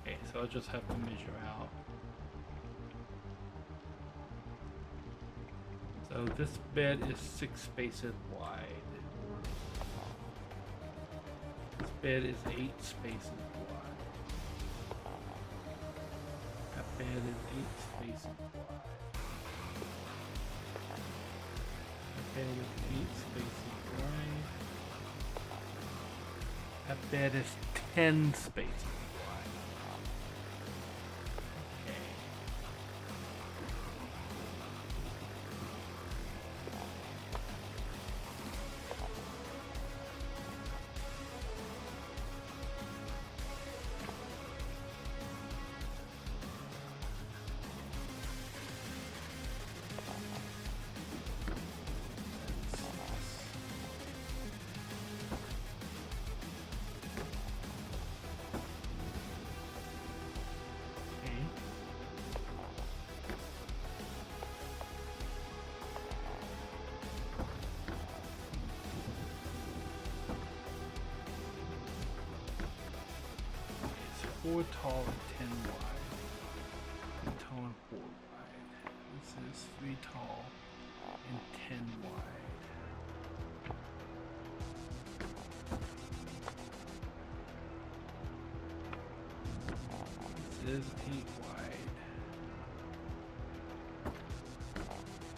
B: Okay, so I'll just have to measure out. So this bed is 6 spaces wide. This bed is 8 spaces wide. That bed is 8 spaces wide. That bed is 8 spaces wide. That bed is 10 spaces wide. Okay. It's 4 tall and 10 wide. 3 tall and 4 wide. This is 3 tall and 10 wide. This is 8 wide.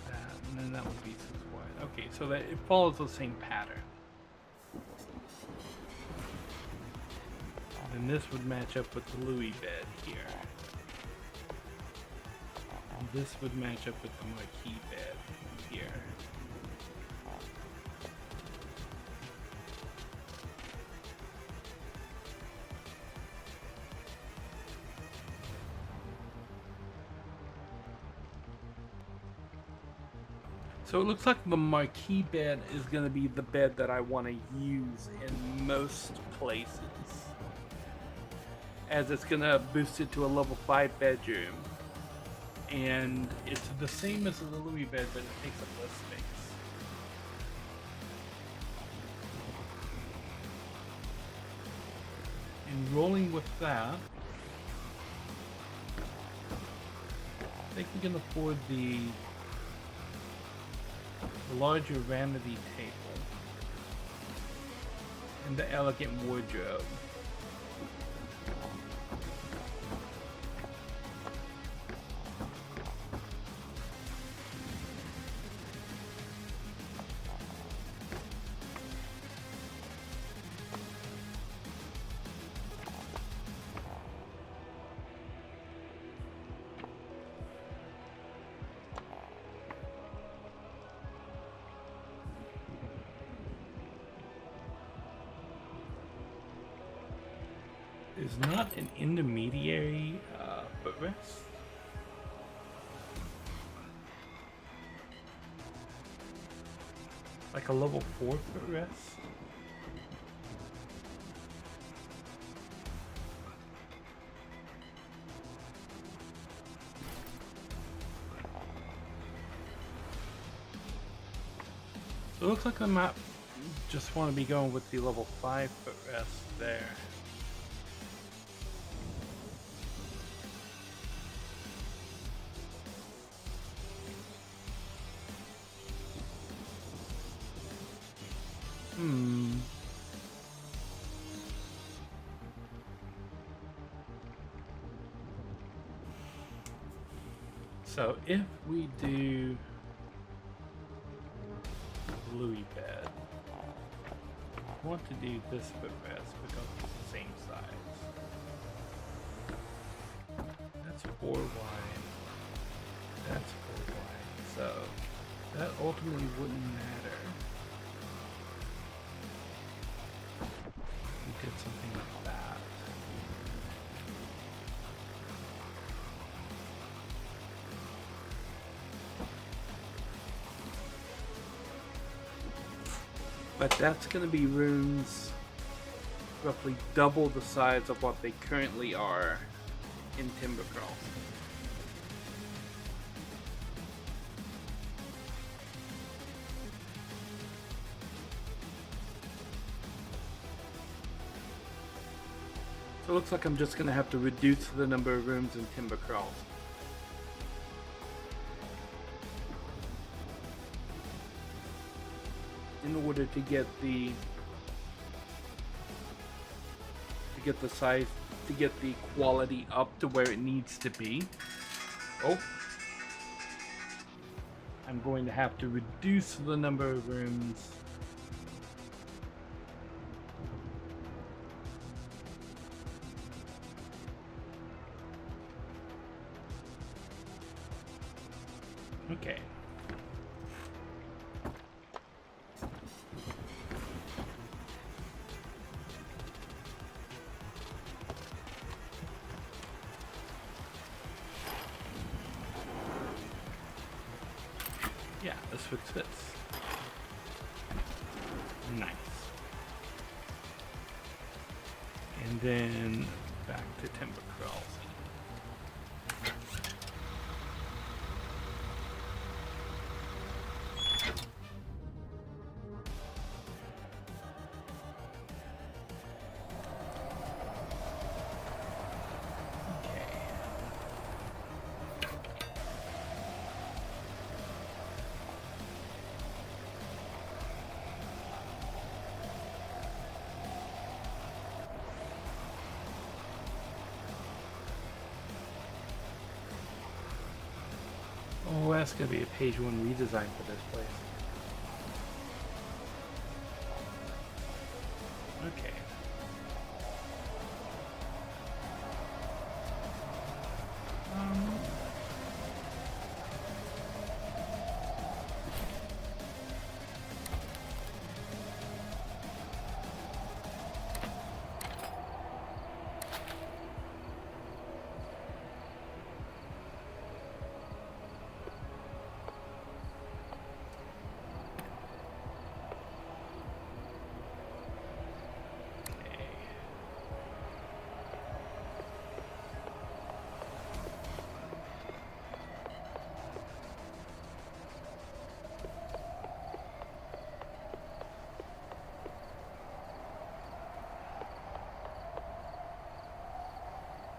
B: That, and then that would be 6 wide. Okay, so that it follows the same pattern. And this would match up with the Louis bed here. And this would match up with the Marquis bed here. So it looks like the marquee bed is going to be the bed that I want to use in most places, as it's going to boost it to a level 5 bedroom, and it's the same as the Louis bed, but it takes up less space. And rolling with that, I think we can afford the larger vanity table and the elegant wardrobe. Is not an intermediary footrest. Like a level 4 footrest. So it looks like I might just want to be going with the level 5 footrest there. So if we do Louis bed, I want to do this footrest because it's the same size. That's 4 wide. That's 4 wide. So that ultimately wouldn't matter. We did something like that. But that's going to be rooms roughly double the size of what they currently are in Timbercrawl. So it looks like I'm just going to have to reduce the number of rooms in Timbercrawl. In order to get the size, to get the quality up to where it needs to be. Oh, I'm going to have to reduce the number of rooms. Okay. Yeah, this fits. Nice. And then back to Timbercrawl. Oh, that's gonna be a page 1 redesign for this place. Okay.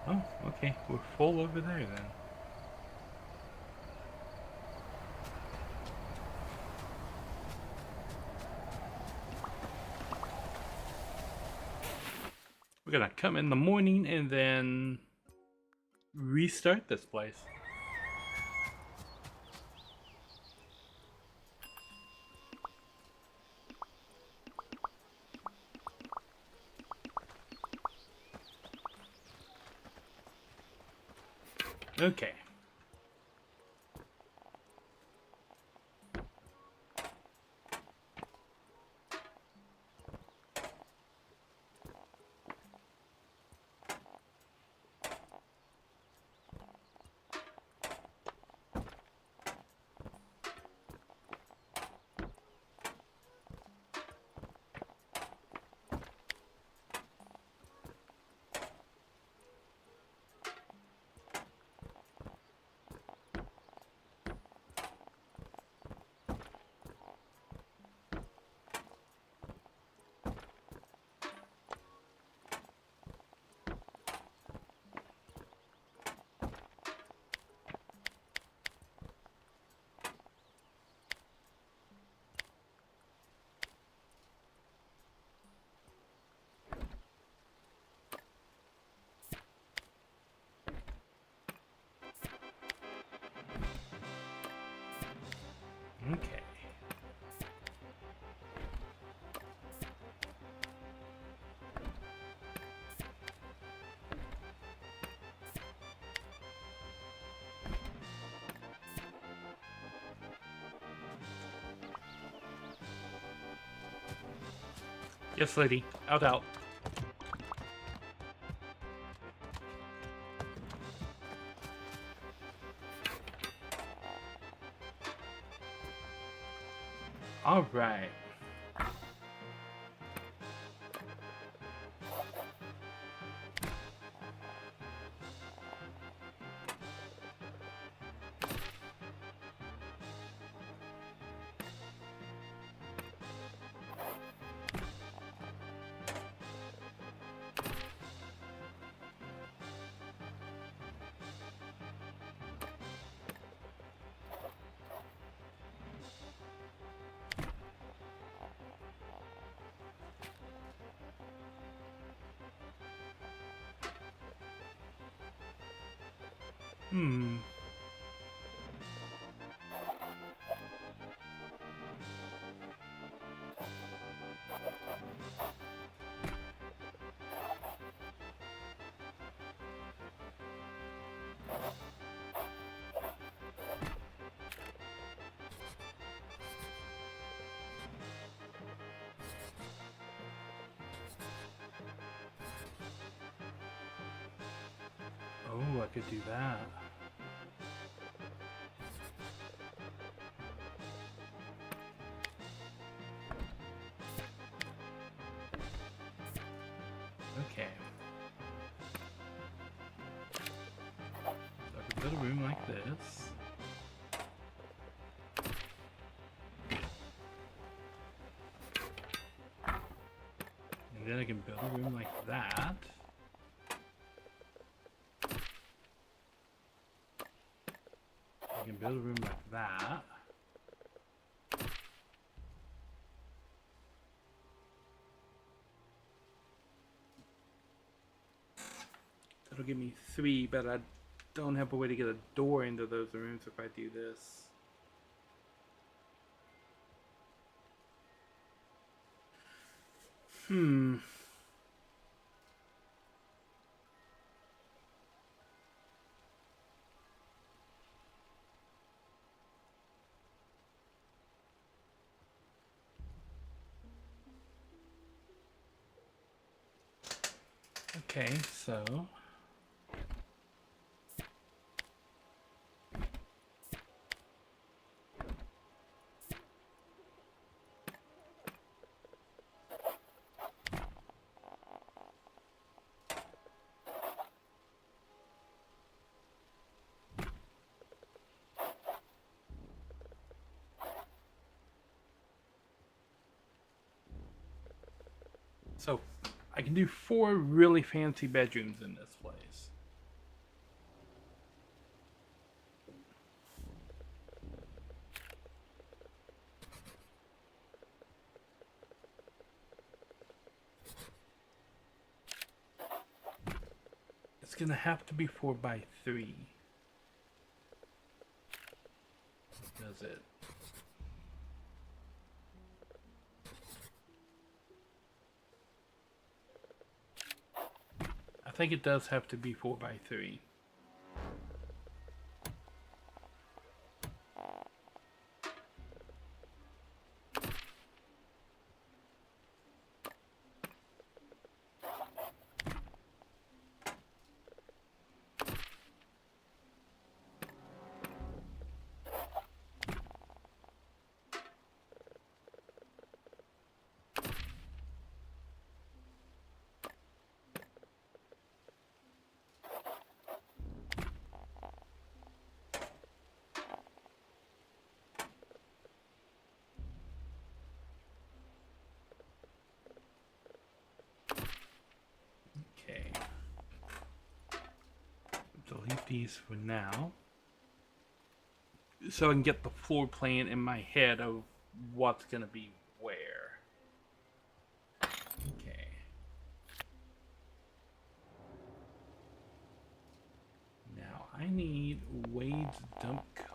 B: Oh, okay. We're full over there then. We're gonna come in the morning and then restart this place. Okay. Okay. Yes, lady. Out, out. All right. Hmm. Oh, I could do that. Okay. So I could build a room like this. And then I can build a room like that. I can build a room like that. That'll give me 3, but I don't have a way to get a door into those rooms if I do this. Hmm. Okay, so I can do 4 really fancy bedrooms in this place. gonna have to be 4x3. Does it? I think it does have to be 4x3. Okay. Delete these for now. So I can get the floor plan in my head of what's gonna be where. Okay. Now I need Wade's dump cart.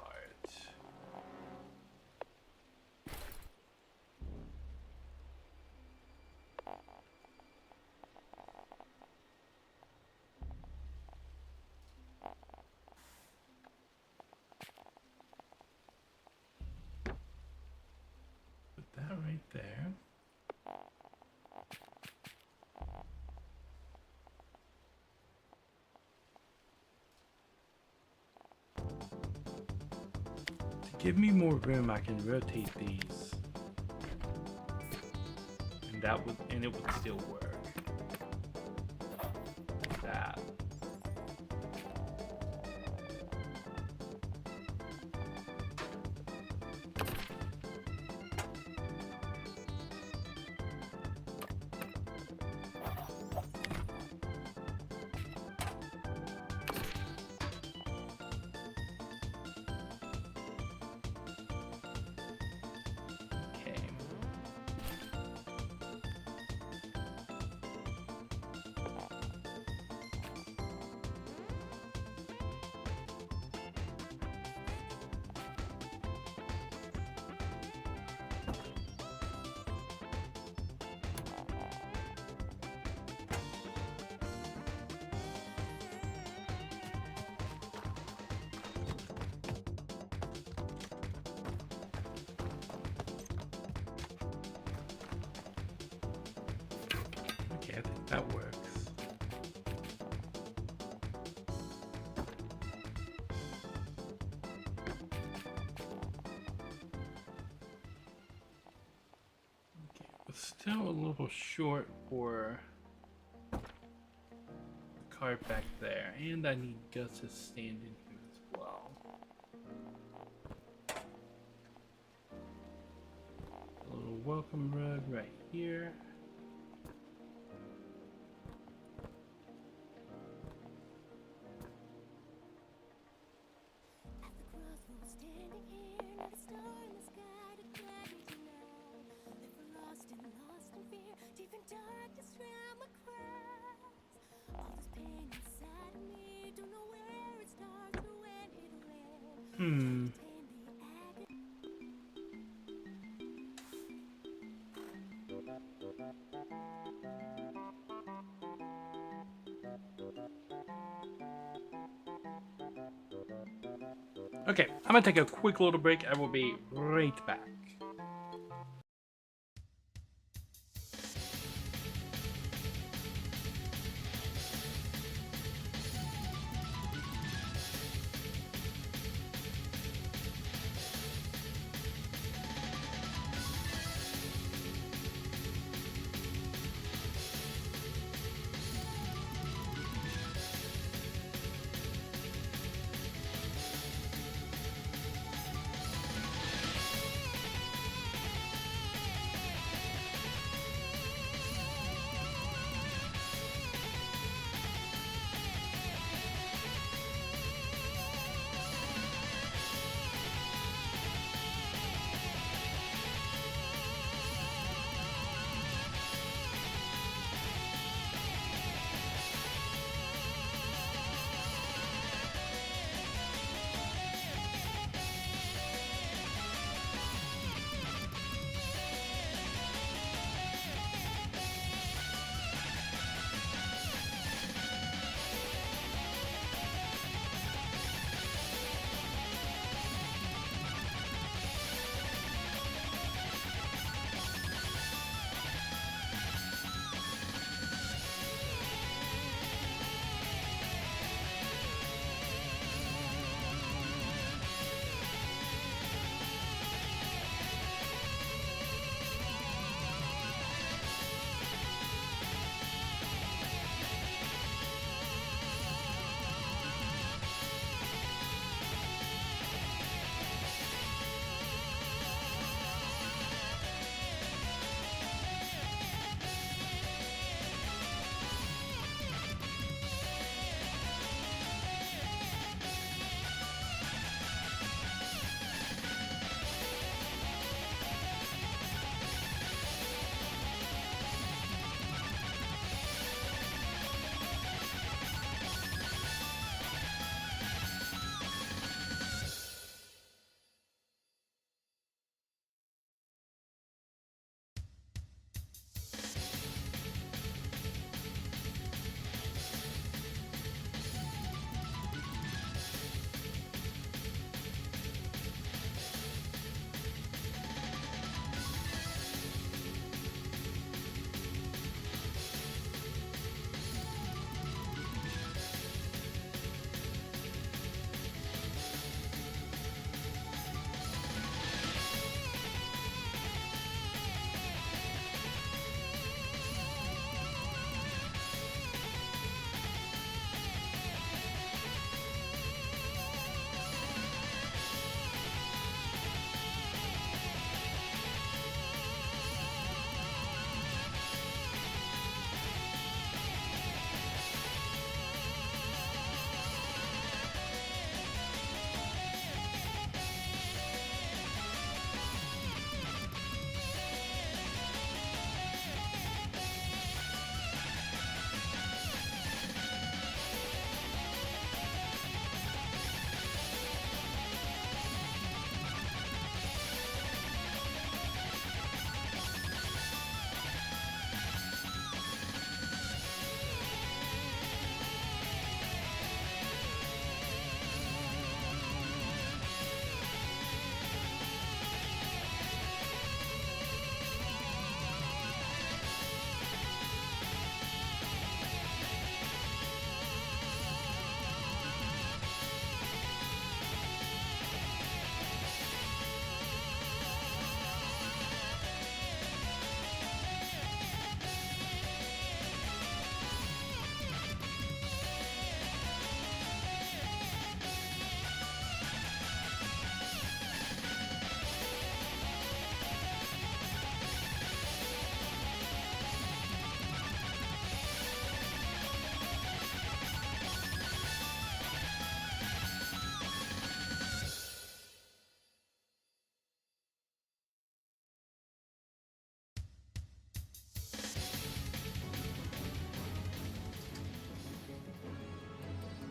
B: Put that right there. To give me more room, I can rotate these, and it would still work. Like that. Okay, I think that works. Okay, we're still a little short for the cart back there, and I need Gus to stand in here as well. A little welcome rug right here. Okay, I'm gonna take a quick little break. I will be right back.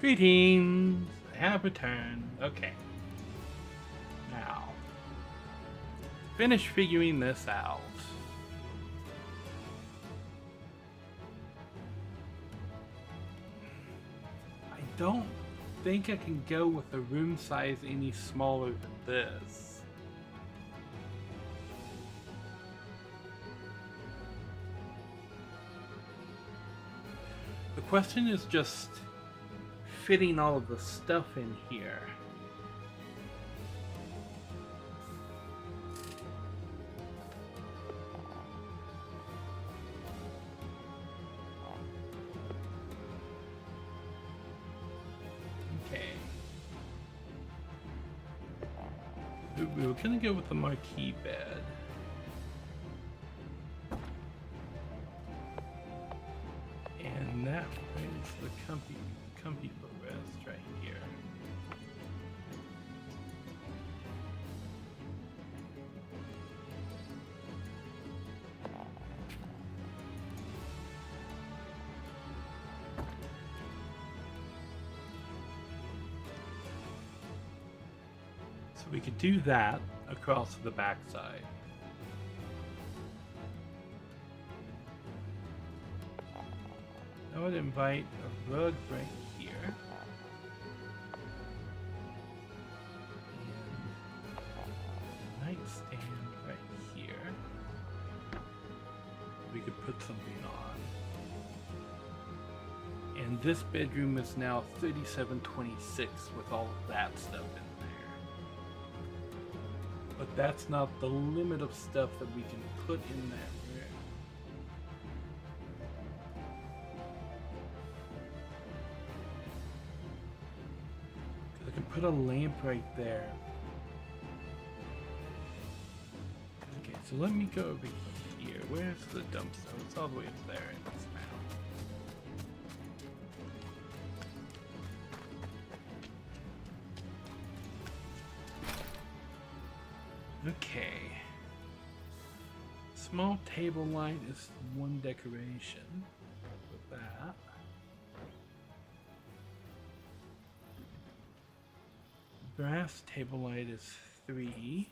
B: Greetings! I have returned. Okay. Now, finish figuring this out. I don't think I can go with a room size any smaller than this. The question is just fitting all of the stuff in here. Okay. We were gonna go with the marquee bed. And that is the comfy footrest right here. So we could do that across the backside. I would invite a rug right here. And a nightstand right here. We could put something on. And this bedroom is now 3726 with all of that stuff in there. But that's not the limit of stuff that we can put in that room. Put a lamp right there. Okay, so let me go over here. Where's the dumpster? It's all the way up there in this map. Okay. Small table light is one decoration. With that. Brass table light is 3.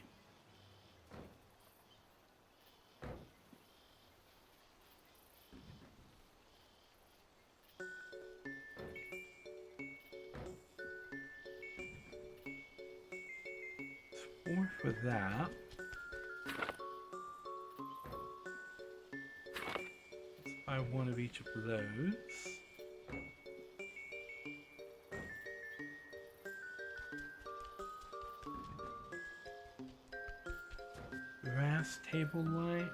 B: It's 4 for that. Let's buy one of each of those. Brass table light.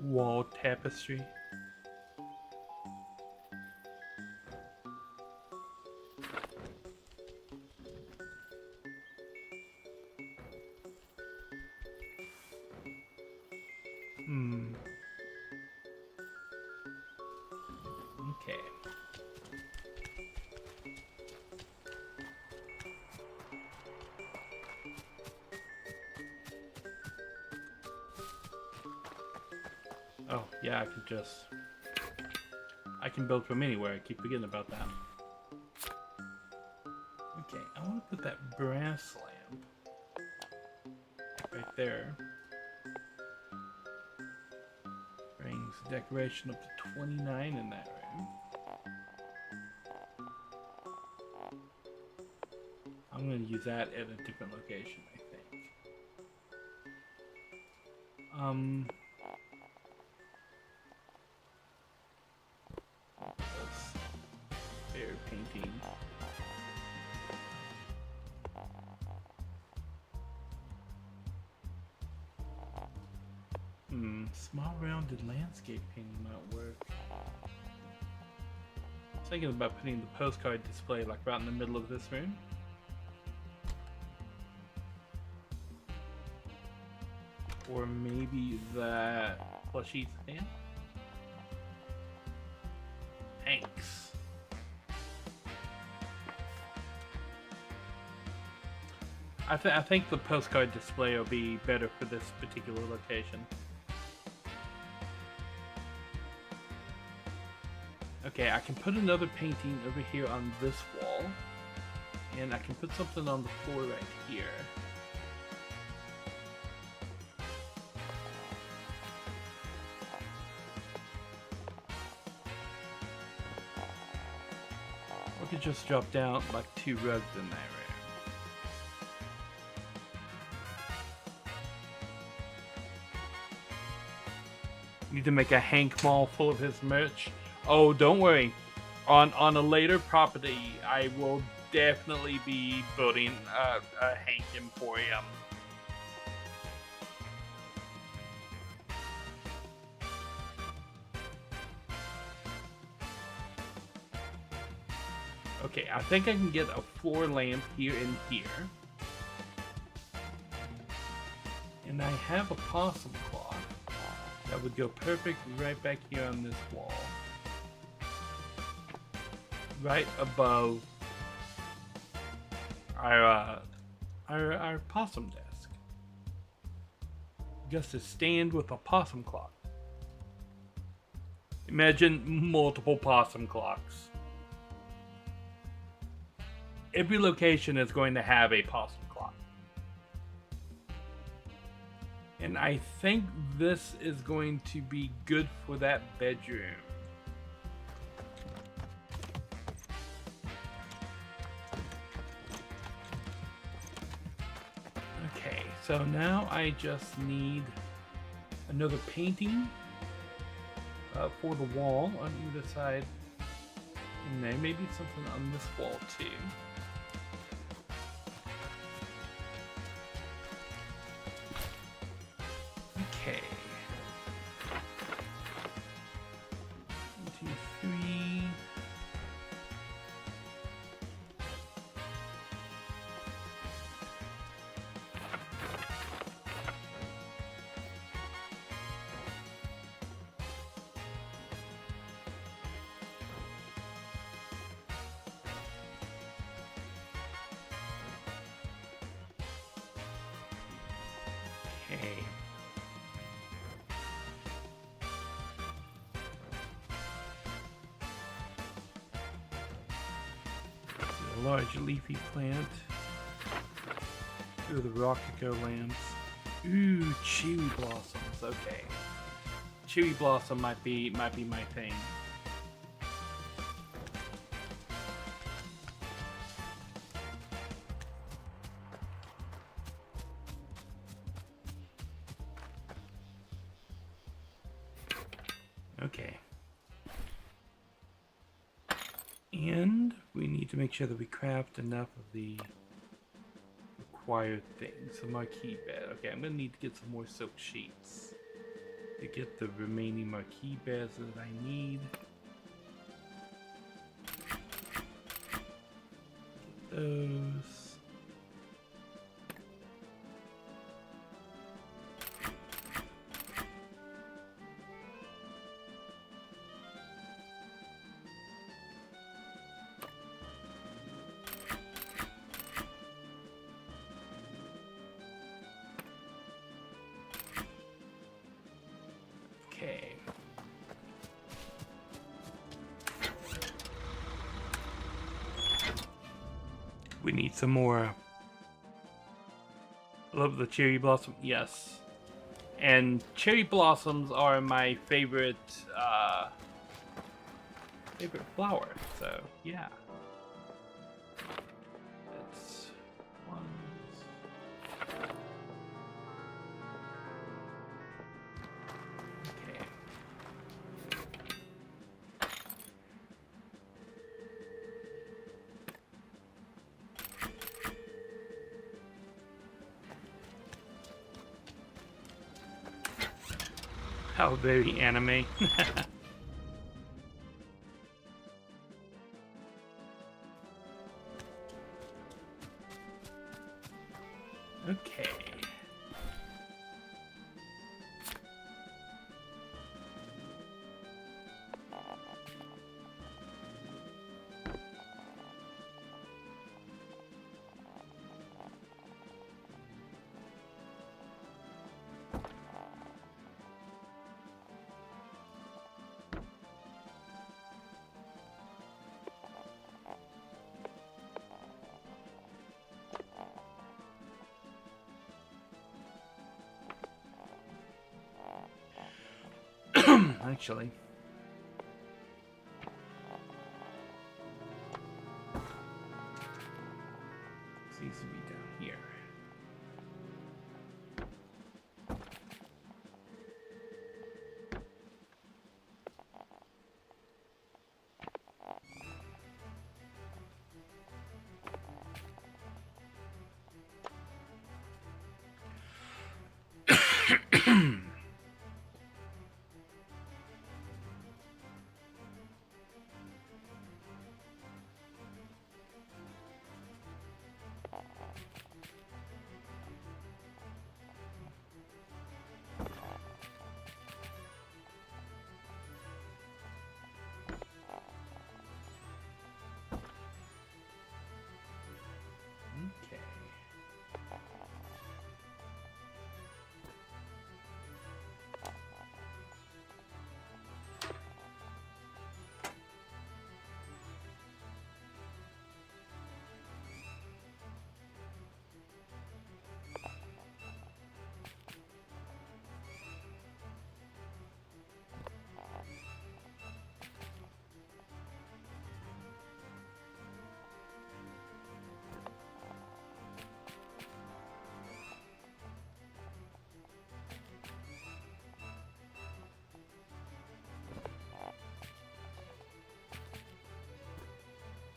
B: Wall tapestry. Okay. Oh, yeah, I can build from anywhere. I keep forgetting about that. Okay, I want to put that brass lamp right there. Brings decoration up to 29 in that room. I'm going to use that at a different location, I think. Bear painting. Small rounded landscape painting might work. I was thinking about putting the postcard display like right in the middle of this room. Or maybe that plushie stand. Thanks. I think the postcard display will be better for this particular location. Okay, I can put another painting over here on this wall. And I can put something on the floor right here. I could just drop down like 2 rugs in there. Need to make a Hank mall full of his merch. Oh, don't worry. On a later property, I will definitely be building a Hank Emporium. Okay, I think I can get a floor lamp here and here. And I have a possum clock that would go perfect right back here on this wall. Right above our possum desk. Just a stand with a possum clock. Imagine multiple possum clocks. Every location is going to have a possum clock. And I think this is going to be good for that bedroom. Okay, so now I just need another painting for the wall on either side. And there maybe something on this wall too. Okay. 1, 2, 3. Okay. A large leafy plant. Ooh, the Rococo lamps. Ooh, cherry blossoms. Okay, cherry blossom might be my thing. Okay. And we need to make sure that we craft enough of the required things. A marquee bed. Okay, I'm gonna need to get some more silk sheets to get the remaining marquee beds that I need. Get those. Okay. We need some more. Love the cherry blossom. Yes. And cherry blossoms are my favorite flower. So, yeah. That's one. Okay. How very anime. Okay. actually. Seems to be down here. Okay.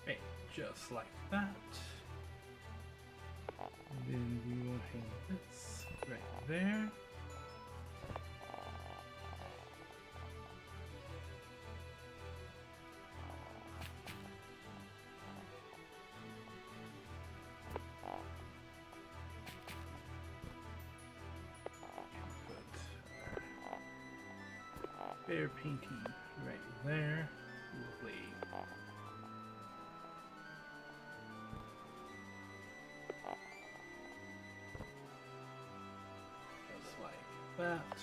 B: Okay, just like that. And then we will hang this right there. Put bear painting right there. Lovely. Just like that.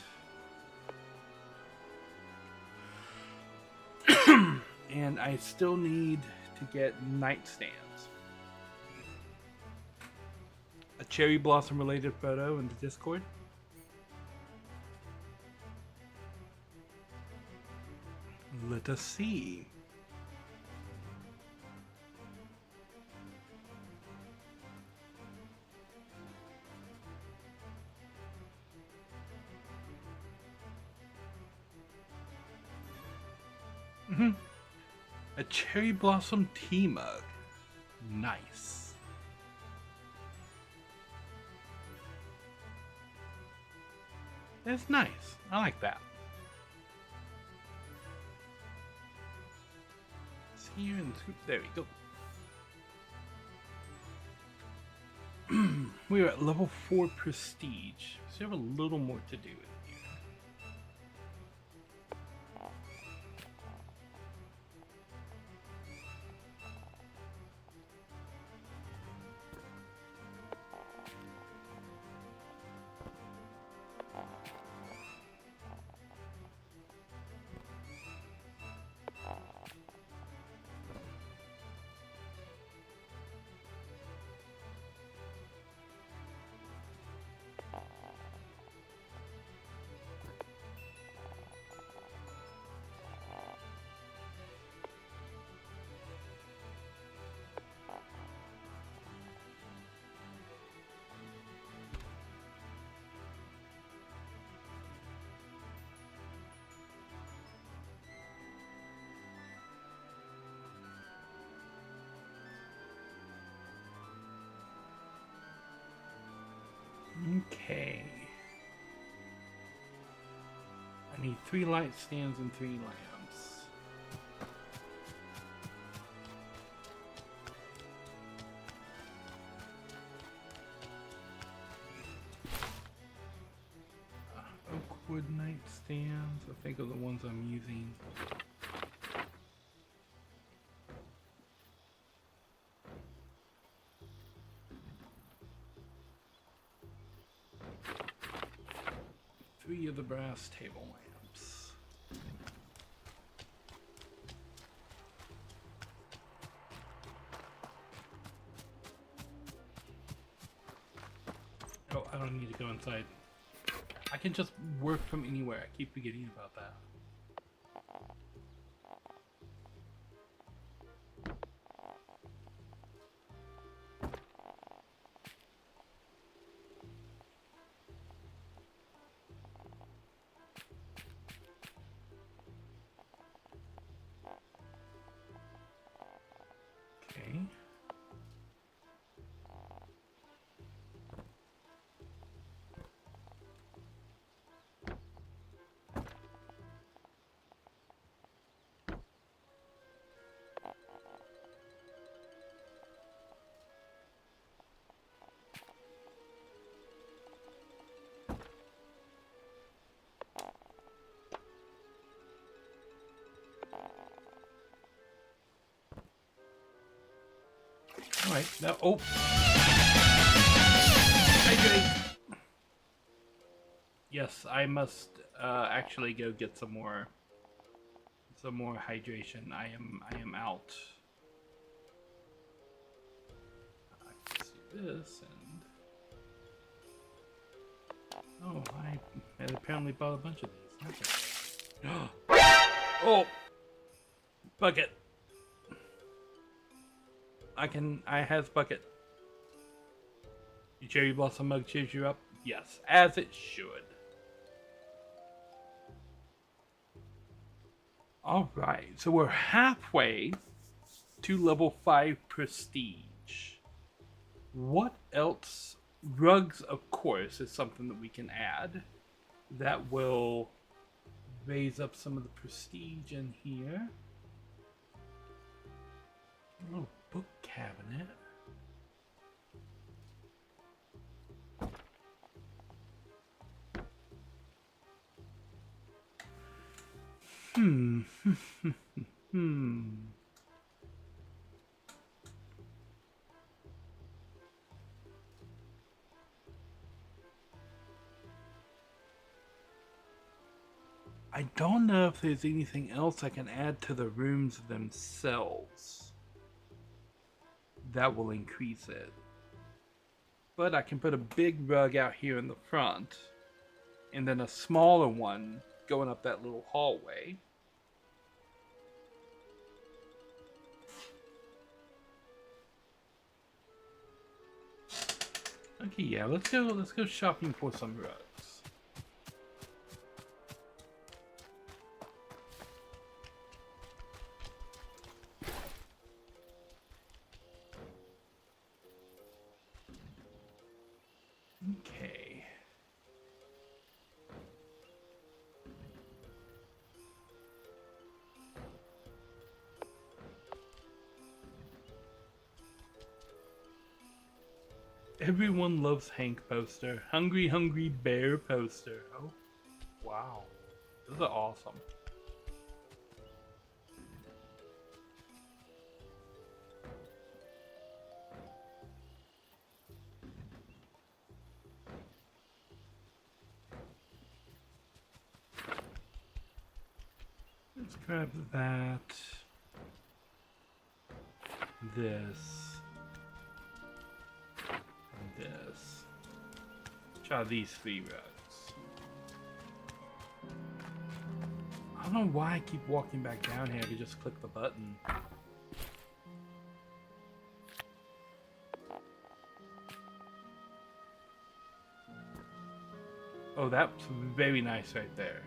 B: And I still need to get nightstands. A cherry blossom related photo in the Discord. Let us see. A cherry blossom tea mug. Nice. That's nice. I like that. It's here in the, there we go. We're at level 4 prestige. So we have a little more to do in here. Okay. I need 3 light stands and 3 lamps. Oakwood nightstands, I think are the ones I'm using. Of the brass table lamps. Oh, I don't need to go inside. I can just work from anywhere. I keep forgetting about that. Alright, now, oh! Hydrate! Yes, I must actually go get some more hydration. I am out. Let's do this and oh, I had apparently bought a bunch of these. Okay. Oh, bucket. I has bucket. Your cherry blossom mug cheers you up. Yes, as it should. Alright, so we're halfway to level 5 prestige. What else? Rugs, of course, is something that we can add. That will raise up some of the prestige in here. A little book cabinet. I don't know if there's anything else I can add to the rooms themselves that will increase it. But I can put a big rug out here in the front, and then a smaller one going up that little hallway. Okay, yeah, let's go shopping for some rugs. Okay. Everyone loves Hank poster. Hungry, hungry bear poster. Oh, wow. Those are awesome. Let's grab that. This. This. Try these 3 rugs. I don't know why I keep walking back down here. I could just click the button. Oh, that's very nice right there.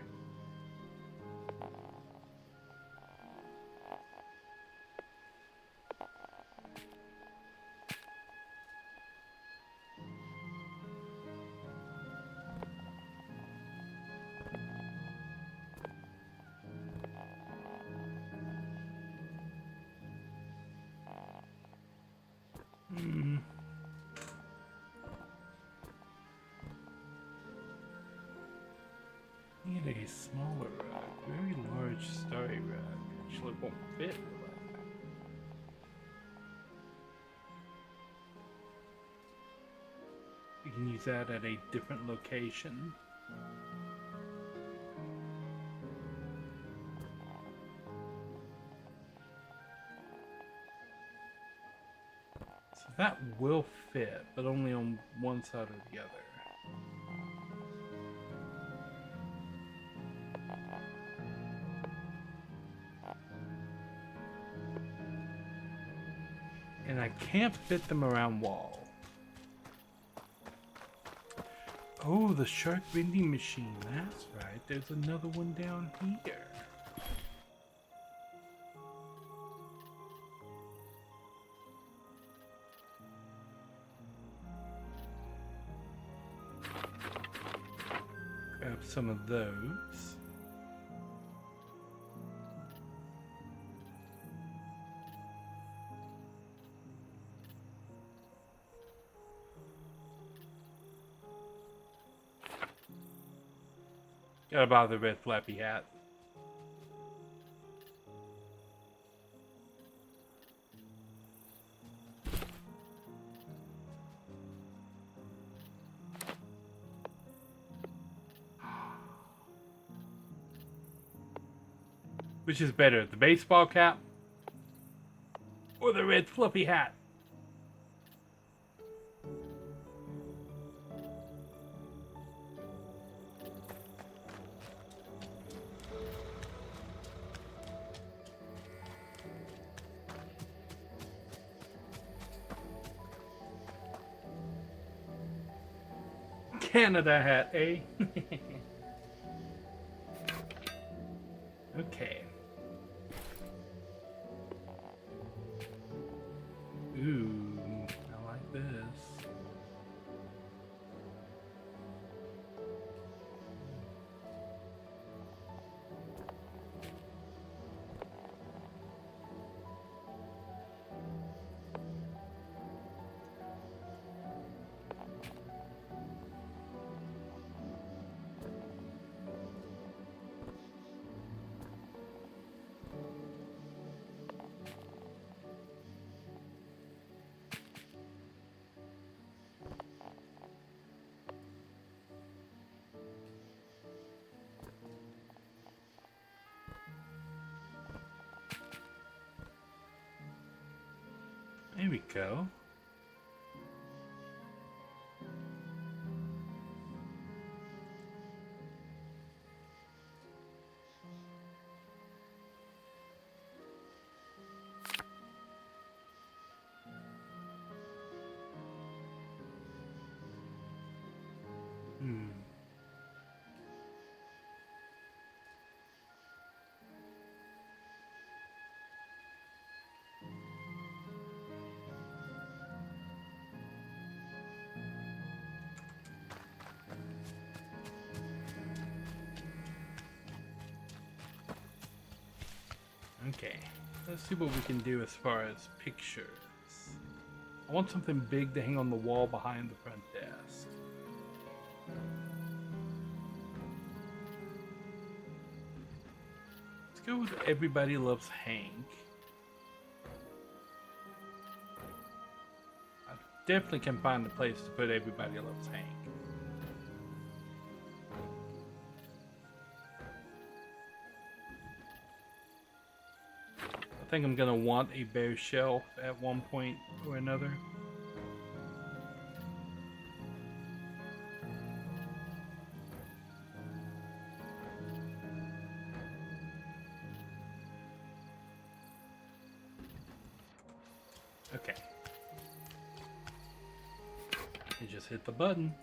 B: Need a smaller rug. Very large starry rug. Actually won't fit. You can use that at a different location. So that will fit, but only on one side or the other. And I can't fit them around wall. Oh, the shark vending machine. That's right. There's another one down here. Grab some of those. Gotta buy the red flappy hat. Which is better, the baseball cap or the red fluffy hat? Canada hat, eh? Okay. Ooh, I like this. There we go. Okay, let's see what we can do as far as pictures. I want something big to hang on the wall behind the front desk. Let's go with Everybody Loves Hank. I definitely can find a place to put Everybody Loves Hank. I think I'm gonna want a bear shelf at one point or another. Okay. You just hit the button.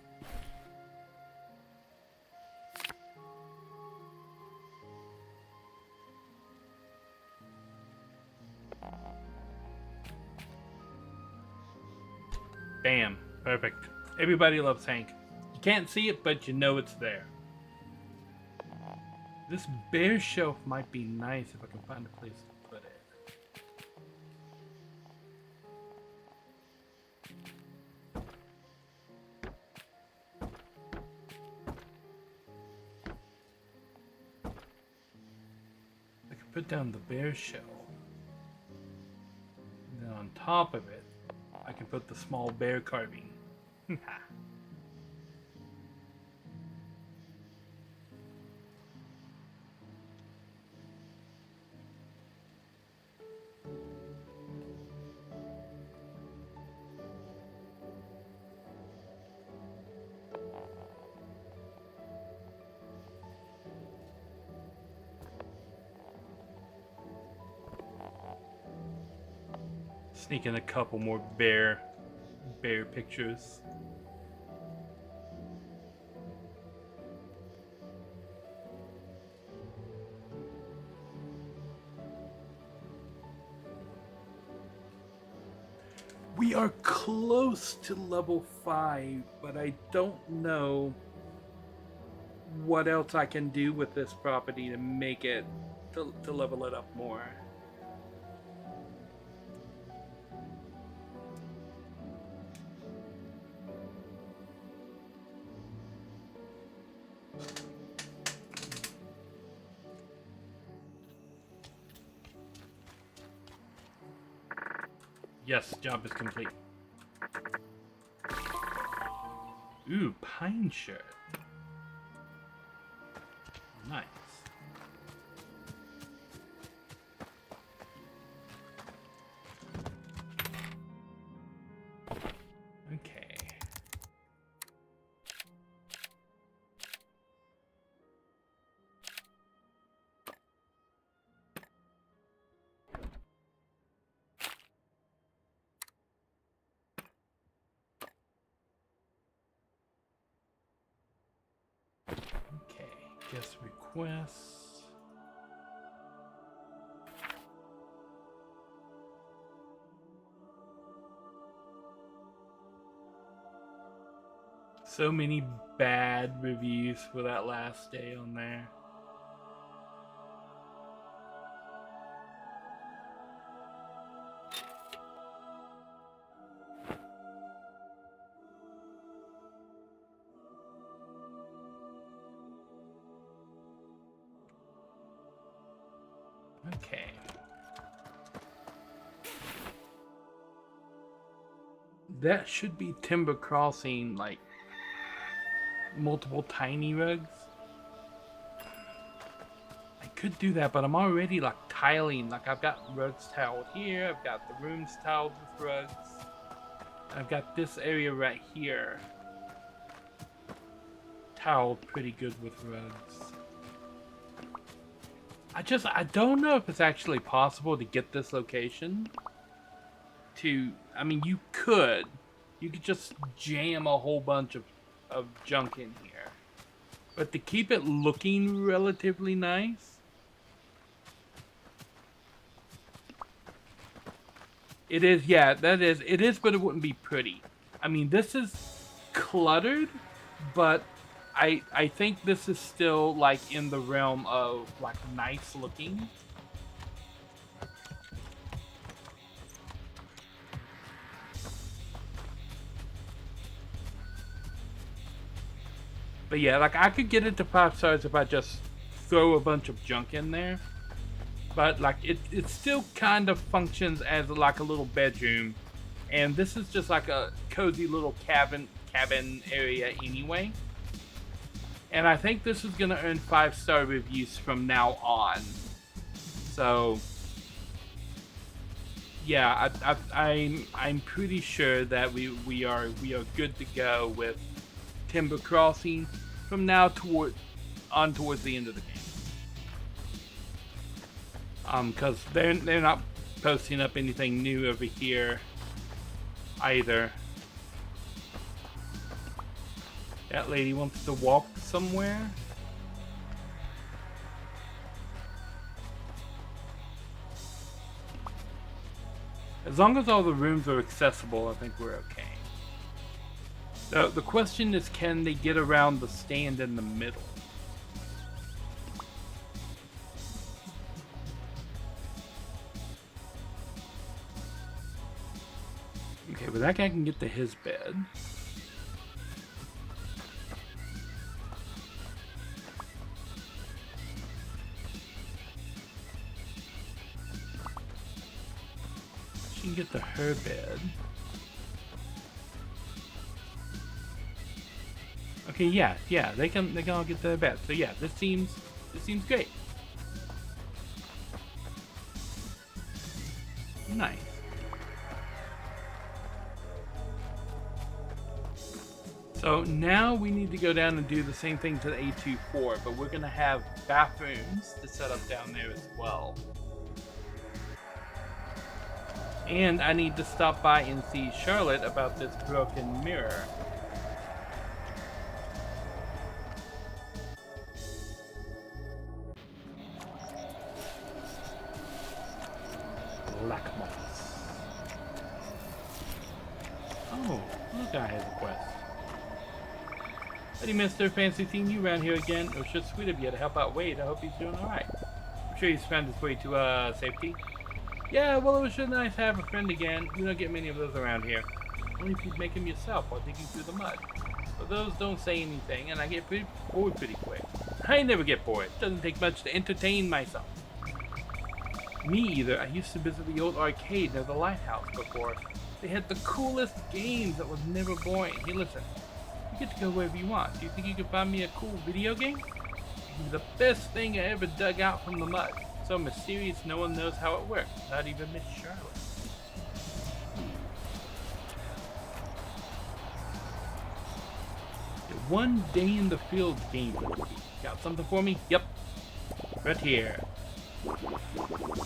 B: Bam. Perfect. Everybody Loves Hank. You can't see it, but you know it's there. This bear shelf might be nice if I can find a place to put it. I can put down the bear shelf. And then on top of it, I can put the small bear carving. Sneak in a couple more bear pictures. We are close to level 5, but I don't know what else I can do with this property to make it to level it up more. Yes, job is complete. Ooh, pine shirt. Nice. Guest requests. So many bad reviews for that last day on there. Okay. That should be Timber Crossing, like multiple tiny rugs. I could do that, but I'm already like tiling. Like I've got rugs tiled here, I've got the rooms tiled with rugs. I've got this area right here tiled pretty good with rugs. I don't know if it's actually possible to get this location to, I mean, you could just jam a whole bunch of junk in here. But to keep it looking relatively nice, it is, yeah, it is, but it wouldn't be pretty. I mean, this is cluttered, but I think this is still like in the realm of like nice looking. But yeah, like I could get it to 5 stars if I just throw a bunch of junk in there. But like it still kind of functions as like a little bedroom. And this is just like a cozy little cabin area anyway. And I think this is gonna earn 5-star reviews from now on. So yeah, I'm pretty sure that we are good to go with Timber Crossing from now towards the end of the game. Because they're not posting up anything new over here either. That lady wants to walk somewhere. As long as all the rooms are accessible, I think we're okay. The question is, can they get around the stand in the middle? Okay, but that guy can get to his bed. She can get to her bed. Okay, yeah, they can all get to their bed. So yeah, this seems great. Nice. So now we need to go down and do the same thing to the A24, but we're gonna have bathrooms to set up down there as well. And I need to stop by and see Charlotte about this broken mirror. Black moss. Oh, look, I has a quest. Hey, Mr. Fancy seeing you around here again. It was just sweet of you to help out Wade. I hope he's doing alright. I'm sure he's found his way to safety. Yeah, well, it was just nice to have a friend again. You don't get many of those around here. Only if you make them yourself while digging through the mud. But those don't say anything, and I get pretty bored pretty quick. I never get bored. It doesn't take much to entertain myself. Me either. I used to visit the old arcade near the lighthouse before. They had the coolest games that was never boring. Hey, listen. You get to go wherever you want. Do you think you could find me a cool video game? It's the best thing I ever dug out from the mud. So mysterious, no one knows how it works. Not even Miss Charlotte. One day in the field game. Got something for me? Yep. Right here.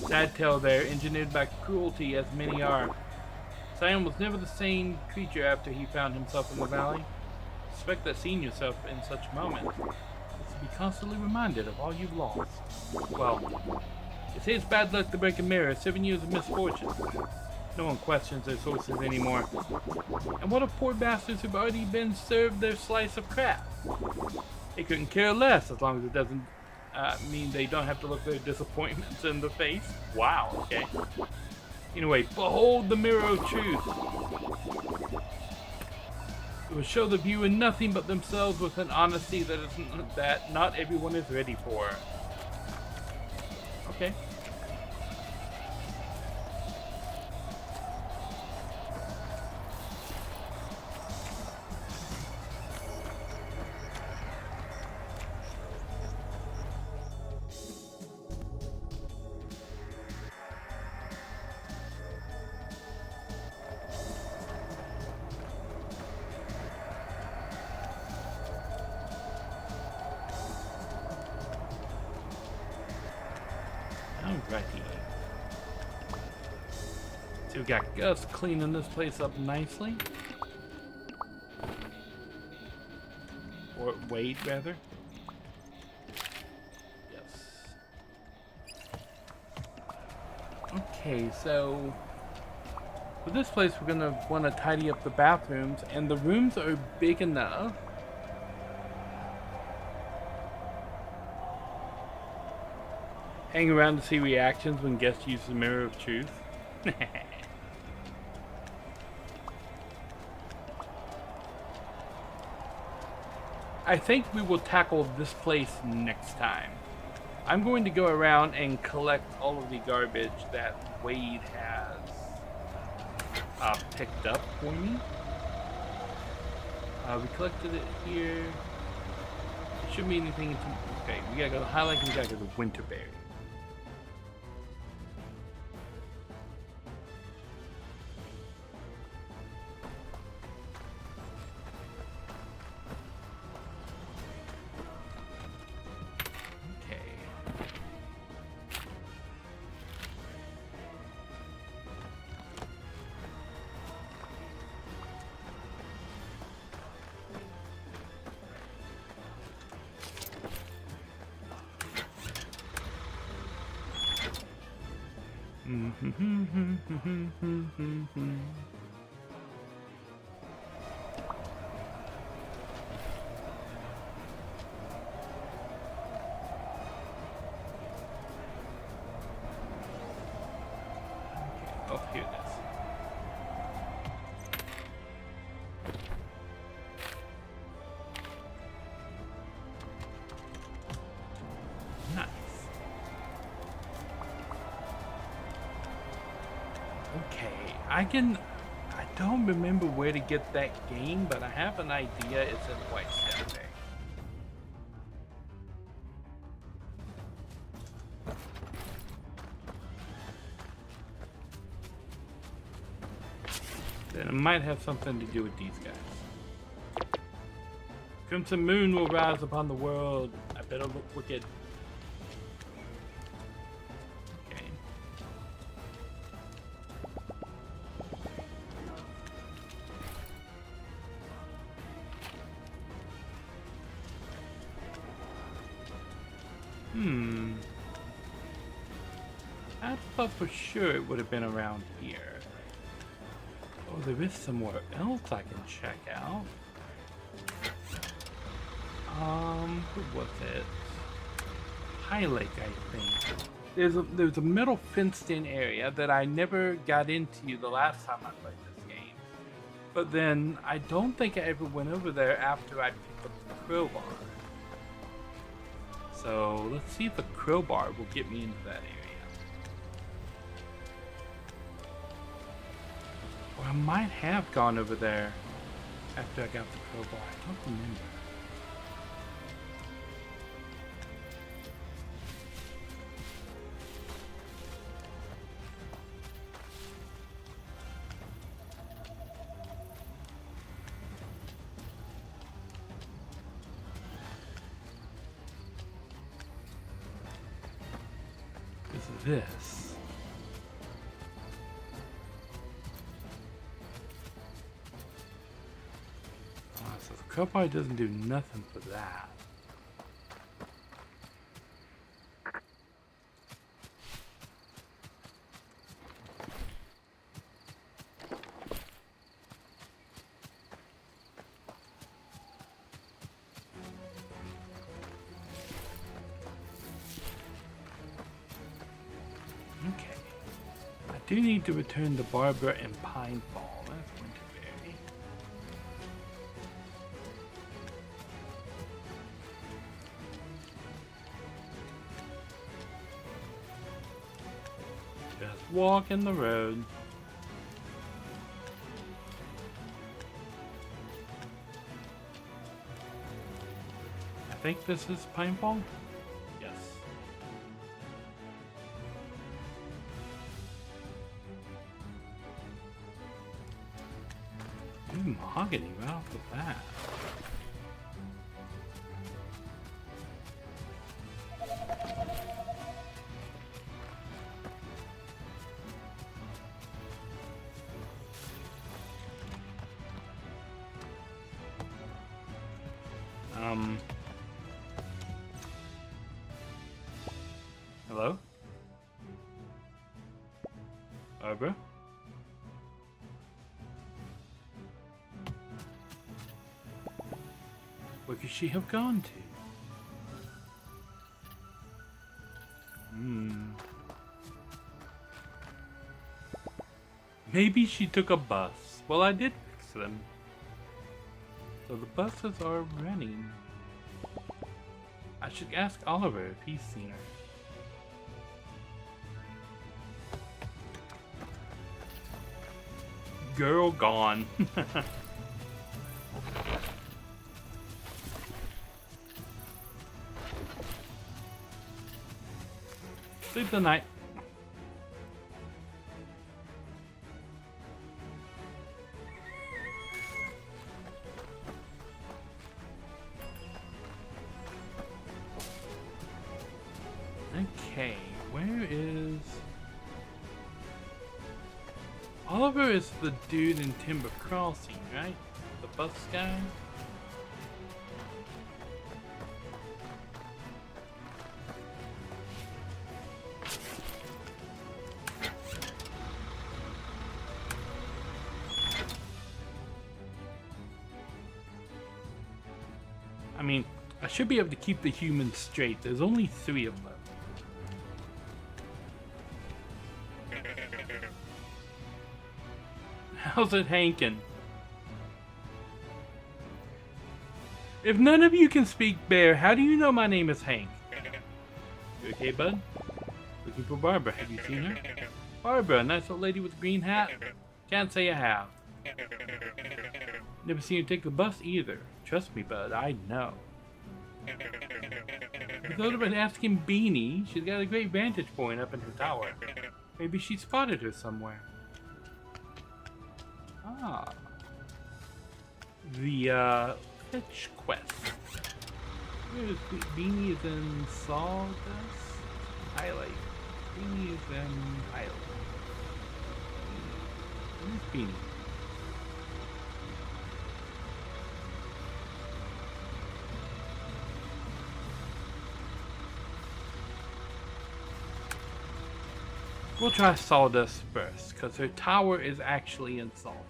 B: Sad tale there, engineered by cruelty as many are. Sion was never the same creature after he found himself in the valley. Suspect that seeing yourself in such moments is constantly reminded of all you've lost. Well, they say it's bad luck to break a mirror, 7 years of misfortune. No one questions their sources anymore. And what if poor bastards who've already been served their slice of crap? They couldn't care less as long as it doesn't mean they don't have to look their disappointments in the face. Wow, okay. Anyway, behold the mirror of truth. It will show the viewer nothing but themselves with an honesty that not everyone is ready for. Okay. Alrighty. So we got Gus cleaning this place up nicely. Or Wade, rather. Yes. Okay, so for this place we're gonna want to tidy up the bathrooms, and the rooms are big enough. Hang around to see reactions when guests use the mirror of truth. I think we will tackle this place next time. I'm going to go around and collect all of the garbage that Wade has picked up for me. We collected it here. It shouldn't be anything. Okay, we gotta go to highlight and we gotta go to Winterberry. Oh, here it is. Nice. Okay, I don't remember where to get that game, but I have an idea. It's in White Saturday. Then it might have something to do with these guys. Crimson moon will rise upon the world. I better look wicked. Okay. I thought for sure it would have been around here. Oh, there is somewhere else I can check out. Who was it? High Lake, I think. There's a middle fenced-in area that I never got into the last time I played this game. But then I don't think I ever went over there after I picked up the crowbar. So let's see if the crowbar will get me into that area. Or I might have gone over there after I got the crowbar. I don't remember. This. So the crowbar doesn't do nothing for that. do need to return to Barbara and Pinefall. That's going to vary. Just walking the road. I think this is Pinefall? Yes. Ooh, mahogany right off the bat. Hello? Barbara? Where could she have gone to? Maybe she took a bus. Well, I did fix them. So the buses are running. I should ask Oliver if he's seen her. Girl gone. Sleep the night. Okay, where is... Oliver is the dude in Timber Crossing, right? The bus guy? I mean, I should be able to keep the humans straight. There's only 3 of them. How's it hankin'? If none of you can speak Bear, how do you know my name is Hank? You okay, bud? Looking for Barbara. Have you seen her? Barbara, nice old lady with a green hat? Can't say I have. Never seen her take the bus either. Trust me, bud, I know. I thought about asking Beanie. She's got a great vantage point up in her tower. Maybe she spotted her somewhere. Ah. The, fetch quest. Where is Beanie is in Sawdust? Highlight. Beanie is in Highlight. Where's Beanie? We'll try Sawdust first, because her tower is actually in Sawdust.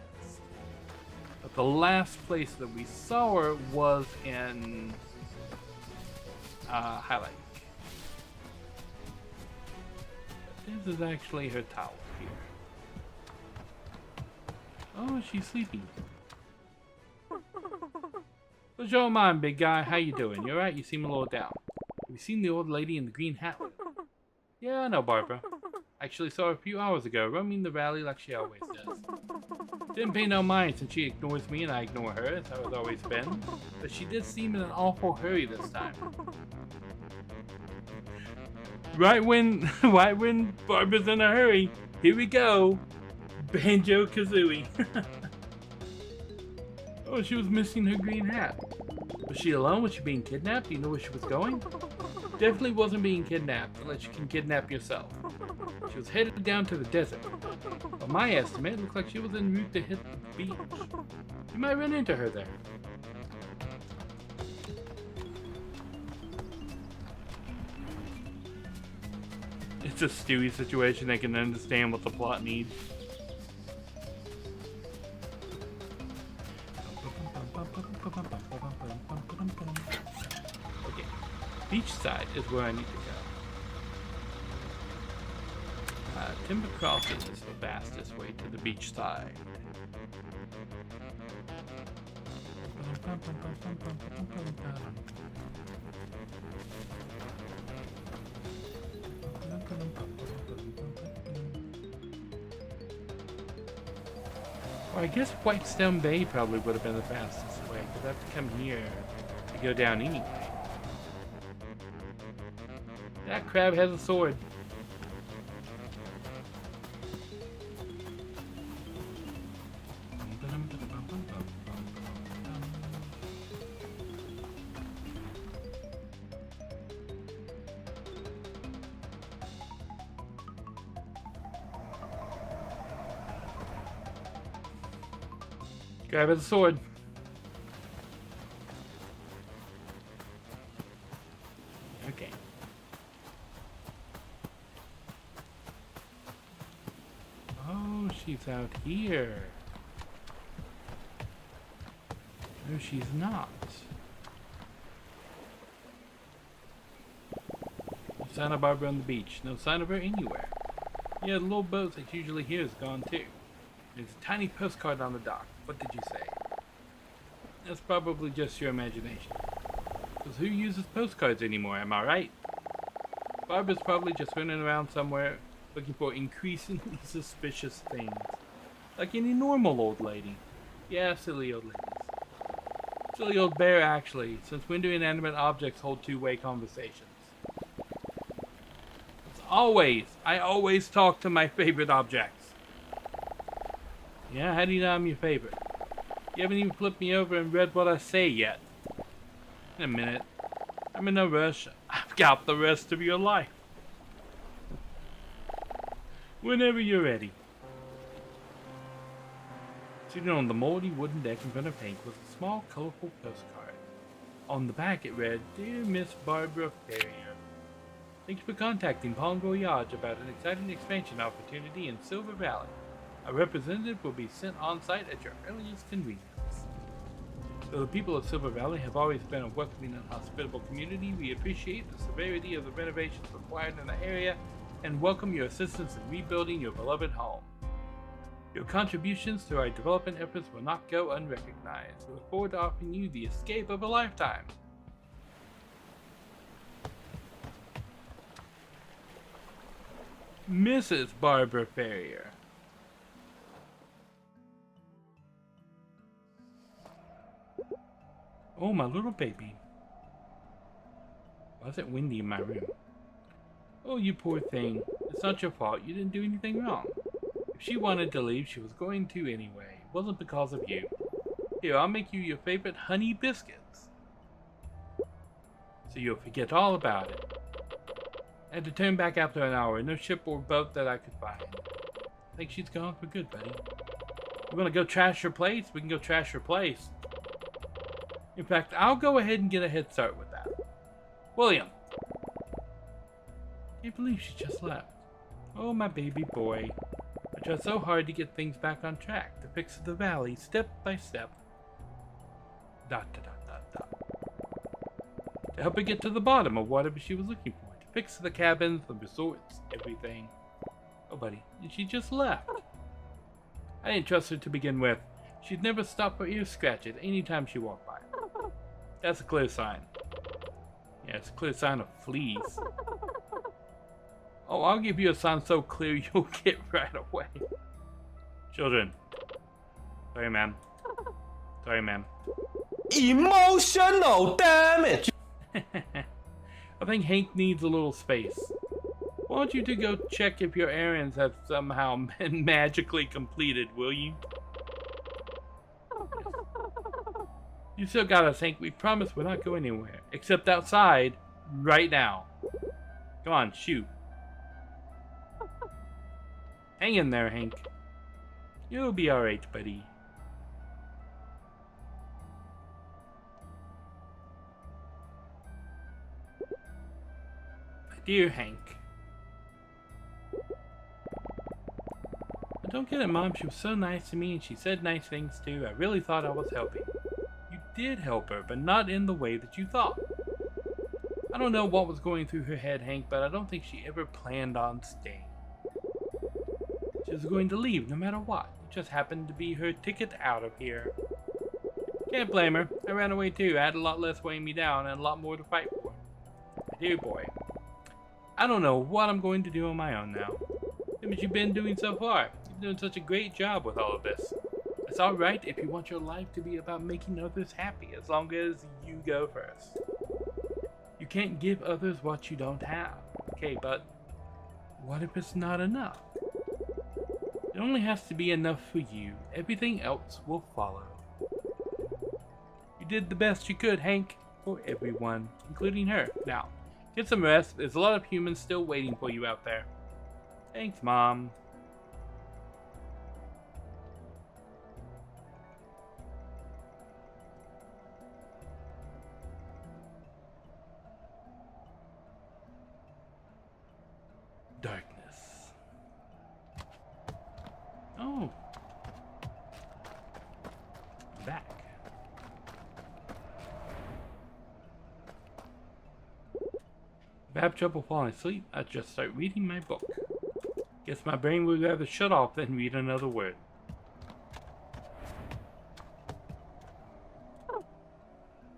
B: But the last place that we saw her was in Highlight. This is actually her tower here. Oh, she's sleeping. What's your mind, big guy? How you doing? You alright? You seem a little down. Have you seen the old lady in the green hat? Yeah, I know Barbara. Actually saw her a few hours ago, roaming the valley like she always does. Didn't pay no mind since she ignores me and I ignore her, as I've always been. But she did seem in an awful hurry this time. Right when Barbara's in a hurry, here we go. Banjo-Kazooie. Oh, she was missing her green hat. Was she alone? Was she being kidnapped? Do you know where she was going? Definitely wasn't being kidnapped, unless you can kidnap yourself. She was headed down to the desert. By my estimate, it looked like she was en route to hit the beach. You might run into her there. It's a Stewie situation. They can understand what the plot needs. Okay, beachside is where I need to go. timber crossing is the fastest way to the beach side. Well, I guess Whitestone Bay probably would have been the fastest way, because I have to come here to go down anyway. That crab has a sword. Grab his sword. Okay. Oh, she's out here. No, she's not. No sign of Barbara on the beach. No sign of her anywhere. Yeah, the little boat that's usually here is gone too. There's a tiny postcard on the dock. What did you say? That's probably just your imagination. Because who uses postcards anymore, am I right? Barbara's probably just running around somewhere looking for increasingly suspicious things. Like any normal old lady. Yeah, silly old ladies. Silly old bear, actually, since when do inanimate objects hold two-way conversations? I always talk to my favorite objects. Yeah, how do you know I'm your favorite? You haven't even flipped me over and read what I say yet. In a minute. I'm in no rush. I've got the rest of your life. Whenever you're ready. Sitting on the moldy wooden deck in front of Hank was a small, colorful postcard. On the back it read, Dear Miss Barbara Ferrier, thanks for contacting Palm Voyage about an exciting expansion opportunity in Silver Valley. A representative will be sent on site at your earliest convenience. Though the people of Silver Valley have always been a welcoming and hospitable community, we appreciate the severity of the renovations required in the area and welcome your assistance in rebuilding your beloved home. Your contributions to our development efforts will not go unrecognized. We look forward to offering you the escape of a lifetime. Mrs. Barbara Ferrier. Oh, my little baby. Why is it windy in my room? Oh, you poor thing. It's not your fault. You didn't do anything wrong. If she wanted to leave, she was going to anyway. It wasn't because of you. Here, I'll make you your favorite honey biscuits. So you'll forget all about it. I had to turn back after an hour. No ship or boat that I could find. I think she's gone for good, buddy. You want to go trash her place? We can go trash her place. In fact, I'll go ahead and get a head start with that. William. Can't believe she just left. Oh, my baby boy. I tried so hard to get things back on track, to fix the valley step by step. Dot, dot, dot, dot, dot. To help her get to the bottom of whatever she was looking for. To fix the cabins, the resorts, everything. Oh, buddy, and she just left. I didn't trust her to begin with. She'd never stop for ear scratches any time she walked by. That's a clear sign. Yeah, it's a clear sign of fleas. Oh, I'll give you a sign so clear you'll get right away. Children. Sorry, ma'am. Sorry, ma'am.
D: Emotional damage!
B: I think Hank needs a little space. Why don't you two go check if your errands have somehow been magically completed, will you? You still got us, Hank. We promise we're not going anywhere. Except outside, right now. Come on, shoot. Hang in there, Hank. You'll be alright, buddy. My dear Hank. I don't get it, Mom. She was so nice to me and she said nice things too. I really thought I was helping. Did help her, but not in the way that you thought. I don't know what was going through her head, Hank, but I don't think she ever planned on staying. She was going to leave no matter what. It just happened to be her ticket out of here. Can't blame her. I ran away too. I had a lot less weighing me down and a lot more to fight for. Dear boy. I don't know what I'm going to do on my own now. Look what you've been doing so far. You've been doing such a great job with all of this. It's alright if you want your life to be about making others happy, as long as you go first. You can't give others what you don't have. Okay, but what if it's not enough? It only has to be enough for you. Everything else will follow. You did the best you could, Hank, for everyone, including her. Now, get some rest. There's a lot of humans still waiting for you out there. Thanks, Mom. Darkness. Oh. Back. If I have trouble falling asleep, I just start reading my book. Guess my brain would rather shut off than read another word.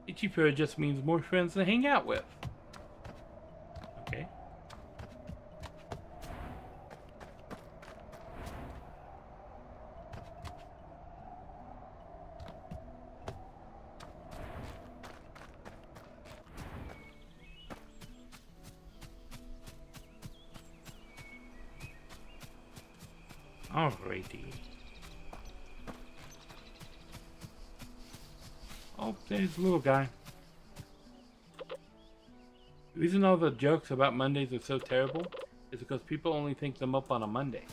B: Itchy fur just means more friends to hang out with. Okay. Alrighty. Oh, there's the little guy. The reason all the jokes about Mondays are so terrible is because people only think them up on a Monday.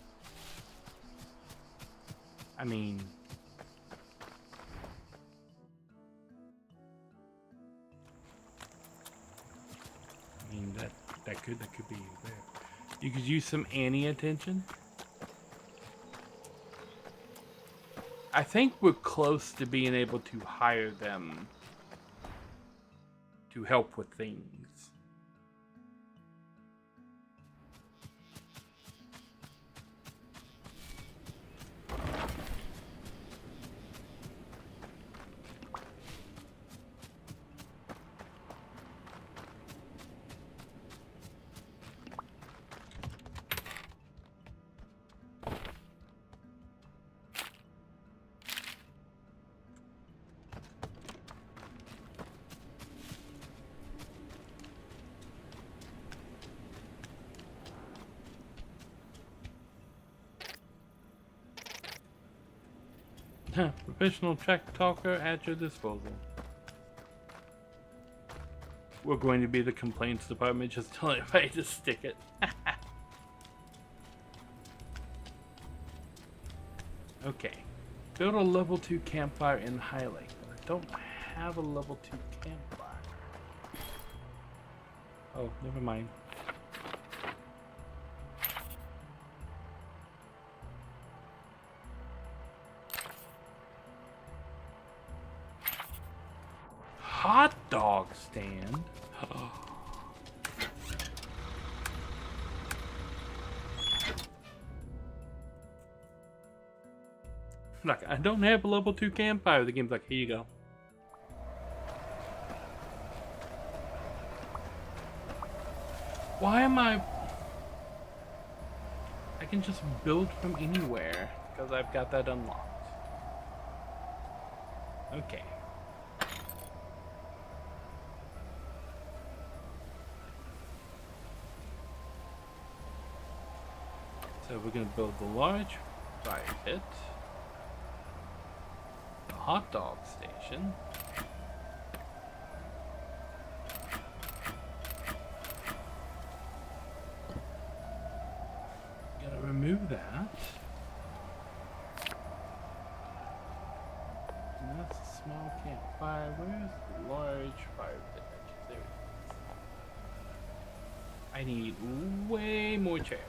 B: I mean... that could be there. You could use some Annie attention. I think we're close to being able to hire them to help with things. Professional track talker at your disposal. We're going to be the complaints department, just telling everybody to stick it. Okay. Build a level 2 campfire in High Lake. I don't have a level 2 campfire. Oh, never mind. Hot dog stand. Look, I don't have a level 2 campfire. The game's like, here you go. Why am I can just build from anywhere because I've got that unlocked. Okay. So we're going to build the large fire pit, the hot dog station, gotta remove that, and that's a small campfire. Where's the large fire pit? There it is. I need way more chairs.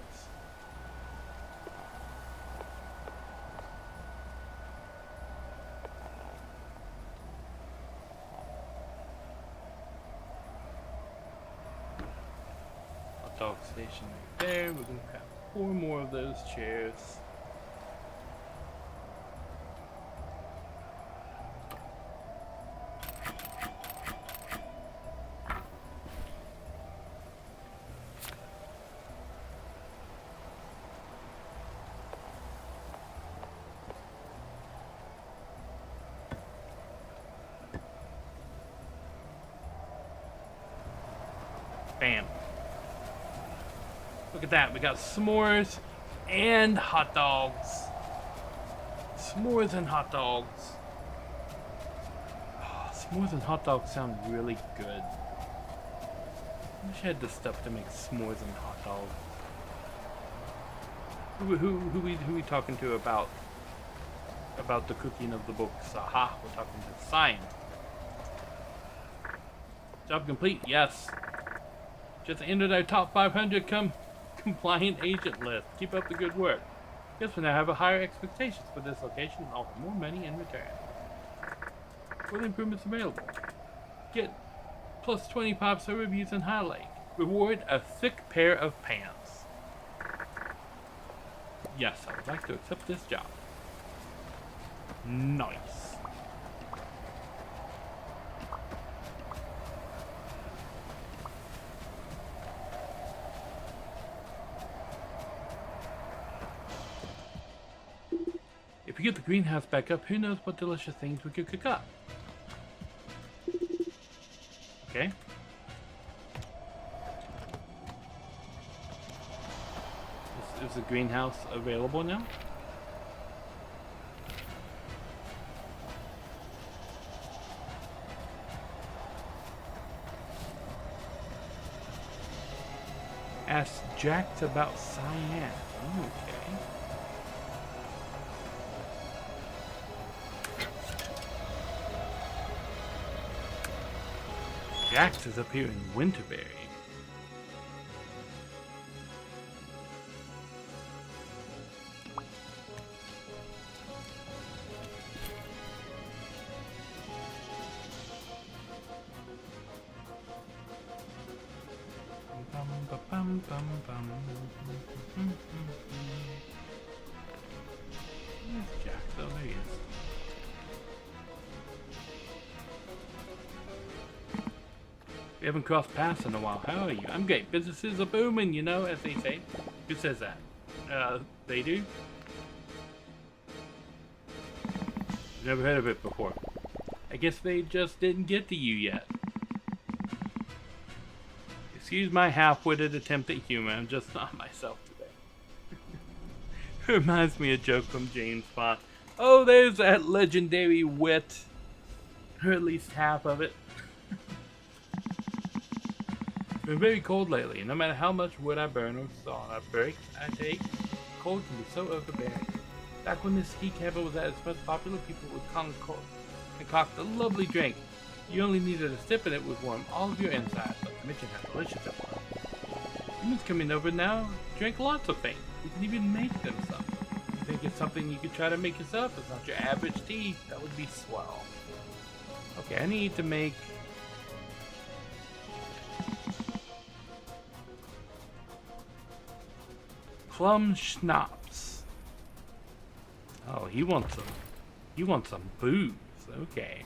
B: Dog station right there. We're gonna have 4 more of those chairs. Bam. Look at that. We got s'mores and hot dogs. S'mores and hot dogs. Oh, s'mores and hot dogs sound really good. I wish I had the stuff to make s'mores and hot dogs. Who we talking to about the cooking of the books? Aha, we're talking to science. Job complete, yes. Just entered our top 500 compliant agent list. Keep up the good work. Guess we now have a higher expectations for this location and offer more money in return. What improvements available? Get plus 20 5-star reviews and highlight. Reward a thick pair of pants. Yes, I would like to accept this job. Nice. If we get the greenhouse back up, who knows what delicious things we could cook up. Okay. Is the greenhouse available now? Ask Jax about cyan. Okay. Jax is up here in Winterberry. Where's Jax? Oh, there he is. We haven't crossed paths in a while. How are you? I'm great. Businesses are booming, you know, as they say. Who says that? They do? Never heard of it before. I guess they just didn't get to you yet. Excuse my half-witted attempt at humor. I'm just not myself today. Reminds me of a joke from James Bond. Oh, there's that legendary wit. Or at least half of it. It's been very cold lately. No matter how much wood I burn or saw I break, I take, cold can be so overbearing. Back when this ski cabin was at its most popular, people would concoct a lovely drink. You only needed a sip and it would warm all of your insides, not to mention how delicious it was. Humans coming over now drink lots of things. You can even make them some. You think it's something you could try to make yourself? It's not your average tea. That would be swell. Okay, I need to make... plum schnapps. Oh, he wants some booze. Okay.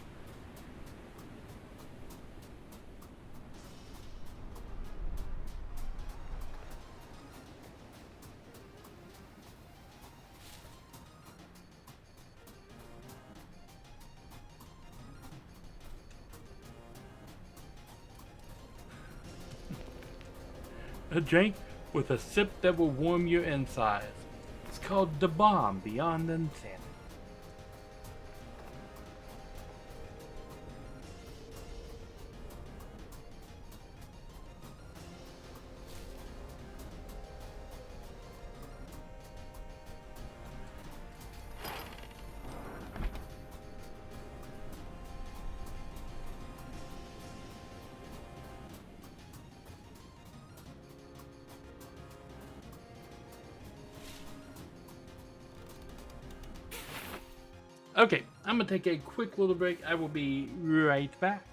B: A drink with a sip that will warm your insides. It's called the bomb beyond insanity. Okay, I'm gonna take a quick little break. I will be right back.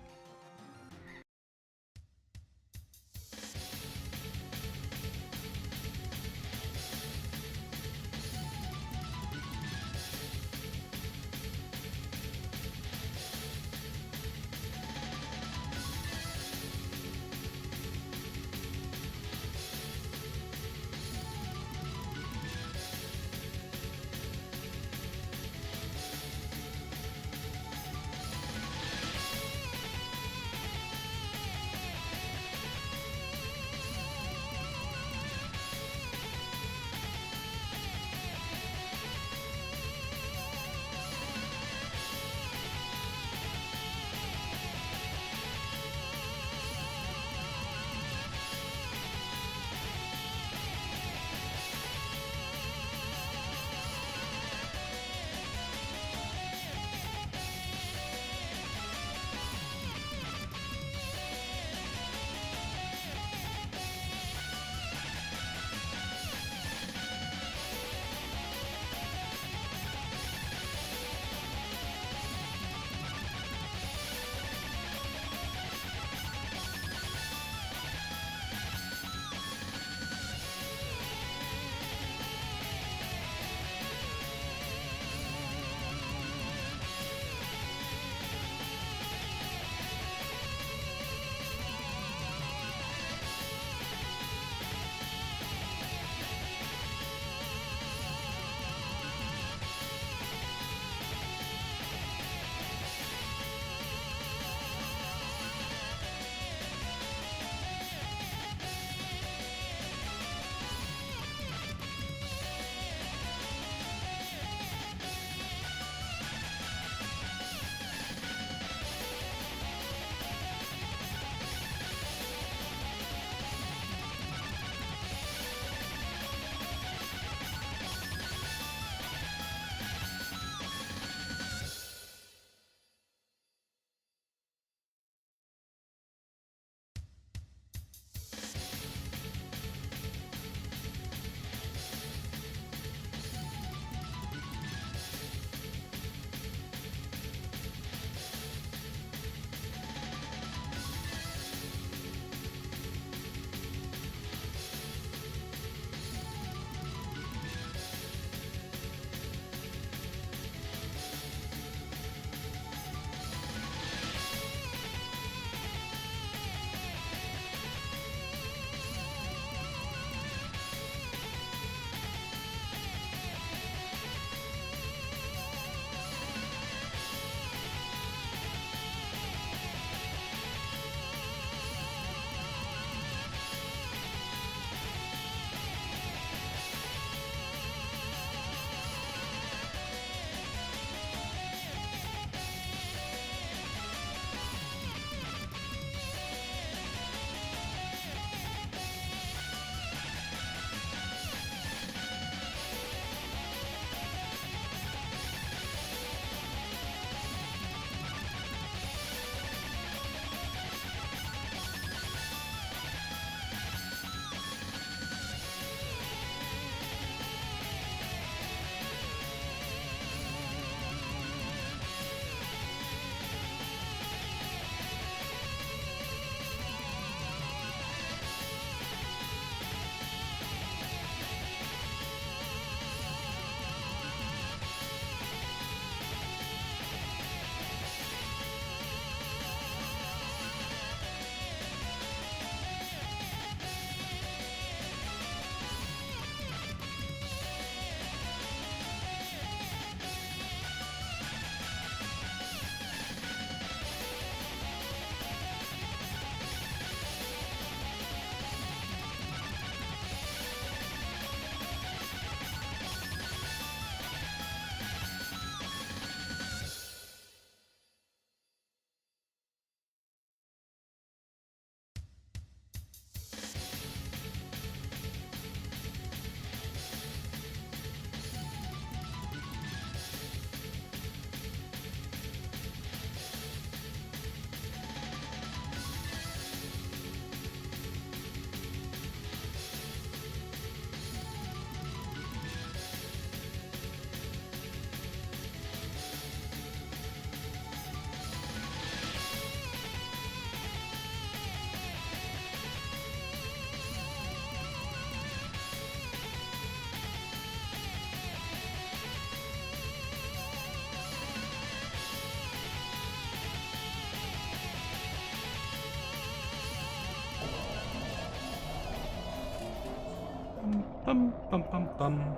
B: Bum bum bum bum.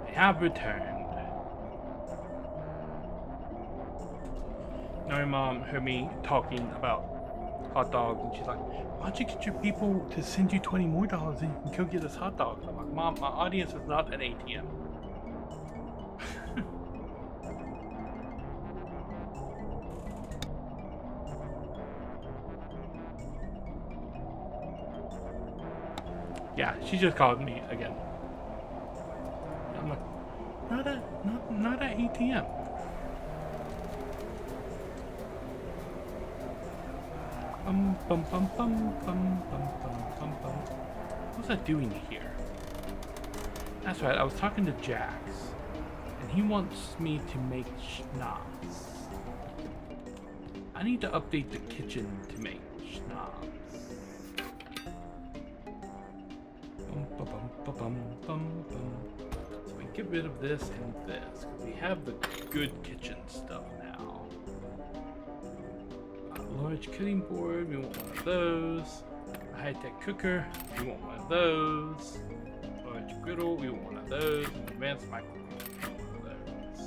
B: I have returned. Nari mom heard me talking about hot dogs, and she's like, "Why don't you get your people to send you $20 more and you can go get us hot dogs?" I'm like, "Mom, my audience is not an ATM." Yeah, she just called me again. I'm like, not an ATM. Bum bum bum bum bum bum bum bum. What's that doing here? That's right, I was talking to Jax, and he wants me to make schnapps. I need to update the kitchen to make schnapps. So we get rid of this and this, because we have the good kitchen stuff now. Large cutting board, we want one of those. A high-tech cooker, we want one of those. Large griddle, we want one of those. An advanced microwave, we want one of those.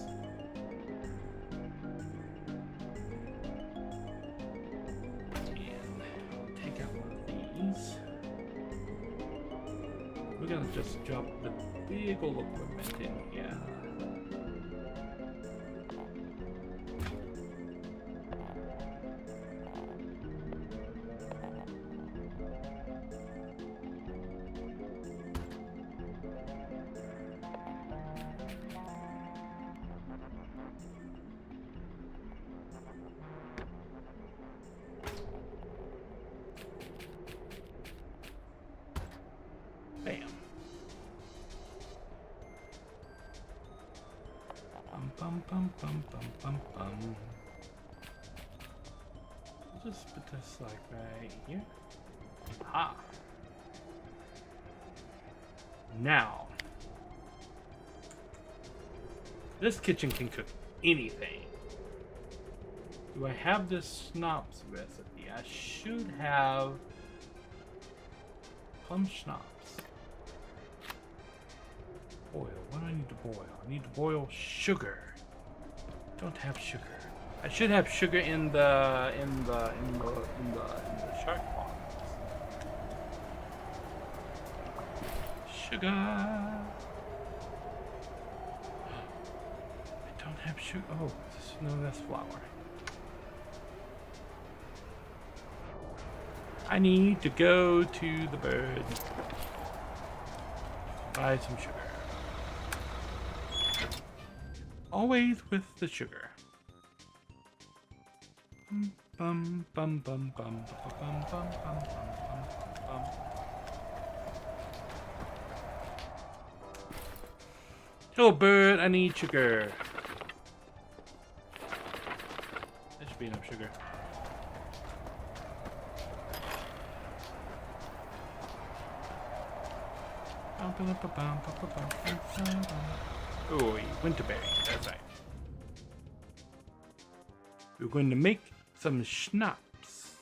B: And we'll take out one of these. We're gonna just drop the big old equipment in here. Bam. Bum bum bum bum bum bum. Just put this like right here. Ah. Now, this kitchen can cook anything. Do I have this schnapps recipe? I should have plum schnapps. Boil. What do I need to boil? I need to boil sugar. Don't have sugar. I should have sugar in the shark ponds. Sugar. I don't have sugar. Oh, no, that's flour. I need to go to the bird. Buy some sugar. Always with the sugar. Bum bum bum bum bum bum bum bum bum. Hello, bird. I need sugar. There should be enough sugar. Oh, winterberry. That's right. We're going to make some schnapps.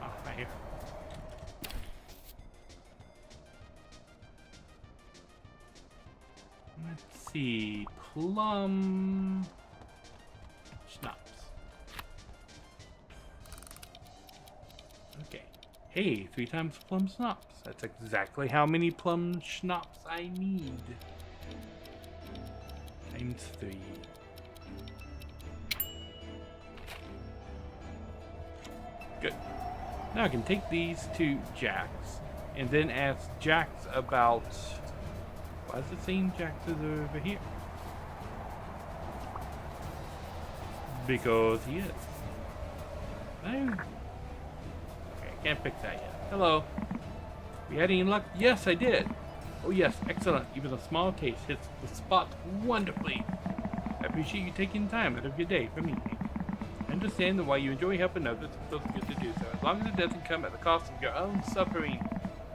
B: Ah, right here. Let's see. Plum schnapps. Okay. Hey, 3 times plum schnapps. That's exactly how many plum schnapps I need. Times 3. Good. Now I can take these to Jax and then ask Jax about... Why is it saying Jax is over here? Because he is. No. Okay, I can't pick that yet. Hello. We had any luck? Yes, I did. Oh yes, excellent. Even a small taste hits the spot wonderfully. I appreciate you taking time out of your day for me. I understand why you enjoy helping others. It feels good to do so. As long as it doesn't come at the cost of your own suffering.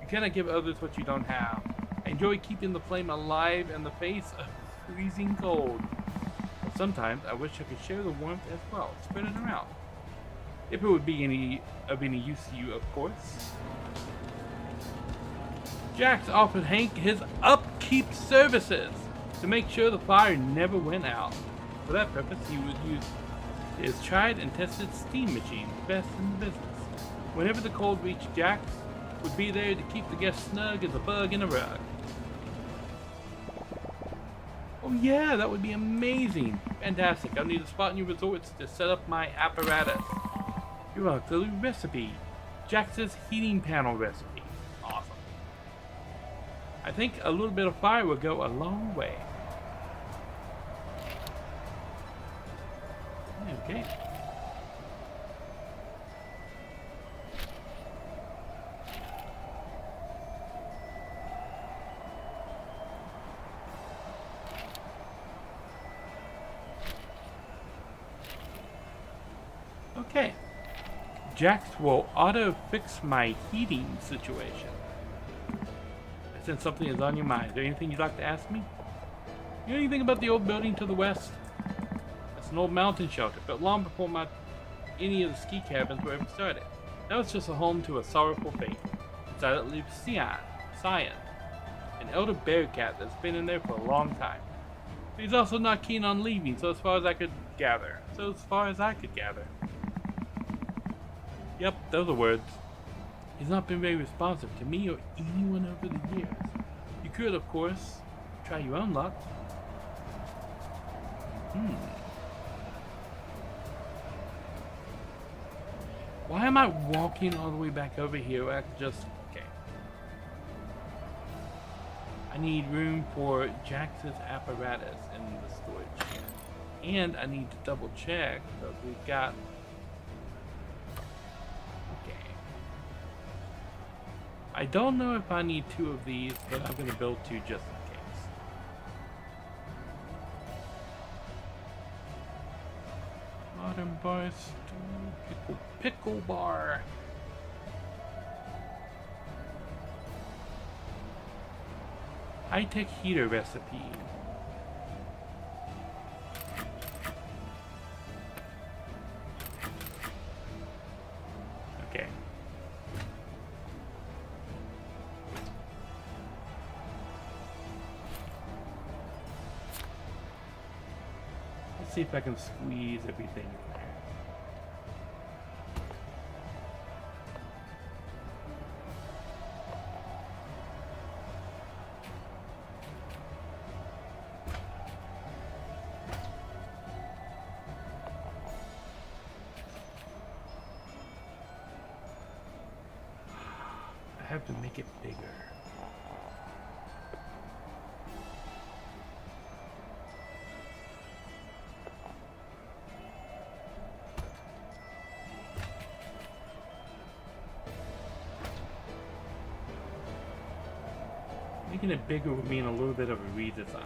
B: You cannot give others what you don't have. I enjoy keeping the flame alive in the face of freezing cold. sometimes I wish I could share the warmth as well, spread it around. If it would be of any use to you, of course. Jax offered Hank his upkeep services to make sure the fire never went out. For that purpose, he would use his tried and tested steam machine, the best in the business. Whenever the cold reached, Jax would be there to keep the guests snug as a bug in a rug. Oh yeah, that would be amazing. Fantastic. I'll need a spot in your resorts to set up my apparatus. You're a clue recipe. Jax's heating panel recipe. Awesome. I think a little bit of fire will go a long way. Okay. Okay. Jax will auto-fix my heating situation. I sense something is on your mind. Is there anything you'd like to ask me? You know anything about the old building to the west? That's an old mountain shelter, built long before any of the ski cabins were ever started. That was just a home to a sorrowful fate. Inside it lives Cyan, an elder bear cat that's been in there for a long time. But he's also not keen on leaving, so as far as I could gather. Yep, those are words. He's not been very responsive to me or anyone over the years. You could, of course, try your own luck. Why am I walking all the way back over here? I could just... Okay. I need room for Jax's apparatus in the storage shed. And I need to double check because we've got... Okay. I don't know if I need 2 of these, but I'm going to build 2 just in case. Modern bar, pickle bar. High-tech heater recipe. Okay. Let's see if I can squeeze everything in there. I have to make it bigger. Making it bigger would mean a little bit of a redesign.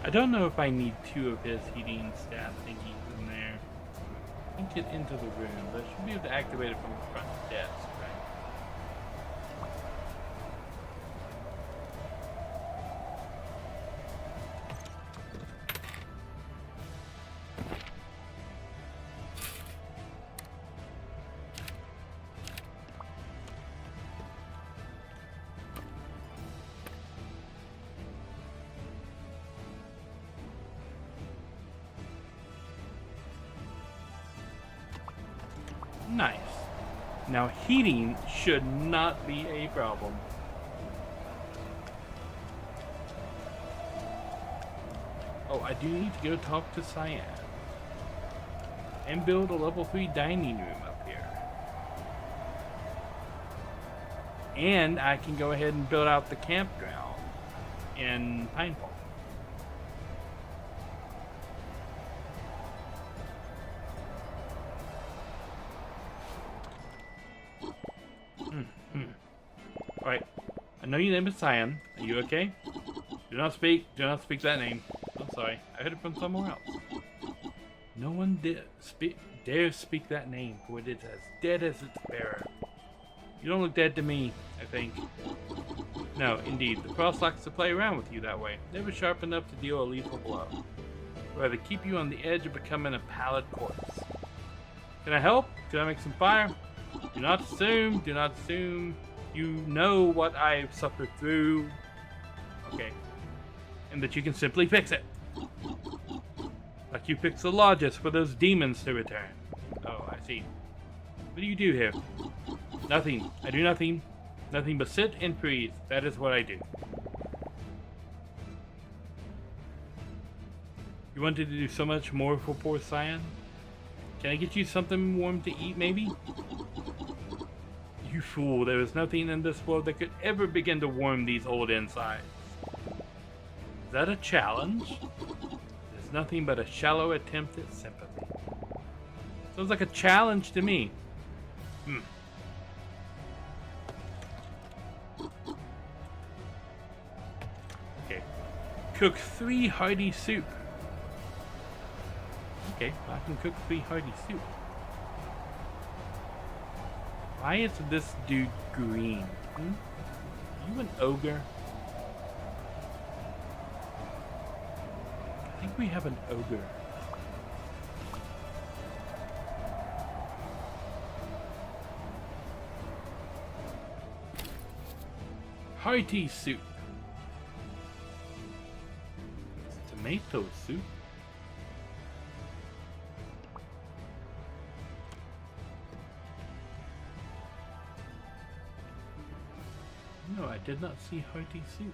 B: I don't know if I need 2 of his heating staff thingies in there. I can get into the room, but I should be able to activate it from the front desk, right? Nice. Now heating should not be a problem. Oh, I do need to go talk to Cyan. And build a level 3 dining room up here. And I can go ahead and build out the campground in Pinefall. Alright. I know your name is Cyan. Are you okay? Do not speak that name. I'm sorry. I heard it from somewhere else. No one dare speak that name, for it is as dead as its bearer. You don't look dead to me, I think. No, indeed. The cross likes to play around with you that way. Never sharp enough to deal a lethal blow. Rather keep you on the edge of becoming a pallid corpse. Can I help? Can I make some fire? Do not assume. You know what I've suffered through. Okay. And that you can simply fix it. Like you fixed the lodges for those demons to return. Oh, I see. What do you do here? Nothing. I do nothing. Nothing but sit and breathe. That is what I do. You wanted to do so much more for poor Cyan? Can I get you something warm to eat, maybe? You fool, there is nothing in this world that could ever begin to warm these old insides. Is that a challenge? It is nothing but a shallow attempt at sympathy. Sounds like a challenge to me. Okay. Cook 3 hearty soup. Okay, I can cook 3 hearty soup. Why is this dude green? Are you an ogre? I think we have an ogre. Hearty soup. It's tomato soup. No, I did not see hearty soup.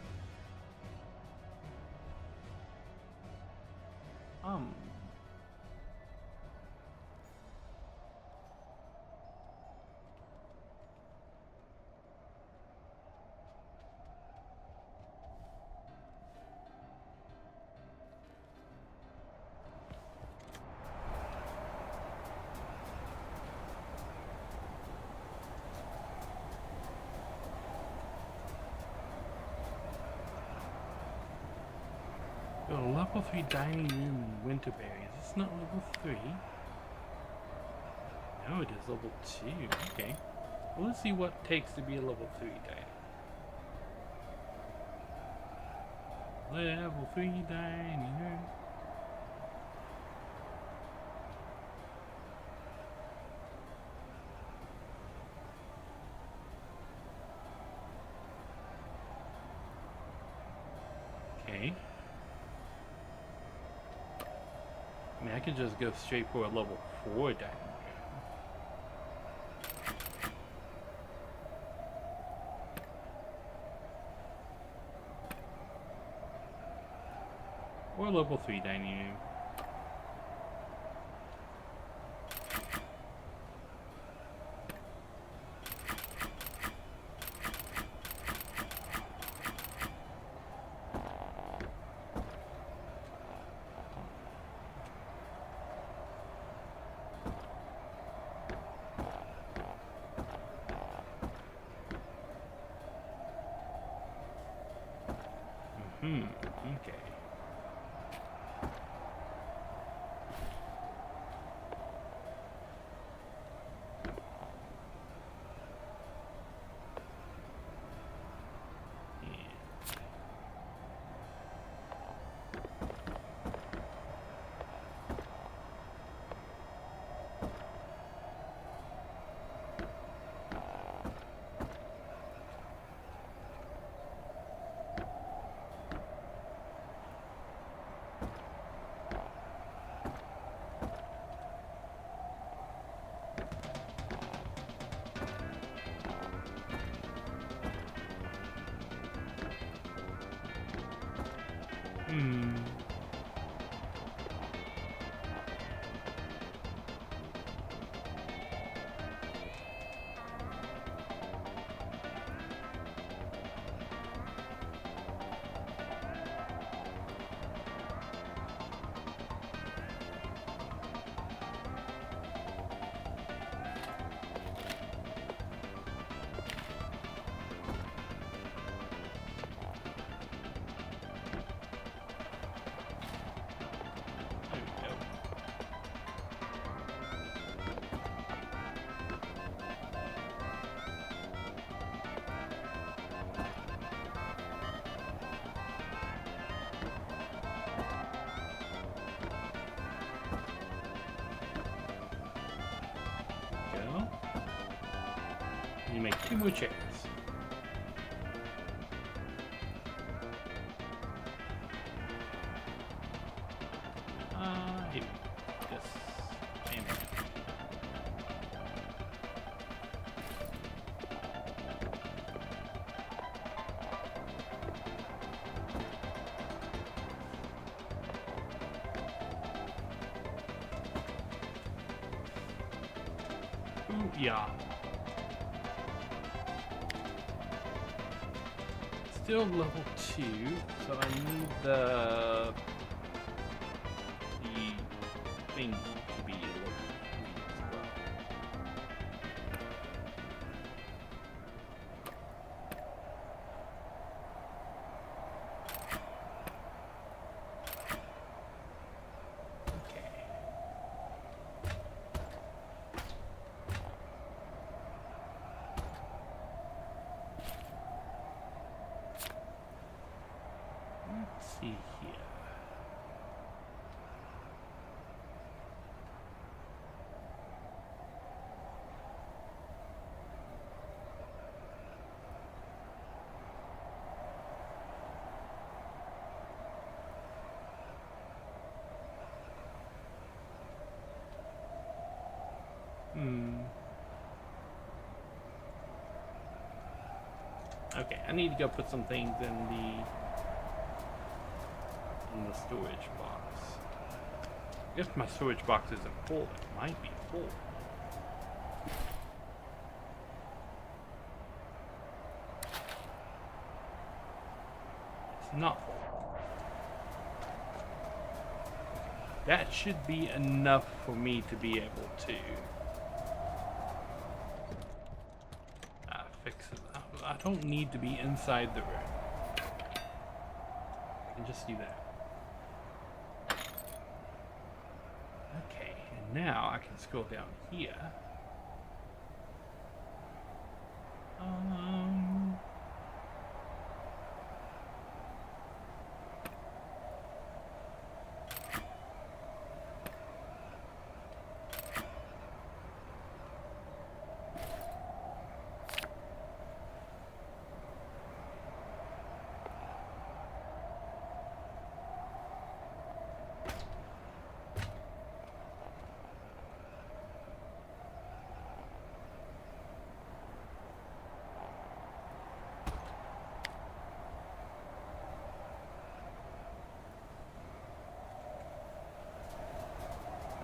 B: Level 3 dining room Winterberry. Is this not level 3? No, it is level 2. Okay. Well, let's see what it takes to be a level 3 dining. Level 3 dining room. Okay. I mean, I could just go straight for a level 4 dining room. Or level 3 dining room. Okay. to make 2 more chairs. Here. This. And here. Ooh, yeah. Still level 2, so I need the thing to be level 3 as well. Okay. Let's see here. Okay, I need to go put some things in the storage box. If my storage box isn't full, it might be full. It's not full. That should be enough for me to be able to fix it. I don't need to be inside the room. I can just do that. Okay, and now I can scroll down here.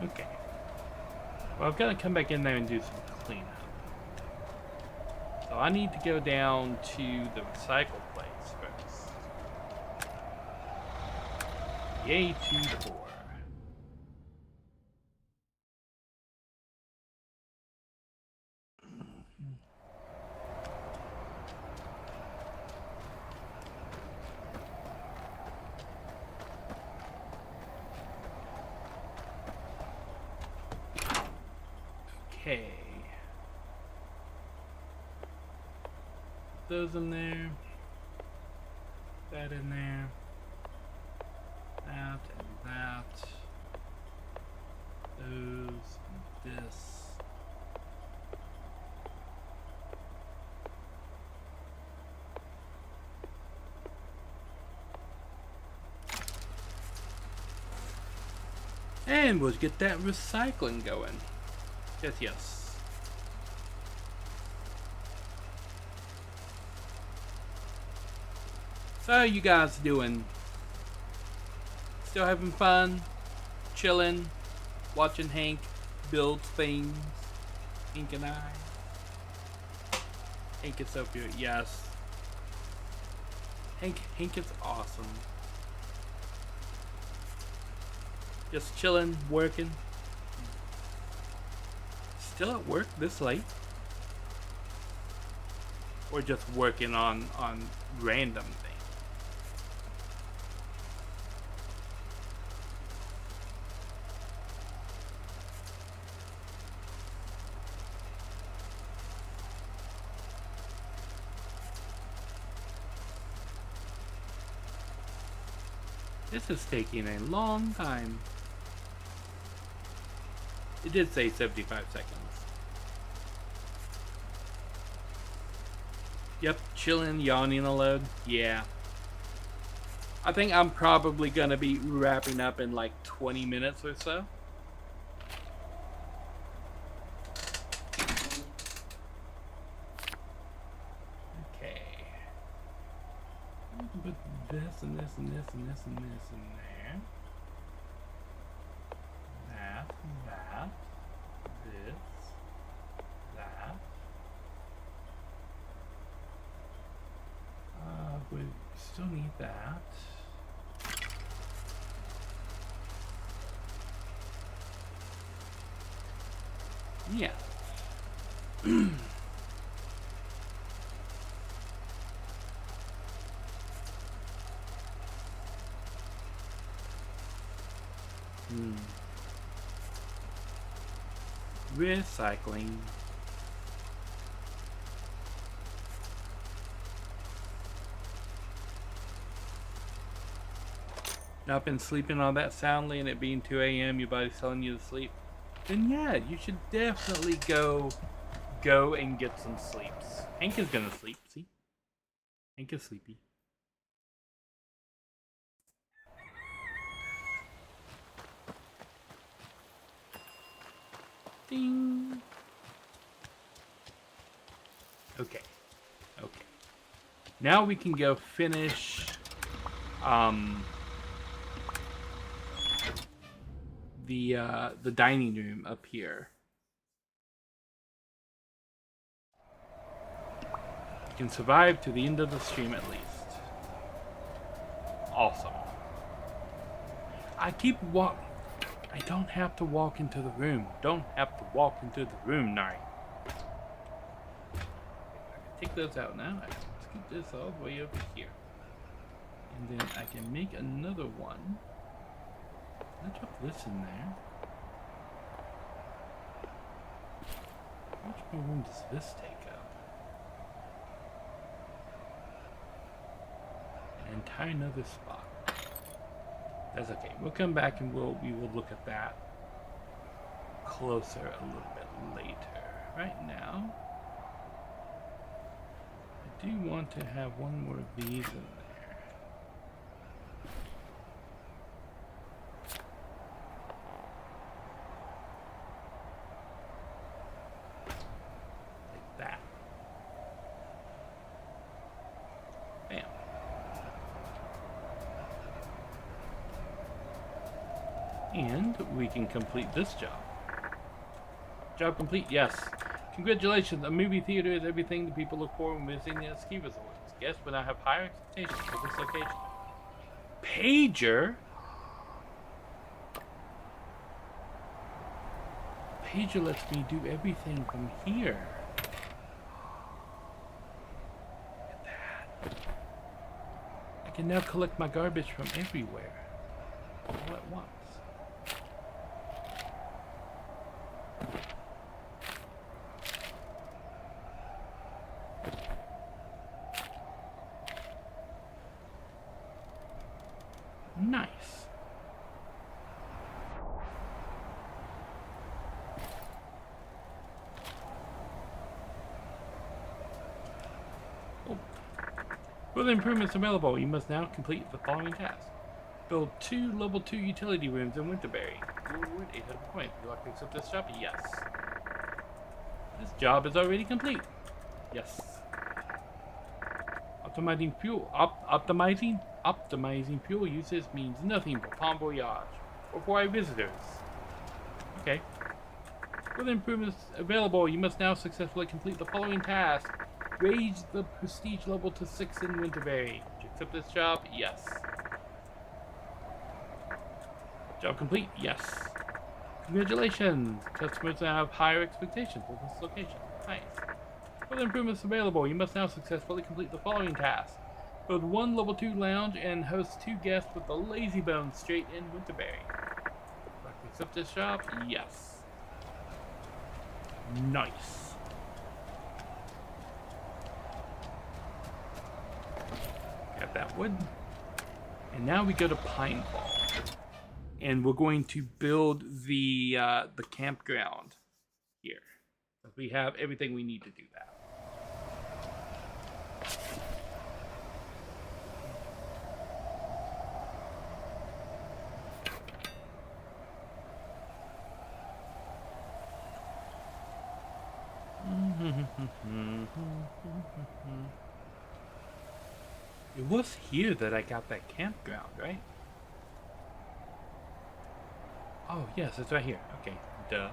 B: Okay. Well, I've got to come back in there and do some cleanup. So I need to go down to the recycle place first. Yay to the poor. Okay. Those in there. That in there. That and that. Those and this. And we'll get that recycling going. Yes, yes. So how you guys doing? Still having fun? Chilling? Watching Hank build things? Hank and I? Hank is so good, yes. Hank is awesome. Just chilling, working. Still at work this late? Or just working on random things? This is taking a long time. It did say 75 seconds. Yep, chilling, yawning a load. Yeah. I think I'm probably gonna be wrapping up in like 20 minutes or so. Okay. We can put this and this and this and this and this in there. That, that, this, that. We still need that. Yeah. Recycling. Not been sleeping on that soundly and it being 2 a.m. your body's telling you to sleep, then yeah, you should definitely go and get some sleeps. Hank is gonna sleep, see? Hank is sleepy. Ding. Okay. Okay. Now we can go finish the dining room up here. You can survive to the end of the stream at least. Awesome. I don't have to walk into the room. Don't have to walk into the room, Nari. I can take those out now. I can scoot this all the way over here. And then I can make another one. I'll drop this in there. How much more room does this take up? An entire another spot. That's okay. We'll come back and we will look at that closer a little bit later. Right now, I do want to have one more of these in there. Like that. Bam. And we can complete this job. Job complete, yes. Congratulations, a movie theater is everything the people look for when visiting the ski resorts. Guests will now have higher expectations for this location. Pager? Pager lets me do everything from here. Look at that. I can now collect my garbage from everywhere. All at once. Nice. Oh. For the improvements available, you must now complete the following tasks. Build 2 level 2 utility rooms in Winterberry. Reward 800 points. Would you like to accept this job? Yes. This job is already complete. Yes. Optimizing fuel. Optimizing fuel usage means nothing but bon voyage or for our visitors. Okay. For the improvements available, you must now successfully complete the following task. Raise the prestige level to 6 in Winterberry. Would you accept this job? Yes. Job complete? Yes. Congratulations! Customers now have higher expectations of this location. Nice. For the improvements available, you must now successfully complete the following tasks. Build 1 level 2 lounge and host 2 guests with the Lazy Bones straight in Winterberry. Would you like to accept this job? Yes. Nice. Got that wood. And now we go to Pinefall. And we're going to build the campground here. We have everything we need to do that. It was here that I got that campground, right? Oh, yes, it's right here. Okay, duh.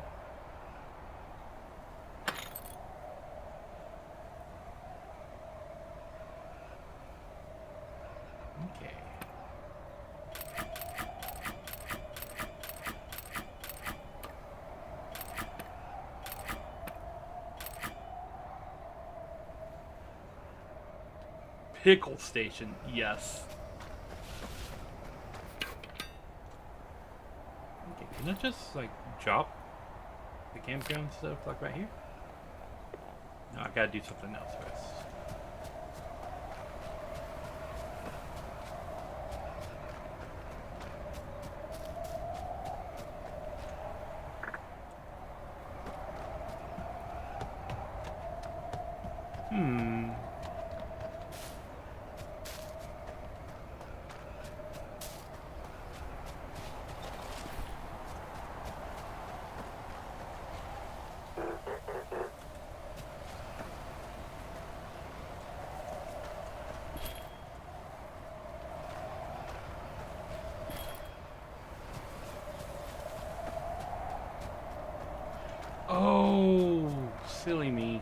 B: Okay. Pickle station, yes. Okay, can I just like drop the campground stuff like right here? No, I gotta do something else first. Oh, silly me.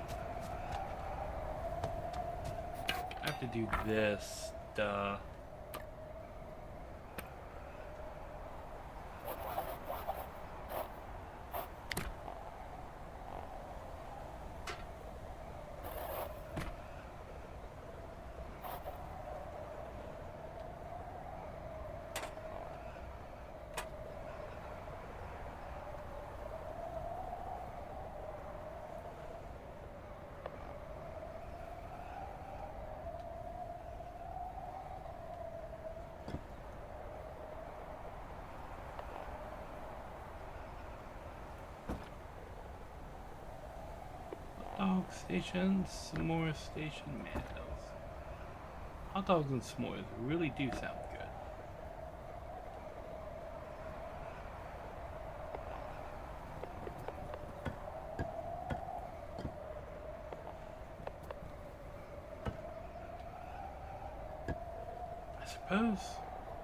B: I have to do this, duh. Dog station, s'more station, Mandos. Hot dogs and s'mores really do sound good. I suppose.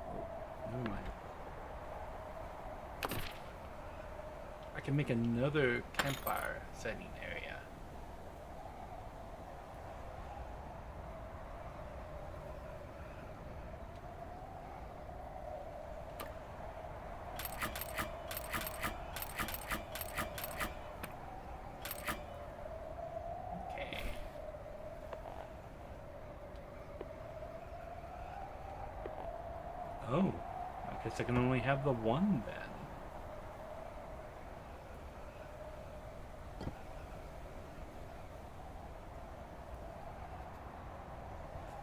B: Oh, never mind. I can make another campfire setting area. Oh, I guess I can only have the one then.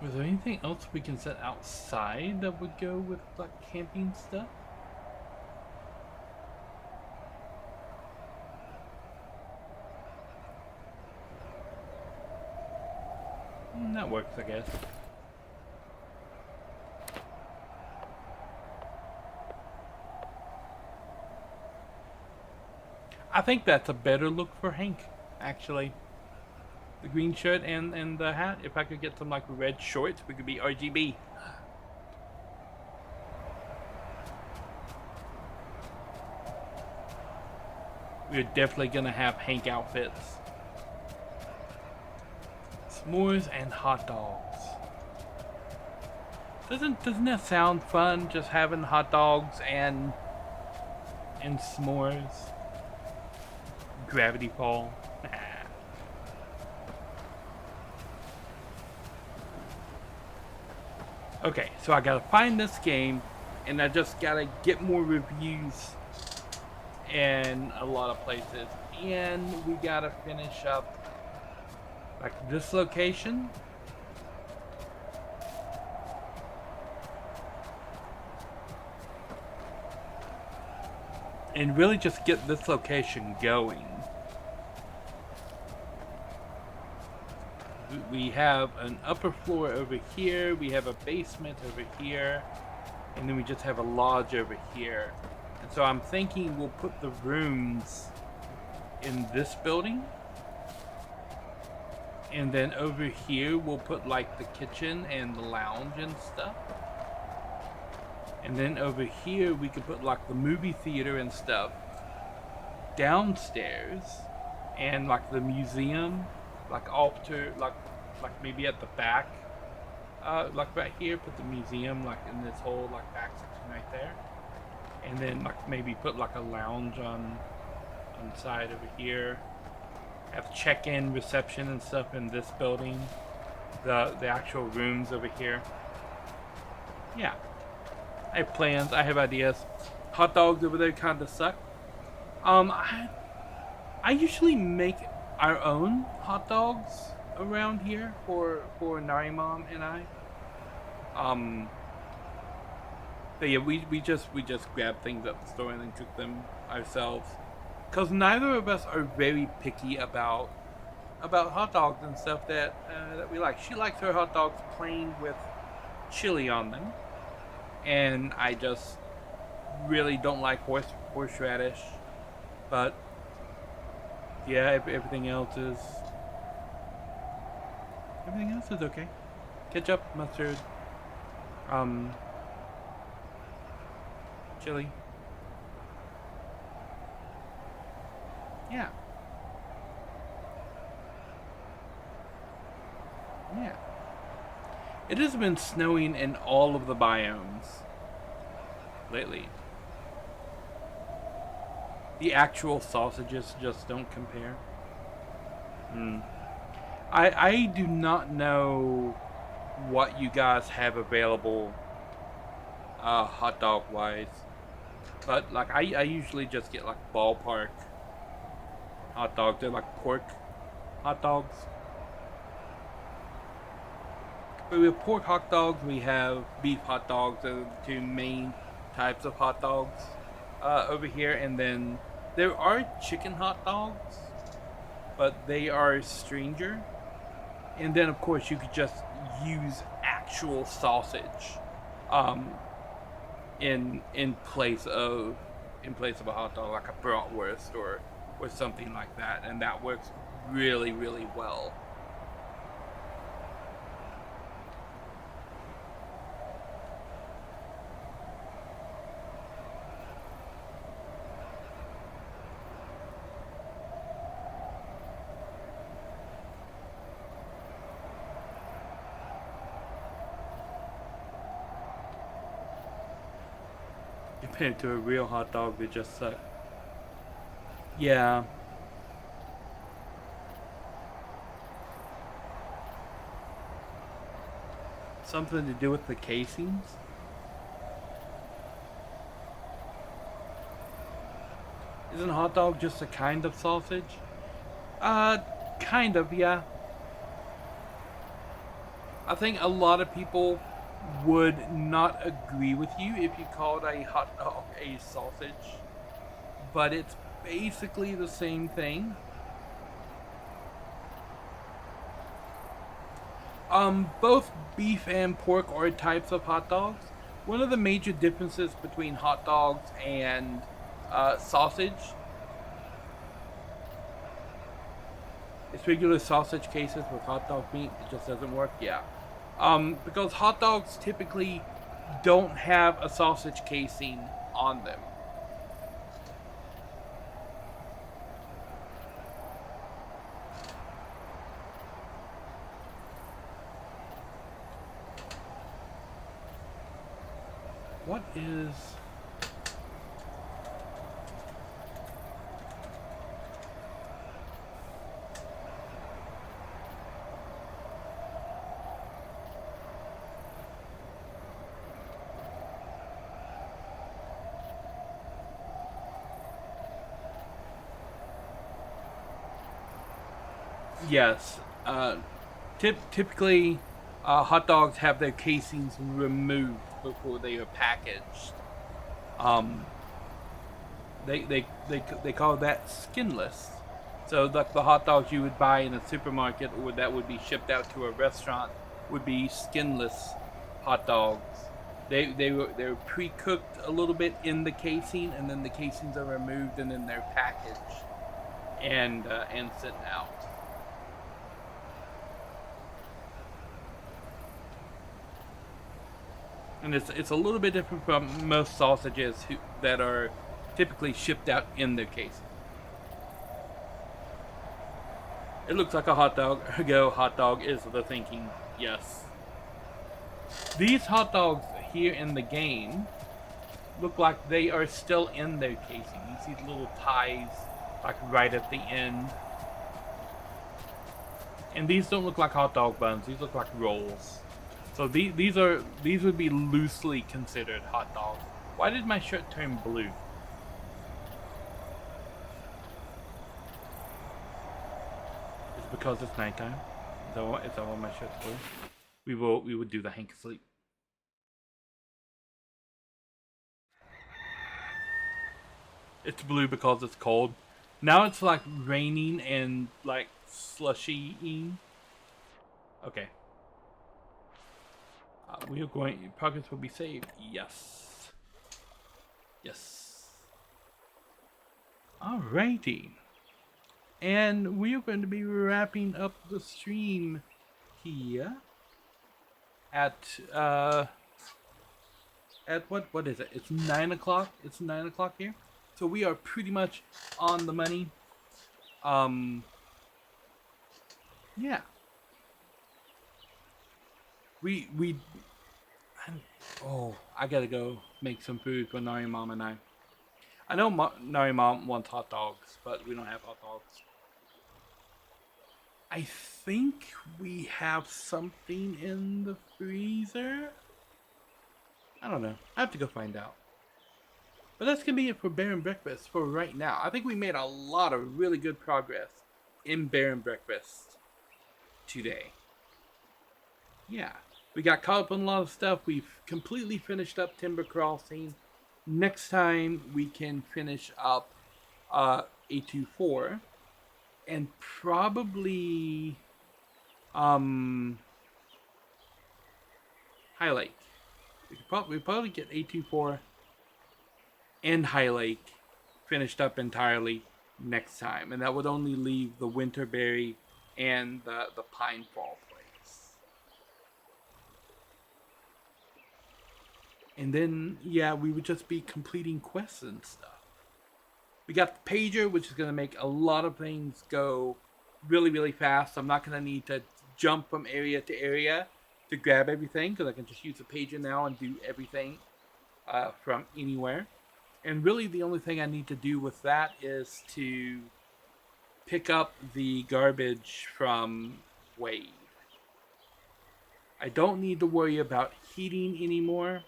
B: Was there anything else we can set outside that would go with like camping stuff? That works, I guess. I think that's a better look for Hank, actually. The green shirt and the hat. If I could get some like red shorts, we could be RGB. We're definitely gonna have Hank outfits. S'mores and hot dogs. Doesn't that sound fun? Just having hot dogs and s'mores. Gravity fall. Okay, so I gotta find this game, and I just gotta get more reviews in a lot of places, and we gotta finish up like this location. And really just get this location going. We have an upper floor over here, we have a basement over here, and then we just have a lodge over here. And so I'm thinking we'll put the rooms in this building, And then over here, we'll put like the kitchen and the lounge and stuff. And then over here, we could put like the movie theater and stuff downstairs. And like the museum, like altar, like maybe at the back. Like right here, put the museum like in this whole like back section right there. And then like maybe put like a lounge on the side over here. Have check-in, reception, and stuff in this building. The actual rooms over here. Yeah, I have plans. I have ideas. Hot dogs over there kind of suck. I usually make our own hot dogs around here for Nari Mom and I. But yeah, we just grab things at the store and then cook them ourselves. Cause neither of us are very picky about hot dogs and stuff that we like. She likes her hot dogs plain with chili on them, and I just really don't like horseradish. But yeah, everything else is okay. Ketchup, mustard, chili. Yeah. Yeah. It has been snowing in all of the biomes lately. The actual sausages just don't compare. I do not know what you guys have available hot dog wise. But like I usually just get like ballpark hot dogs. They're like pork hot dogs. But we have pork hot dogs, we have beef hot dogs. They're the two main types of hot dogs over here. And then there are chicken hot dogs, but they are stranger. And then of course you could just use actual sausage in place of a hot dog, like a bratwurst or something like that, and that works really, really well. Compared to a real hot dog, they just suck. Yeah. Something to do with the casings? Isn't a hot dog just a kind of sausage? Kind of, yeah. I think a lot of people would not agree with you if you called a hot dog a sausage, but it's basically the same thing. Both beef and pork are types of hot dogs. One of the major differences between hot dogs and sausage is regular sausage cases with hot dog meat. It just doesn't work. Yeah. Because hot dogs typically don't have a sausage casing on them. What is... Yes. Typically, hot dogs have their casings removed before they are packaged. They call that skinless. So like the hot dogs you would buy in a supermarket or that would be shipped out to a restaurant would be skinless hot dogs. They're pre-cooked a little bit in the casing, and then the casings are removed, and then they're packaged and sent out. And it's a little bit different from most sausages that are typically shipped out in their case. It looks like a hot dog. Go, hot dog is the thinking. Yes. These hot dogs here in the game look like they are still in their casing. You see the little ties like right at the end. And these don't look like hot dog buns. These look like rolls. So these would be loosely considered hot dogs. Why did my shirt turn blue? Is it because it's nighttime? Is that why my shirt's blue? We would do the Hank sleep. It's blue because it's cold. Now it's like raining and like slushy-ing. Okay. We are going. Progress will be saved. Yes. Yes. Alrighty. And we are going to be wrapping up the stream here at what is it? It's 9 o'clock. It's 9 o'clock here. So we are pretty much on the money. Yeah. I gotta go make some food for Nari Mom and I. I know Nari Mom wants hot dogs, but we don't have hot dogs. I think we have something in the freezer. I don't know. I have to go find out. But that's gonna be it for Bear and Breakfast for right now. I think we made a lot of really good progress in Bear and Breakfast today. Yeah. We got caught up on a lot of stuff. We've completely finished up Timber Crossing. Next time we can finish up A24 and probably High Lake. We could probably get A24 and High Lake finished up entirely next time, and that would only leave the Winterberry and the Pinefall place. And then, yeah, we would just be completing quests and stuff. We got the pager, which is going to make a lot of things go really, really fast. I'm not going to need to jump from area to area to grab everything, because I can just use the pager now and do everything from anywhere. And really the only thing I need to do with that is to pick up the garbage from Wade. I don't need to worry about heating anymore.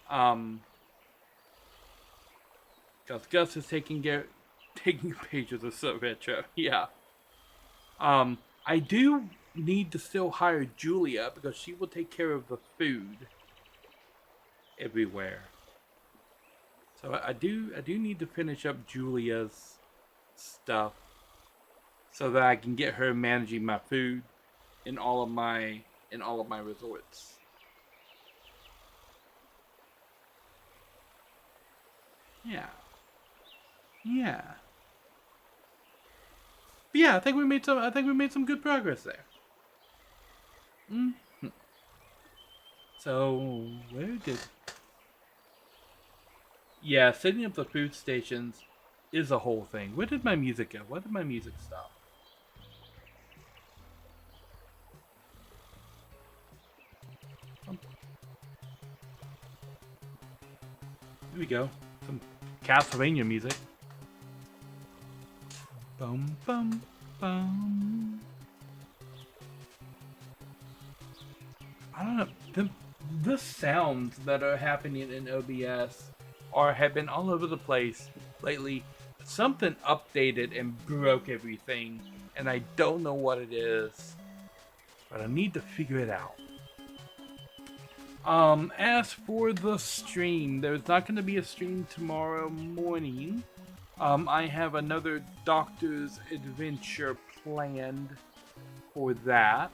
B: Because Gus is taking pages of so retro. Yeah. I do need to still hire Julia because she will take care of the food everywhere. So I do need to finish up Julia's stuff so that I can get her managing my food in all of my resorts. Yeah. Yeah. But yeah, I think we made some good progress there. Mm-hmm. So where did? Yeah, setting up the food stations is a whole thing. Where did my music go? Why did my music stop? Here we go. Some Castlevania music. Bum bum bum. I don't know. The sounds that are happening in OBS have been all over the place lately. Something updated and broke everything, and I don't know what it is, but I need to figure it out. As for the stream, there's not going to be a stream tomorrow morning. I have another doctor's adventure planned for that.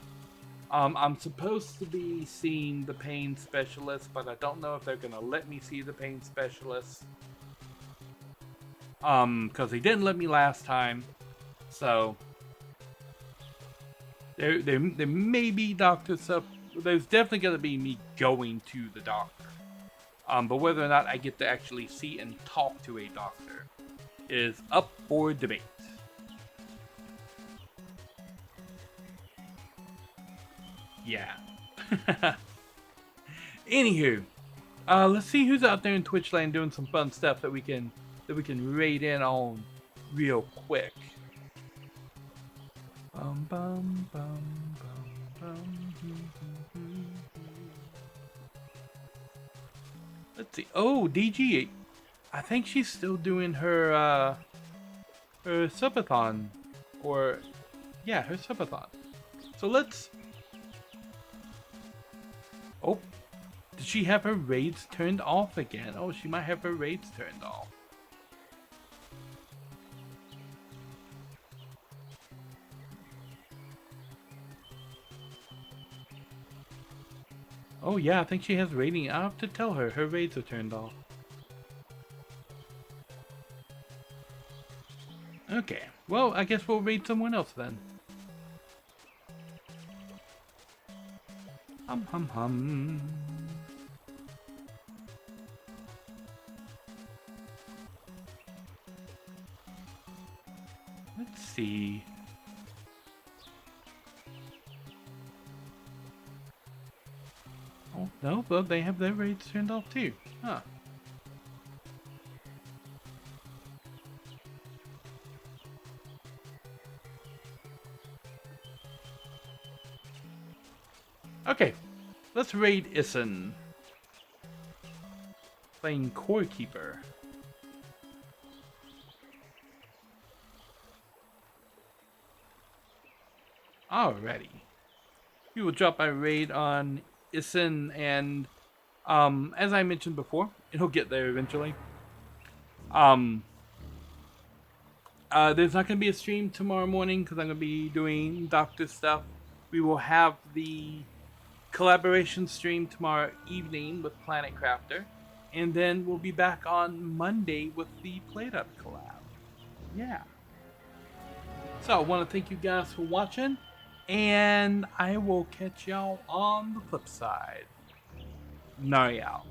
B: I'm supposed to be seeing the pain specialist, but I don't know if they're going to let me see the pain specialist. Because they didn't let me last time. So, there may be doctor stuff. There's definitely going to be me going to the doctor. But whether or not I get to actually see and talk to a doctor is up for debate. Yeah. Anywho, let's see who's out there in Twitch land doing some fun stuff that we can raid in on real quick. Bum, bum, bum, bum, bum. Let's see. Oh, DG. I think she's still doing her subathon, or yeah, her subathon. So let's. Oh, did she have her raids turned off again? Oh, she might have her raids turned off. Oh yeah, I think she has raiding. I'll have to tell her raids are turned off. Okay, well, I guess we'll raid someone else then. Hum hum hum. Let's see. Oh, no, but they have their raids turned off too. Huh. Okay, let's raid Issen. Playing Core Keeper. Alrighty. We will drop a raid on Issen, and as I mentioned before, it'll get there eventually. There's not going to be a stream tomorrow morning because I'm going to be doing doctor stuff. We will have the collaboration stream tomorrow evening with Planet Crafter, and then we'll be back on Monday with the Played Up collab. Yeah. So I want to thank you guys for watching, and I will catch y'all on the flip side. Nari out.